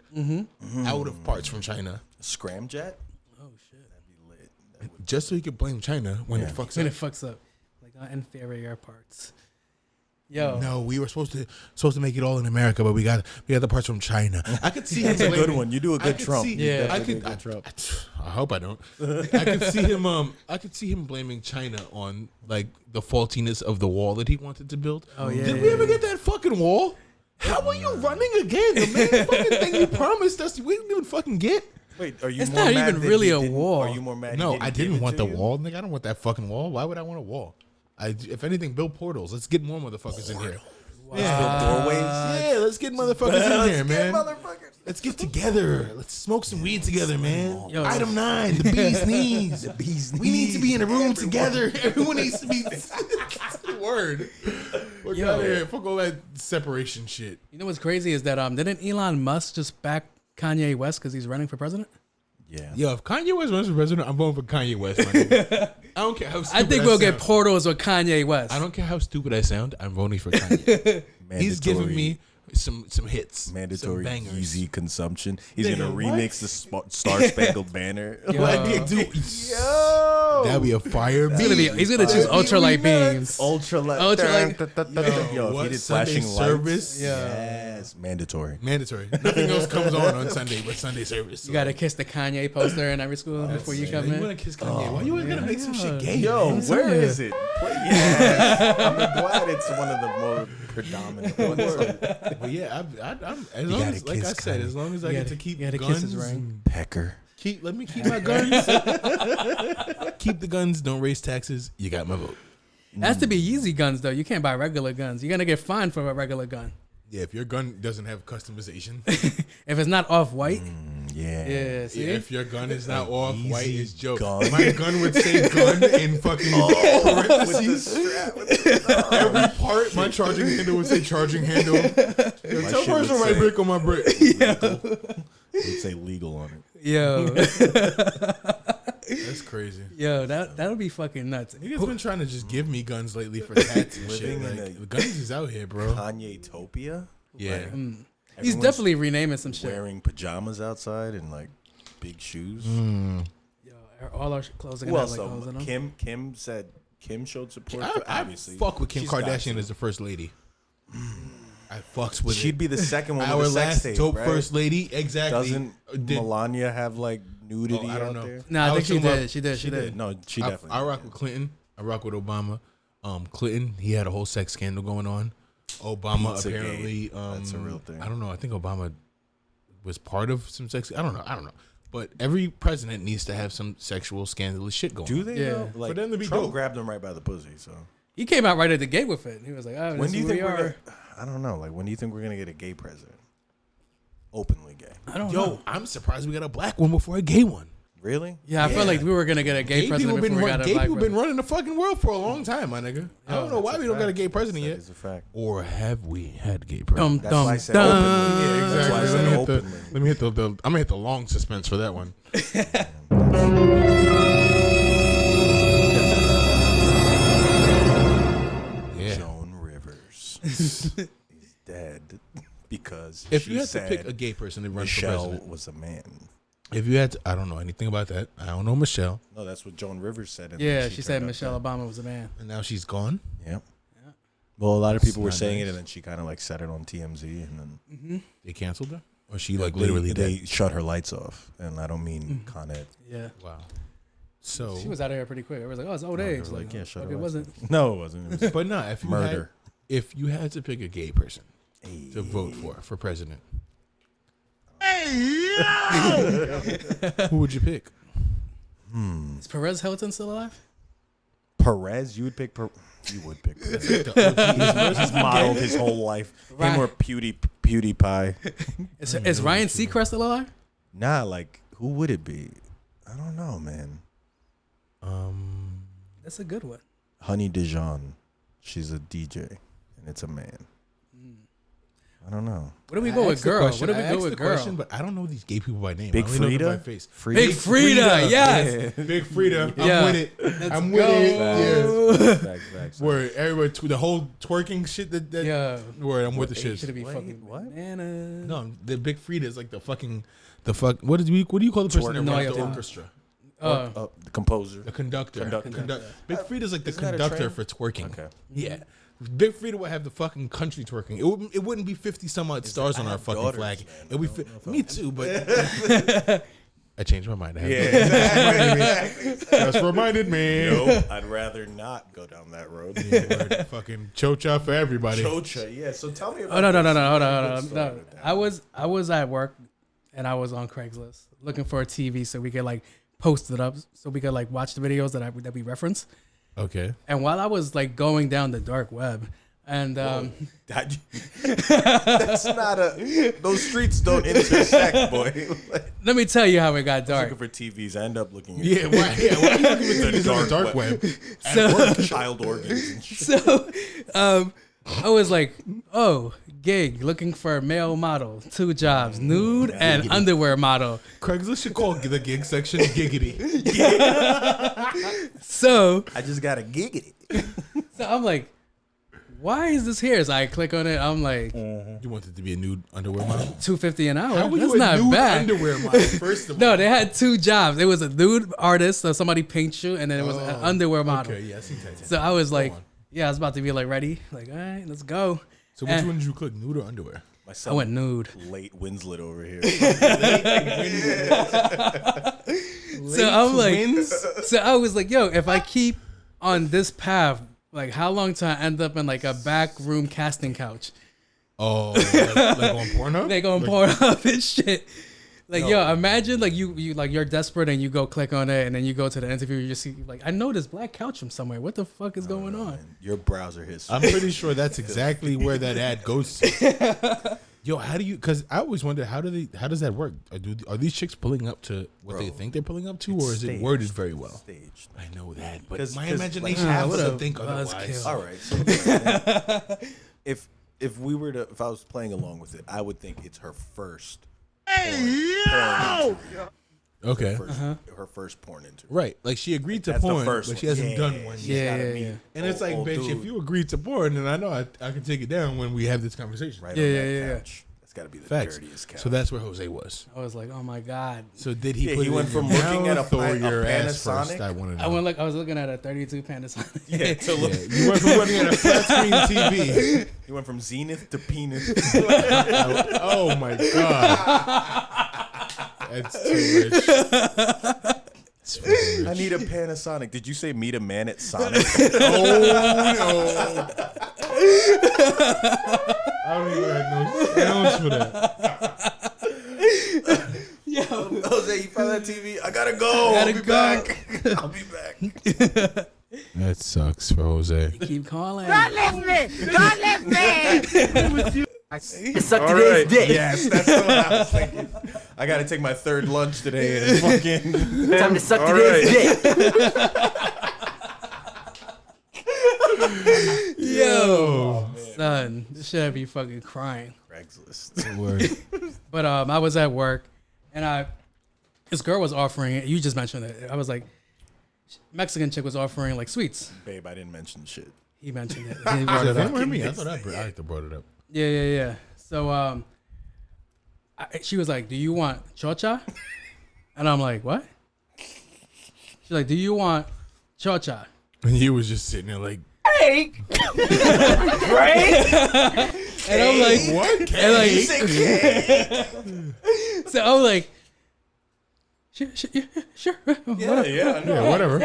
Speaker 4: out of parts from China
Speaker 6: Scramjet?
Speaker 5: Oh shit.
Speaker 6: That'd be lit. That would
Speaker 4: just so he could blame China when it fucks
Speaker 5: When
Speaker 4: up.
Speaker 5: it fucks up, like inferior parts. Yo.
Speaker 4: No, we were supposed to make it all in America, but we got the parts from China. I could see him
Speaker 6: That's a good
Speaker 4: blaming-
Speaker 6: one. You do a
Speaker 4: I
Speaker 6: good
Speaker 4: could
Speaker 6: Trump.
Speaker 4: see-
Speaker 6: You
Speaker 5: Yeah.
Speaker 4: I
Speaker 6: definitely
Speaker 4: could.
Speaker 6: do a good Trump.
Speaker 4: I hope I don't. I could see him. I could see him blaming China on like the faultiness of the wall that he wanted to build.
Speaker 5: Oh, yeah,
Speaker 4: Did
Speaker 5: yeah,
Speaker 4: we ever
Speaker 5: yeah.
Speaker 4: get that fucking wall? How are you running again? The main fucking thing you promised us, we didn't even fucking get.
Speaker 6: Wait, are you
Speaker 5: It's
Speaker 6: more
Speaker 5: not
Speaker 6: mad
Speaker 5: even
Speaker 6: that
Speaker 5: really
Speaker 6: he
Speaker 5: a
Speaker 6: didn't-
Speaker 5: wall.
Speaker 6: Are you more mad?
Speaker 4: No,
Speaker 6: he
Speaker 4: I
Speaker 6: give
Speaker 4: didn't
Speaker 6: it
Speaker 4: want
Speaker 6: to
Speaker 4: the
Speaker 6: you?
Speaker 4: wall, nigga. I don't want that fucking wall. Why would I want a wall? If anything, build portals. Let's get more motherfuckers in here.
Speaker 6: Doorways.
Speaker 4: Yeah, let's get motherfuckers in here, man.
Speaker 6: Motherfuckers.
Speaker 4: Let's get together. Let's smoke some weed together, man.
Speaker 5: Yo.
Speaker 4: Item 9, the bee's knees. We need to be in a room together. Everyone needs to be. Word. Look
Speaker 5: Yo.
Speaker 4: out of here. Fuck all that separation shit.
Speaker 5: You know what's crazy is that didn't Elon Musk just back Kanye West because he's running for president?
Speaker 6: Yeah.
Speaker 4: Yo, if Kanye West runs for president, I'm voting for Kanye West. My nigga. I don't care how stupid
Speaker 5: I think we'll get
Speaker 4: sound.
Speaker 5: portals with Kanye West.
Speaker 4: I don't care how stupid I sound. I'm voting for Kanye. He's giving
Speaker 6: Mandatory-
Speaker 4: me some hits,
Speaker 6: mandatory
Speaker 4: some bangers.
Speaker 6: easy consumption. He's
Speaker 4: Nigga,
Speaker 6: gonna
Speaker 4: what?
Speaker 6: remix the Star Spangled Banner.
Speaker 5: Yo.
Speaker 4: Like,
Speaker 6: Yo,
Speaker 4: that'd be a fire.
Speaker 5: He's gonna choose ultralight beams.
Speaker 6: ultralight.
Speaker 5: Ultralight.
Speaker 6: Yo, if
Speaker 4: what
Speaker 6: he did
Speaker 4: Sunday
Speaker 6: flashing
Speaker 4: service?
Speaker 6: lights, yes, mandatory.
Speaker 4: Mandatory. Nothing else comes on Sunday but Sunday service.
Speaker 5: You gotta kiss the Kanye poster in every school before you come
Speaker 4: You
Speaker 5: in.
Speaker 4: want to kiss Kanye? Why you always gotta make some shit gay?
Speaker 6: Yo, where is it? Yes, I'm glad it's one of the more predominant ones.
Speaker 4: But yeah, I'm as long as, like I said, as long as I get to keep
Speaker 5: You gotta
Speaker 4: guns,
Speaker 5: kiss his ring.
Speaker 6: Pecker.
Speaker 4: let me keep my guns. Keep the guns. Don't raise taxes. You got my vote.
Speaker 5: It has to be Yeezy guns though. You can't buy regular guns. You're gonna get fined for a regular gun.
Speaker 4: Yeah, if your gun doesn't have customization,
Speaker 5: If it's not off white,
Speaker 6: Yeah.
Speaker 5: yeah. See,
Speaker 4: yeah, if your gun is not off
Speaker 6: easy
Speaker 4: white, it's joke.
Speaker 6: gun.
Speaker 4: My gun would say gun in fucking parentheses. Every part, my charging handle would say charging handle. Yo, tell
Speaker 6: shit
Speaker 4: where's the
Speaker 6: would
Speaker 4: right
Speaker 6: say-
Speaker 4: brick on my brick.
Speaker 6: It'd say legal on it.
Speaker 5: yo,
Speaker 4: That's crazy.
Speaker 5: yo, that'll be fucking nuts.
Speaker 4: Niggas been trying to just give me guns lately for tats and shit.
Speaker 6: Living in
Speaker 4: Like,
Speaker 6: a-
Speaker 4: the guns is out here, bro.
Speaker 6: Kanye-topia?
Speaker 4: Yeah.
Speaker 6: Like,
Speaker 5: He's
Speaker 6: everyone's
Speaker 5: definitely renaming some shit.
Speaker 6: wearing pajamas outside and like big shoes.
Speaker 5: Yo, all our clothes are
Speaker 6: Who
Speaker 5: gonna have
Speaker 6: else?
Speaker 5: like holes in them.
Speaker 6: Kim said Kim showed support.
Speaker 4: I,
Speaker 6: for,
Speaker 4: I
Speaker 6: obviously,
Speaker 4: fuck with Kim
Speaker 6: She's got
Speaker 4: Kardashian
Speaker 6: to.
Speaker 4: as the first lady. I fucks with
Speaker 6: She'd
Speaker 4: it.
Speaker 6: be the second one
Speaker 4: Our
Speaker 6: with a sex
Speaker 4: last
Speaker 6: tape,
Speaker 4: dope
Speaker 6: right?
Speaker 4: first lady. Exactly.
Speaker 6: Doesn't
Speaker 4: Did-
Speaker 6: Melania have like nudity
Speaker 4: I don't
Speaker 6: out
Speaker 4: know.
Speaker 6: there?
Speaker 5: No, I think
Speaker 4: was
Speaker 5: she
Speaker 4: talking about-
Speaker 5: did. She did. She did.
Speaker 6: No, she
Speaker 4: I
Speaker 6: definitely.
Speaker 4: rock with Clinton. I rock with Obama. Clinton, he had a whole sex scandal going on. Obama
Speaker 6: Pizzagate.
Speaker 4: apparently.
Speaker 6: That's a real thing.
Speaker 4: I don't know. I think Obama was part of some sex. I don't know. But every president needs to have some sexual scandalous shit going.
Speaker 6: Do
Speaker 4: on.
Speaker 6: they?
Speaker 5: Yeah.
Speaker 6: Though? Like,
Speaker 4: For them to be
Speaker 6: Trump
Speaker 4: dope.
Speaker 6: grabbed him right by the pussy. So
Speaker 5: He came out right at the gate with it. He was like, "Oh,
Speaker 6: when do you think
Speaker 5: we
Speaker 6: we're
Speaker 5: are."
Speaker 6: gonna, I don't know. Like when do you think we're gonna get a gay president? Openly gay.
Speaker 5: I don't
Speaker 4: Yo,
Speaker 5: know.
Speaker 4: I'm surprised we got a black one before a gay one.
Speaker 6: Really?
Speaker 5: Yeah, I felt like we were gonna get a gay president before we got a
Speaker 4: Gay
Speaker 5: black
Speaker 4: people been
Speaker 5: president.
Speaker 4: running the fucking world for a long time, my nigga. I don't know why we don't got a gay president
Speaker 6: That
Speaker 4: yet.
Speaker 6: is a fact.
Speaker 4: Or have we had gay president?
Speaker 6: That's why I said openly.
Speaker 4: Yeah,
Speaker 6: That's why I
Speaker 4: exactly.
Speaker 6: said
Speaker 4: Let
Speaker 6: openly.
Speaker 4: me hit the. I'm gonna hit the long suspense for that one. Yeah.
Speaker 6: Joan Rivers is dead because
Speaker 4: If
Speaker 6: she
Speaker 4: you had to
Speaker 6: said
Speaker 4: pick a gay person to run for
Speaker 6: Michelle
Speaker 4: president,
Speaker 6: was a man.
Speaker 4: if you had to, I don't know anything about that. I don't know Michelle,
Speaker 6: No, that's what Joan Rivers said. and
Speaker 5: Yeah,
Speaker 6: then
Speaker 5: she said
Speaker 6: turned out
Speaker 5: Michelle
Speaker 6: dead.
Speaker 5: Obama was a man.
Speaker 4: and now she's gone.
Speaker 6: Yep. Well, a lot of people were
Speaker 4: not
Speaker 6: saying
Speaker 4: nice.
Speaker 6: it, and then she kind of like said it on TMZ, and then
Speaker 4: They canceled her, or she like literally
Speaker 6: they
Speaker 4: dead.
Speaker 6: shut her lights off, and I don't mean Con Ed.
Speaker 5: Yeah,
Speaker 4: Wow. So,
Speaker 5: she was out of here pretty quick. I was like, "Oh, it's old
Speaker 6: They
Speaker 5: age."
Speaker 6: were like, yeah, shut
Speaker 5: fuck,
Speaker 6: her
Speaker 5: it
Speaker 6: lights
Speaker 5: wasn't.
Speaker 6: off. No, it wasn't. It was
Speaker 4: but no, if you
Speaker 6: murder.
Speaker 4: if you had to pick a gay person to vote for president, who would you pick?
Speaker 5: Is Perez Hilton still alive?
Speaker 6: Perez, you would pick. You would pick Perez.
Speaker 4: The
Speaker 6: He's modeled his whole life.
Speaker 5: Right.
Speaker 6: Him or PewDiePie.
Speaker 5: Is Ryan Seacrest still alive?
Speaker 6: Nah, like who would it be? I don't know, man.
Speaker 5: That's a good one.
Speaker 6: Honey Dijon. She's a DJ, and it's a man. I don't know.
Speaker 5: What do we go with girl? What do we go with girl?
Speaker 4: Question, but I don't know these gay people by name.
Speaker 6: Big
Speaker 4: I only know them
Speaker 6: Frida.
Speaker 4: by face.
Speaker 5: Big Frida, yes.
Speaker 4: Big Frida.
Speaker 5: Yeah.
Speaker 4: I'm with it. I'm with
Speaker 5: go.
Speaker 4: it. Yeah.
Speaker 6: Facts.
Speaker 4: Where everybody, the whole twerking shit that
Speaker 5: Yeah.
Speaker 4: where I'm with the
Speaker 5: Should
Speaker 4: shit.
Speaker 5: it be
Speaker 6: Wait,
Speaker 5: fucking
Speaker 6: what?
Speaker 5: bananas?
Speaker 4: No, the Big Frida is like the fuck. What do you call the person that
Speaker 5: No,
Speaker 4: runs
Speaker 5: yeah,
Speaker 4: the
Speaker 5: yeah.
Speaker 4: orchestra?
Speaker 6: The composer.
Speaker 4: The conductor.
Speaker 6: Conductor.
Speaker 4: Big Frida's like the
Speaker 6: Isn't that a
Speaker 4: conductor
Speaker 6: trend?
Speaker 4: for twerking.
Speaker 6: Okay.
Speaker 4: Yeah. Big Frida would have the fucking country twerking. It wouldn't be 50 some odd stars on our
Speaker 6: have
Speaker 4: fucking
Speaker 6: daughters,
Speaker 4: flag.
Speaker 6: man.
Speaker 4: It would me too, but I changed my mind. Just reminded me.
Speaker 6: Nope, I'd rather not go down that road.
Speaker 4: Yeah, fucking chocha for everybody.
Speaker 6: Chocha, yeah. So tell me about.
Speaker 5: Oh no,
Speaker 6: this.
Speaker 5: hold
Speaker 6: Good
Speaker 5: on.
Speaker 6: story
Speaker 5: No,
Speaker 6: with that.
Speaker 5: I was at work, and I was on Craigslist looking for a TV so we could like post it up so we could like watch the videos that we reference.
Speaker 4: Okay.
Speaker 5: And while I was like going down the dark web, and
Speaker 6: That's not a. Those streets don't intersect, boy.
Speaker 5: let me tell you how it got
Speaker 6: Looking
Speaker 5: dark.
Speaker 6: for TVs, I end up looking at
Speaker 4: Yeah, why are you looking at these on the dark web?
Speaker 5: So,
Speaker 6: child organs and shit.
Speaker 5: so I was like, oh, gig looking for a male model, 2 jobs, nude and underwear model.
Speaker 4: Craigslist should call the gig section giggity.
Speaker 5: So
Speaker 6: I just got a gig at it.
Speaker 5: So I'm like, why is this here? So I click on it. I'm like,
Speaker 4: You wanted to be a nude underwear model?
Speaker 5: $250 an hour.
Speaker 4: How were
Speaker 5: That's
Speaker 4: you a
Speaker 5: not
Speaker 4: nude
Speaker 5: bad.
Speaker 4: underwear model? First of all,
Speaker 5: No, they had 2 jobs. It was a nude artist, so somebody paints you, and then it was an underwear model.
Speaker 4: okay, yeah, I see that.
Speaker 5: So I was like,
Speaker 4: on.
Speaker 5: yeah, I was about to be like ready. Like, all right, let's go.
Speaker 4: So which
Speaker 5: And
Speaker 4: one did you click, nude or underwear?
Speaker 6: My
Speaker 5: I
Speaker 6: son,
Speaker 5: went nude.
Speaker 6: late Winslet over here.
Speaker 5: So I'm like, so I was like, yo, if I keep on this path, like, how long till I end up in like a back room casting couch?
Speaker 4: Oh, like on Pornhub?
Speaker 5: They gonna pour up and shit. Like, yo, imagine like you like you're desperate and you go click on it and then you go to the interview. You just see like, I know this black couch from somewhere. What the fuck is going on?
Speaker 6: Your browser history.
Speaker 4: I'm pretty sure that's exactly where that ad goes to. Yo, how do you? Because I always wonder how does that work? Are these chicks pulling up to what they think they're pulling up to, or is it
Speaker 6: Staged.
Speaker 4: worded very well?
Speaker 6: Staged.
Speaker 4: I know that, but
Speaker 6: 'Cause-
Speaker 4: my
Speaker 6: 'cause,
Speaker 4: imagination
Speaker 6: like,
Speaker 4: happens
Speaker 5: what
Speaker 4: to
Speaker 5: a
Speaker 4: think
Speaker 5: buzzkill.
Speaker 4: otherwise.
Speaker 6: All right. So if I was playing along with it, I would think it's her first. Porn
Speaker 4: Okay,
Speaker 6: her first porn interview.
Speaker 4: right. Like she agreed to
Speaker 6: That's the
Speaker 4: porn,
Speaker 6: first
Speaker 4: but she
Speaker 6: one.
Speaker 4: hasn't
Speaker 6: Yeah,
Speaker 4: done one
Speaker 6: she's
Speaker 4: yet.
Speaker 5: Yeah,
Speaker 6: gotta
Speaker 5: yeah,
Speaker 6: meet
Speaker 5: yeah.
Speaker 4: And it's like,
Speaker 6: old
Speaker 4: bitch,
Speaker 6: dude
Speaker 4: if you agreed to porn, then I know I can take it down when we have this conversation.
Speaker 6: right
Speaker 5: Yeah,
Speaker 6: on
Speaker 5: yeah,
Speaker 6: that
Speaker 5: yeah.
Speaker 6: couch. That's got to be the
Speaker 4: Facts.
Speaker 6: dirtiest couch.
Speaker 4: So that's where Jose was.
Speaker 5: I was like, oh my god.
Speaker 4: So did he
Speaker 6: Yeah,
Speaker 4: put
Speaker 6: he
Speaker 4: it
Speaker 6: went
Speaker 4: in
Speaker 6: from
Speaker 4: your
Speaker 6: looking at a
Speaker 4: mouth or
Speaker 6: pi- a
Speaker 4: your ass
Speaker 6: Panasonic?
Speaker 4: first? I want to know.
Speaker 5: I was looking at a 32 Panasonic.
Speaker 6: yeah, to look,
Speaker 4: You went from looking at a flat screen TV.
Speaker 6: he went from zenith to penis.
Speaker 4: Oh my god. That's too rich. That's fucking
Speaker 6: I
Speaker 4: rich.
Speaker 6: need a Panasonic. Did you say meet a man at Sonic?
Speaker 4: Oh no. I don't even have no sounds for that.
Speaker 6: Jose, you found that TV? I gotta go. I'll be back. I'll be back.
Speaker 4: That sucks for Jose.
Speaker 5: Keep calling.
Speaker 7: God lift me! God lift me!
Speaker 1: All right.
Speaker 6: Yes, that's what I was thinking. I gotta take my third lunch today and fucking.
Speaker 7: Time to suck
Speaker 1: All
Speaker 7: today's
Speaker 1: right.
Speaker 7: dick.
Speaker 5: Yo, son, this should have me fucking crying.
Speaker 6: Craigslist.
Speaker 4: Word.
Speaker 5: But I was at work, and this girl was offering. You just mentioned it. I was like, Mexican chick was offering like sweets.
Speaker 6: Babe, I didn't mention shit.
Speaker 5: He mentioned it. He brought it up.
Speaker 4: Me? I thought I had to brought it up.
Speaker 5: Yeah. So she was like, "Do you want chocha?" And I'm like, "What?" She's like, "Do you want chocha?"
Speaker 4: And he was just sitting there like,
Speaker 7: Right?
Speaker 5: And I'm like,
Speaker 4: what?
Speaker 5: and like, so I'm like, sure.
Speaker 6: Yeah.
Speaker 4: Yeah, whatever.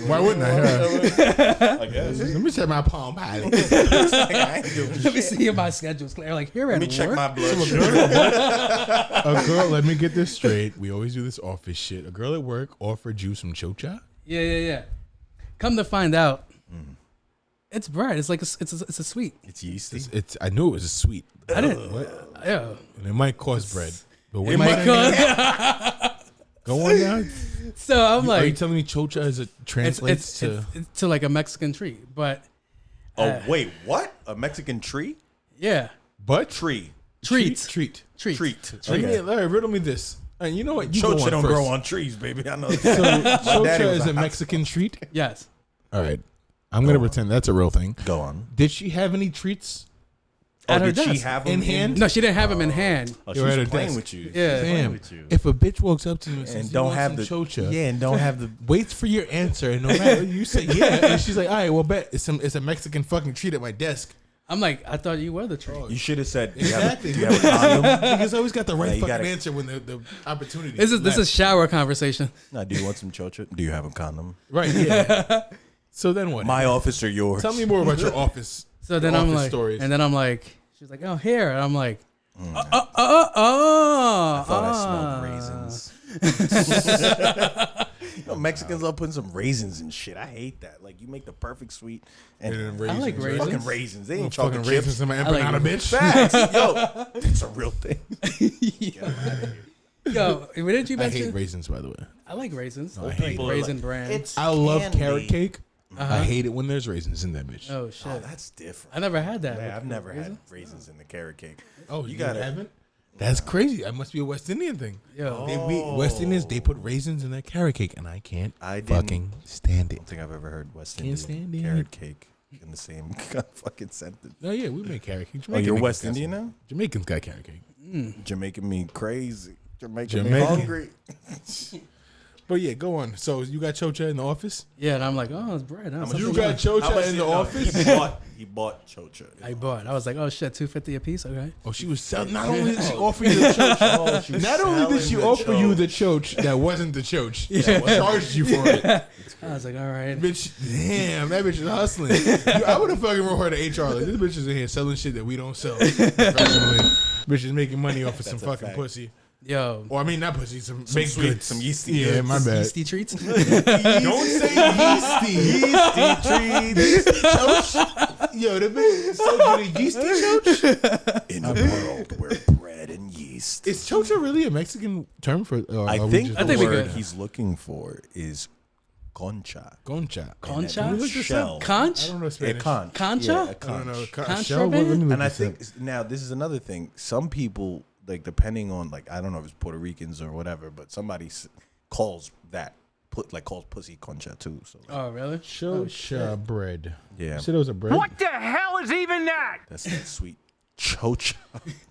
Speaker 4: Why wouldn't I?
Speaker 6: I guess.
Speaker 4: Let me check my Palm Pilot.
Speaker 6: I ain't doing
Speaker 5: Let me see if my schedule's clear. Like here at
Speaker 6: Let me check
Speaker 5: work.
Speaker 6: my blood sugar.
Speaker 4: A girl, let me get this straight. We always do this office shit. A girl at work offered you some chocha?
Speaker 5: Yeah. Come to find out, it's bread. It's like it's a sweet.
Speaker 6: It's yeasty.
Speaker 4: It's. I knew it was a sweet.
Speaker 5: I didn't. Yeah.
Speaker 4: And it might cost bread. But
Speaker 6: It
Speaker 4: what
Speaker 6: might
Speaker 4: go on now.
Speaker 5: So I'm
Speaker 4: Are you
Speaker 5: like,
Speaker 4: telling me chocha is translates to?
Speaker 5: it's to like a Mexican treat, but
Speaker 6: Oh wait, what? A Mexican tree?
Speaker 5: yeah,
Speaker 4: But
Speaker 6: Tree.
Speaker 5: treats.
Speaker 4: treat.
Speaker 6: Treat.
Speaker 4: Okay. All right, riddle me this. And you know what? You go
Speaker 6: Chocha
Speaker 4: on
Speaker 6: don't
Speaker 4: first.
Speaker 6: grow on trees, baby. I know.
Speaker 4: So
Speaker 6: daddy
Speaker 4: chocha
Speaker 6: was
Speaker 4: is a
Speaker 6: a-
Speaker 4: Mexican treat.
Speaker 5: Yes.
Speaker 4: All right, I'm gonna pretend that's a real thing.
Speaker 6: Go on.
Speaker 4: Did she have any treats
Speaker 5: At her
Speaker 6: did she
Speaker 5: desk.
Speaker 6: have
Speaker 4: in
Speaker 6: them
Speaker 4: hand?
Speaker 5: No, she didn't have them in hand.
Speaker 6: Oh, she
Speaker 4: You're
Speaker 6: was
Speaker 4: at her
Speaker 6: playing
Speaker 4: desk.
Speaker 6: with you.
Speaker 5: Yeah.
Speaker 4: Damn.
Speaker 6: With you.
Speaker 4: If a bitch walks up to me and says,
Speaker 6: And
Speaker 4: "You
Speaker 6: don't
Speaker 4: want
Speaker 6: have
Speaker 4: some
Speaker 6: the
Speaker 4: chocha,"
Speaker 6: Yeah, and don't have the.
Speaker 4: waits for your answer, and no matter you say yeah, and she's like, "All right, well, bet it's a Mexican fucking treat at my desk."
Speaker 5: I'm like, I thought you were the treat.
Speaker 6: You should have said.
Speaker 4: Exactly.
Speaker 6: Do you have a condom?
Speaker 4: Because I always got the right
Speaker 6: Yeah, you
Speaker 4: fucking
Speaker 6: gotta-
Speaker 4: answer when the opportunity.
Speaker 5: This is
Speaker 4: left.
Speaker 5: shower conversation.
Speaker 6: No, do you want some chocha? Do you have a condom?
Speaker 4: Right. Yeah. So then what?
Speaker 6: My office or yours?
Speaker 4: Tell me more about your office.
Speaker 5: So then
Speaker 4: Your
Speaker 5: I'm
Speaker 4: office
Speaker 5: like,
Speaker 4: stories.
Speaker 5: and then I'm like, she's like, oh, here. And I'm like,
Speaker 6: I
Speaker 5: oh.
Speaker 6: thought I smelled raisins. You know, Mexicans love putting some raisins and shit. I hate that. Like you make the perfect sweet and
Speaker 4: And
Speaker 5: I like
Speaker 4: raisins, right?
Speaker 5: raisins.
Speaker 6: fucking raisins. They ain't
Speaker 4: Fucking
Speaker 6: chocolate
Speaker 4: raisins
Speaker 6: chips.
Speaker 4: in my
Speaker 5: like
Speaker 4: empanada, bitch.
Speaker 6: Facts. Yo, that's a real thing.
Speaker 5: Yo, what did you
Speaker 4: I
Speaker 5: mention?
Speaker 4: hate raisins, by the way.
Speaker 5: I like raisins.
Speaker 4: I hate
Speaker 5: raisin bran.
Speaker 4: I love
Speaker 6: candy.
Speaker 4: carrot cake. I hate it when there's raisins in that bitch.
Speaker 5: Oh shit!
Speaker 6: Oh, that's different.
Speaker 5: I never had that.
Speaker 6: Man,
Speaker 5: with
Speaker 6: I've never had
Speaker 5: raisin.
Speaker 6: raisins in the carrot cake.
Speaker 4: Oh,
Speaker 6: You
Speaker 4: you
Speaker 6: gotta-
Speaker 4: haven't? That's crazy. That must be a West Indian thing.
Speaker 5: Yo,
Speaker 4: West Indians, they put raisins in their carrot cake, and I can't
Speaker 6: I didn't-
Speaker 4: fucking stand
Speaker 6: I
Speaker 4: it.
Speaker 6: don't think I've ever heard West
Speaker 4: Can't
Speaker 6: Indian
Speaker 4: stand it.
Speaker 6: carrot cake in the same fucking sentence.
Speaker 4: Oh yeah, we make carrot cake.
Speaker 6: Oh, you're
Speaker 4: Jamaican
Speaker 6: West
Speaker 4: got
Speaker 6: Indian
Speaker 4: some-
Speaker 6: now?
Speaker 4: Jamaicans got carrot cake.
Speaker 6: Jamaican me crazy. Jamaican me
Speaker 4: Jamaican.
Speaker 6: hungry.
Speaker 4: But yeah, go on. So you got chocha in the office?
Speaker 5: yeah, and I'm like, oh, it's bread. Huh?
Speaker 6: much
Speaker 5: Something
Speaker 4: You
Speaker 5: good.
Speaker 4: got chocha in the office?
Speaker 6: He bought chocha.
Speaker 5: I bought. I was like, oh shit, $2.50 a piece. Okay.
Speaker 4: Oh, she was selling. Not only did she offer you the choach, not only did she offer you the choach that wasn't the choach, she charged you for it.
Speaker 5: I was like, all right.
Speaker 4: Bitch, damn, that bitch is hustling. I would have fucking wrote her to HR. Like, this bitch is in here selling shit that we don't sell professionally. Bitch is making money off of some
Speaker 6: a
Speaker 4: fucking
Speaker 6: fact.
Speaker 4: pussy.
Speaker 5: Yo,
Speaker 4: Or I mean, not pussy, some baked
Speaker 6: sweet-
Speaker 4: goods.
Speaker 6: some yeasty
Speaker 4: Yeah,
Speaker 6: goods.
Speaker 4: my bad.
Speaker 5: yeasty treats.
Speaker 4: Don't say yeasty.
Speaker 6: Yeasty treats.
Speaker 4: Choach. Yo, the bitch is so good at yeasty choach.
Speaker 6: In a world where bread and yeast.
Speaker 4: Is chocha really a Mexican term for?
Speaker 6: I
Speaker 4: are we
Speaker 6: think
Speaker 4: just-
Speaker 6: the
Speaker 5: think we
Speaker 6: word
Speaker 5: good.
Speaker 6: he's looking for is concha.
Speaker 4: concha.
Speaker 5: Concha?
Speaker 6: And
Speaker 4: Look this
Speaker 6: shell.
Speaker 4: up.
Speaker 5: Conch?
Speaker 4: I don't know
Speaker 6: Yeah,
Speaker 4: Spanish.
Speaker 6: conch.
Speaker 5: Concha?
Speaker 6: Yeah, a
Speaker 4: I don't know.
Speaker 6: conch.
Speaker 5: Concha
Speaker 4: Shell?
Speaker 5: band?
Speaker 4: Let me look
Speaker 6: And I
Speaker 4: this up.
Speaker 6: think now this is another thing. Some people, like depending on like I don't know if it's Puerto Ricans or whatever, but somebody calls that calls pussy concha too. So like,
Speaker 5: Oh, really?
Speaker 4: Chocha bread.
Speaker 6: yeah,
Speaker 4: You said it was a bread?
Speaker 7: the hell is even that?
Speaker 6: that's that sweet chocha.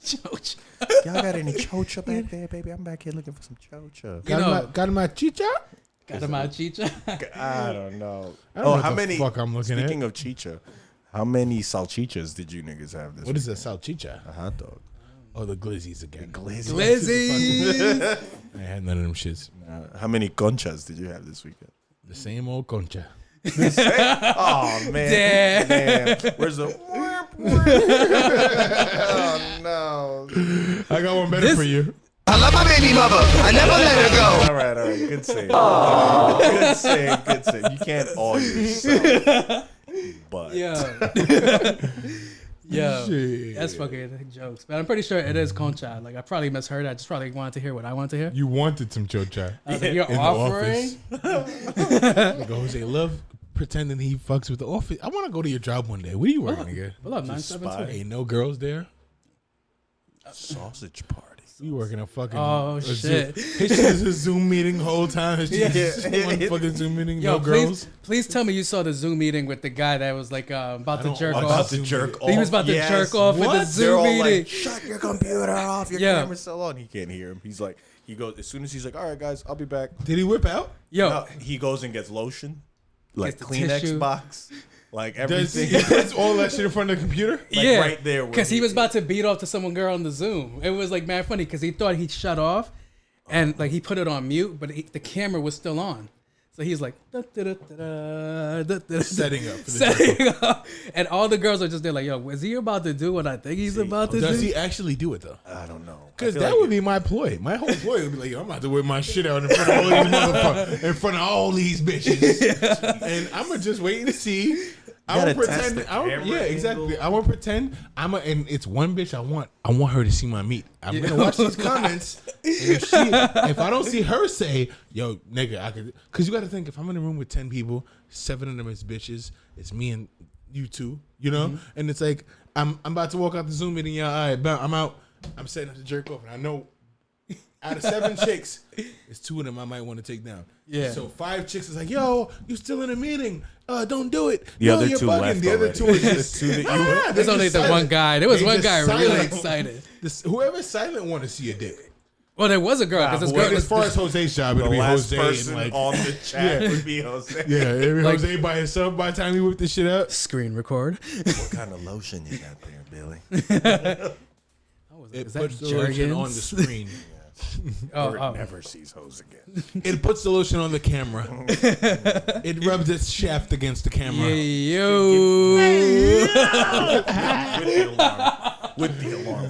Speaker 5: Choach.
Speaker 6: Y'all got any chocha back there, baby? I'm back here looking for some chocha.
Speaker 5: You know-
Speaker 4: Got my chicha?
Speaker 5: Got my chicha.
Speaker 6: I don't know.
Speaker 4: I don't know what
Speaker 6: how
Speaker 4: the
Speaker 6: many?
Speaker 4: fuck I'm looking at.
Speaker 6: Speaking of chicha, how many salchichas did you niggas have this?
Speaker 4: What is
Speaker 6: week?
Speaker 4: a salchicha?
Speaker 6: A hot dog.
Speaker 4: Oh, the glizzies again.
Speaker 6: Glizzy.
Speaker 5: Lizzie.
Speaker 4: I had none of them shits.
Speaker 6: How many conchas did you have this weekend?
Speaker 4: The same old concha.
Speaker 6: Oh man. Damn. Where's the? Oh no!
Speaker 4: I got one better for you.
Speaker 7: I love my baby mother. I never let her go.
Speaker 6: All right. Good save. Good save. You can't all yourself. But
Speaker 5: Yeah,
Speaker 4: Shit.
Speaker 5: that's fucking jokes. But I'm pretty sure it is Concha. Like I probably misheard. I just probably wanted to hear what I wanted to hear.
Speaker 4: You wanted some chocha.
Speaker 5: I was like, you're
Speaker 4: In the
Speaker 5: offering.
Speaker 4: Like, Jose love pretending he fucks with the office. I want to go to your job one day. What are you working, nigga?
Speaker 5: Pull up 972.
Speaker 4: Ain't no girls there.
Speaker 6: sausage party.
Speaker 4: You working a fucking
Speaker 5: shit.
Speaker 4: His shit is a Zoom meeting the whole time. His shit is just one fucking Zoom meeting.
Speaker 5: Yo,
Speaker 4: No girls.
Speaker 5: please tell me you saw the Zoom meeting with the guy that was like about to jerk
Speaker 6: About
Speaker 5: off.
Speaker 6: to jerk off.
Speaker 5: He was about to jerk off with the
Speaker 6: They're
Speaker 5: Zoom
Speaker 6: all
Speaker 5: meeting.
Speaker 6: like, shut your computer off. Your camera's still on. He can't hear him. He's like, he goes as soon as he's like, all right, guys, I'll be back.
Speaker 4: Did he whip out?
Speaker 5: Yo,
Speaker 6: No, he goes and gets lotion, like
Speaker 5: Gets the
Speaker 6: Kleenex
Speaker 5: tissue.
Speaker 6: box, like
Speaker 4: Does
Speaker 6: everything.
Speaker 4: he puts all that shit in front of the computer?
Speaker 5: yeah,
Speaker 6: right there where
Speaker 5: because he
Speaker 6: he-
Speaker 5: was about to beat off to someone girl on the Zoom. It was like mad funny because he thought he shut off, and like he put it on mute, but the camera was still on. So he's like
Speaker 4: Setting up. For the
Speaker 5: setting up, and all the girls are just there like, "Yo, is he about to do what I think he's about to do?"
Speaker 4: Does he actually do it though?
Speaker 6: I don't know.
Speaker 4: Because
Speaker 6: I feel
Speaker 4: that
Speaker 6: like
Speaker 4: would be my ploy. My whole ploy would be like, yo, I'm about to whip my shit out in front of all these motherfuckers, in front of all these bitches, and I'm gonna just waiting to see. I
Speaker 6: gotta
Speaker 4: won't
Speaker 6: test
Speaker 4: pretend.
Speaker 6: the
Speaker 4: I won't,
Speaker 6: camera
Speaker 4: yeah, exactly.
Speaker 6: angle.
Speaker 4: I won't pretend. And it's one bitch. I want her to see my meat. I'm gonna watch these comments. And if I don't see her say, yo, nigga, I could, because you got to think, if I'm in a room with 10 people, 7 of them is bitches. It's me and you two, you know, and it's like I'm about to walk out the Zoom meeting. Yeah, all right, I'm out. I'm setting up to jerk off, and I know. Out of 7 chicks, it's 2 of them I might want to take down.
Speaker 5: Yeah.
Speaker 4: So 5 chicks is like, yo, you still in a meeting? Don't do it.
Speaker 6: The
Speaker 4: Yo,
Speaker 6: other
Speaker 4: you're
Speaker 6: 2
Speaker 4: bugging.
Speaker 6: left
Speaker 4: The other
Speaker 6: already.
Speaker 4: 2 is just
Speaker 6: The 2 that you
Speaker 4: Nah,
Speaker 5: There's
Speaker 4: they
Speaker 5: only
Speaker 4: just
Speaker 5: the one
Speaker 4: silent.
Speaker 5: guy. There was
Speaker 4: They
Speaker 5: one
Speaker 4: just
Speaker 5: guy really
Speaker 4: silent.
Speaker 5: excited.
Speaker 4: Whoever's silent want to see a dick.
Speaker 5: Well, there was a girl because this girl.
Speaker 4: As far as Jose's job,
Speaker 6: the
Speaker 4: it'll be
Speaker 6: last
Speaker 4: Jose
Speaker 6: person
Speaker 4: and like,
Speaker 6: on the chat
Speaker 4: Yeah.
Speaker 6: would be Jose.
Speaker 4: yeah, it'll be
Speaker 5: Like-
Speaker 4: Jose by himself by the time he whip this shit up.
Speaker 5: Screen record.
Speaker 6: What kind of lotion you got there, Billy?
Speaker 4: It
Speaker 5: Is that
Speaker 4: puts the lotion on the
Speaker 5: Jergens?
Speaker 4: screen.
Speaker 6: Or never sees Jose again.
Speaker 4: It puts the lotion on the camera. It rubs its shaft against the camera.
Speaker 5: Yo.
Speaker 6: With the alarm.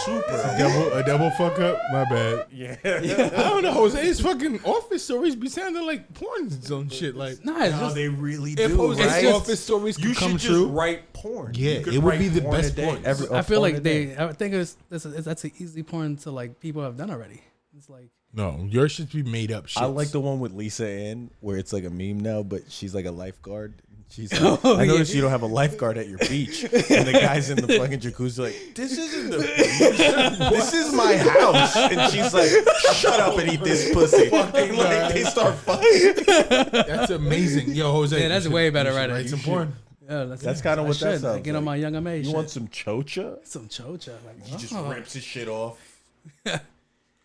Speaker 6: Super.
Speaker 4: A double fuck up? My bad.
Speaker 6: Yeah.
Speaker 4: I don't know. Jose's fucking office stories be sounding like porn zone shit. Like,
Speaker 5: Nah, it's
Speaker 6: No,
Speaker 5: just,
Speaker 6: they really
Speaker 4: if
Speaker 6: do,
Speaker 4: Jose's
Speaker 6: right?
Speaker 4: office stories could
Speaker 6: You
Speaker 4: come
Speaker 6: should just
Speaker 4: true,
Speaker 6: write porn.
Speaker 4: Yeah,
Speaker 6: You could
Speaker 4: it would
Speaker 6: write
Speaker 4: be the
Speaker 6: porn
Speaker 4: best
Speaker 6: a day.
Speaker 4: porn.
Speaker 5: I feel
Speaker 6: porn a
Speaker 5: like
Speaker 6: day.
Speaker 5: I think that's an easy porn to like people have done already. It's like
Speaker 4: no, yours should be made up shit.
Speaker 6: I like the one with Lisa Ann where it's like a meme now, but she's like a lifeguard. She's like,
Speaker 5: Oh,
Speaker 6: I noticed
Speaker 5: yeah.
Speaker 6: you don't have a lifeguard at your beach. And the guy's in the fucking jacuzzi like, this isn't the beach. This is my house. And she's like, shut up and eat this pussy. Fucking like they start fucking.
Speaker 4: That's amazing. Yo, Jose.
Speaker 5: Yeah, that's
Speaker 4: you
Speaker 5: way better
Speaker 4: you should
Speaker 5: writing.
Speaker 4: write
Speaker 5: You
Speaker 4: some
Speaker 5: should.
Speaker 4: porn.
Speaker 5: yeah,
Speaker 6: That's kind of what that sounds
Speaker 5: Get on my
Speaker 6: like.
Speaker 5: young MA
Speaker 6: You
Speaker 5: shit.
Speaker 6: want some chocha?
Speaker 5: Some chocha. Like,
Speaker 6: He just
Speaker 5: oh.
Speaker 6: rips his shit off.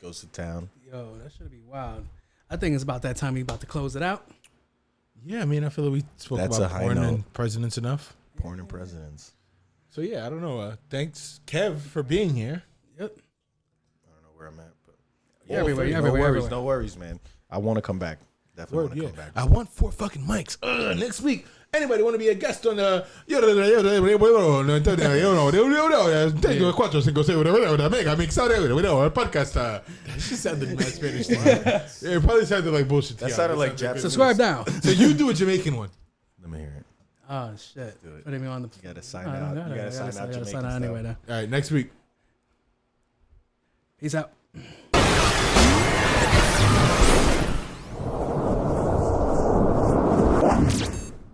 Speaker 6: Goes to town.
Speaker 5: Yo, that should be wild. I think it's about that time we about to close it out.
Speaker 4: Yeah, I mean, I feel like we spoke
Speaker 6: That's
Speaker 4: about
Speaker 6: a high
Speaker 4: porn
Speaker 6: note.
Speaker 4: and presidents enough.
Speaker 6: Porn and presidents.
Speaker 4: So yeah, I don't know. Thanks, Kev, for being here.
Speaker 5: Yep.
Speaker 6: I don't know where I'm at, but
Speaker 5: You're everywhere. You're
Speaker 6: no
Speaker 5: everywhere.
Speaker 6: worries,
Speaker 5: everywhere.
Speaker 6: no worries, man. I want to come back. Definitely
Speaker 4: Word,
Speaker 6: want to
Speaker 4: yeah.
Speaker 6: come back.
Speaker 4: I want 4 fucking mics. Next week. Anybody want to be a guest on the podcast? That just sounded mad Spanish. It probably sounded like bullshit.
Speaker 6: That sounded like Japanese.
Speaker 5: Subscribe now.
Speaker 4: So you do a Jamaican one.
Speaker 6: Let me hear it.
Speaker 5: Oh shit!
Speaker 6: Do it.
Speaker 5: Putting me on the.
Speaker 6: You gotta sign
Speaker 5: I don't
Speaker 6: out.
Speaker 5: got
Speaker 6: You
Speaker 5: it.
Speaker 6: gotta
Speaker 5: I
Speaker 6: sign out
Speaker 5: gotta
Speaker 6: Jamaican
Speaker 5: sign out
Speaker 6: style.
Speaker 5: anyway. Now.
Speaker 4: All right, next week.
Speaker 5: Peace out.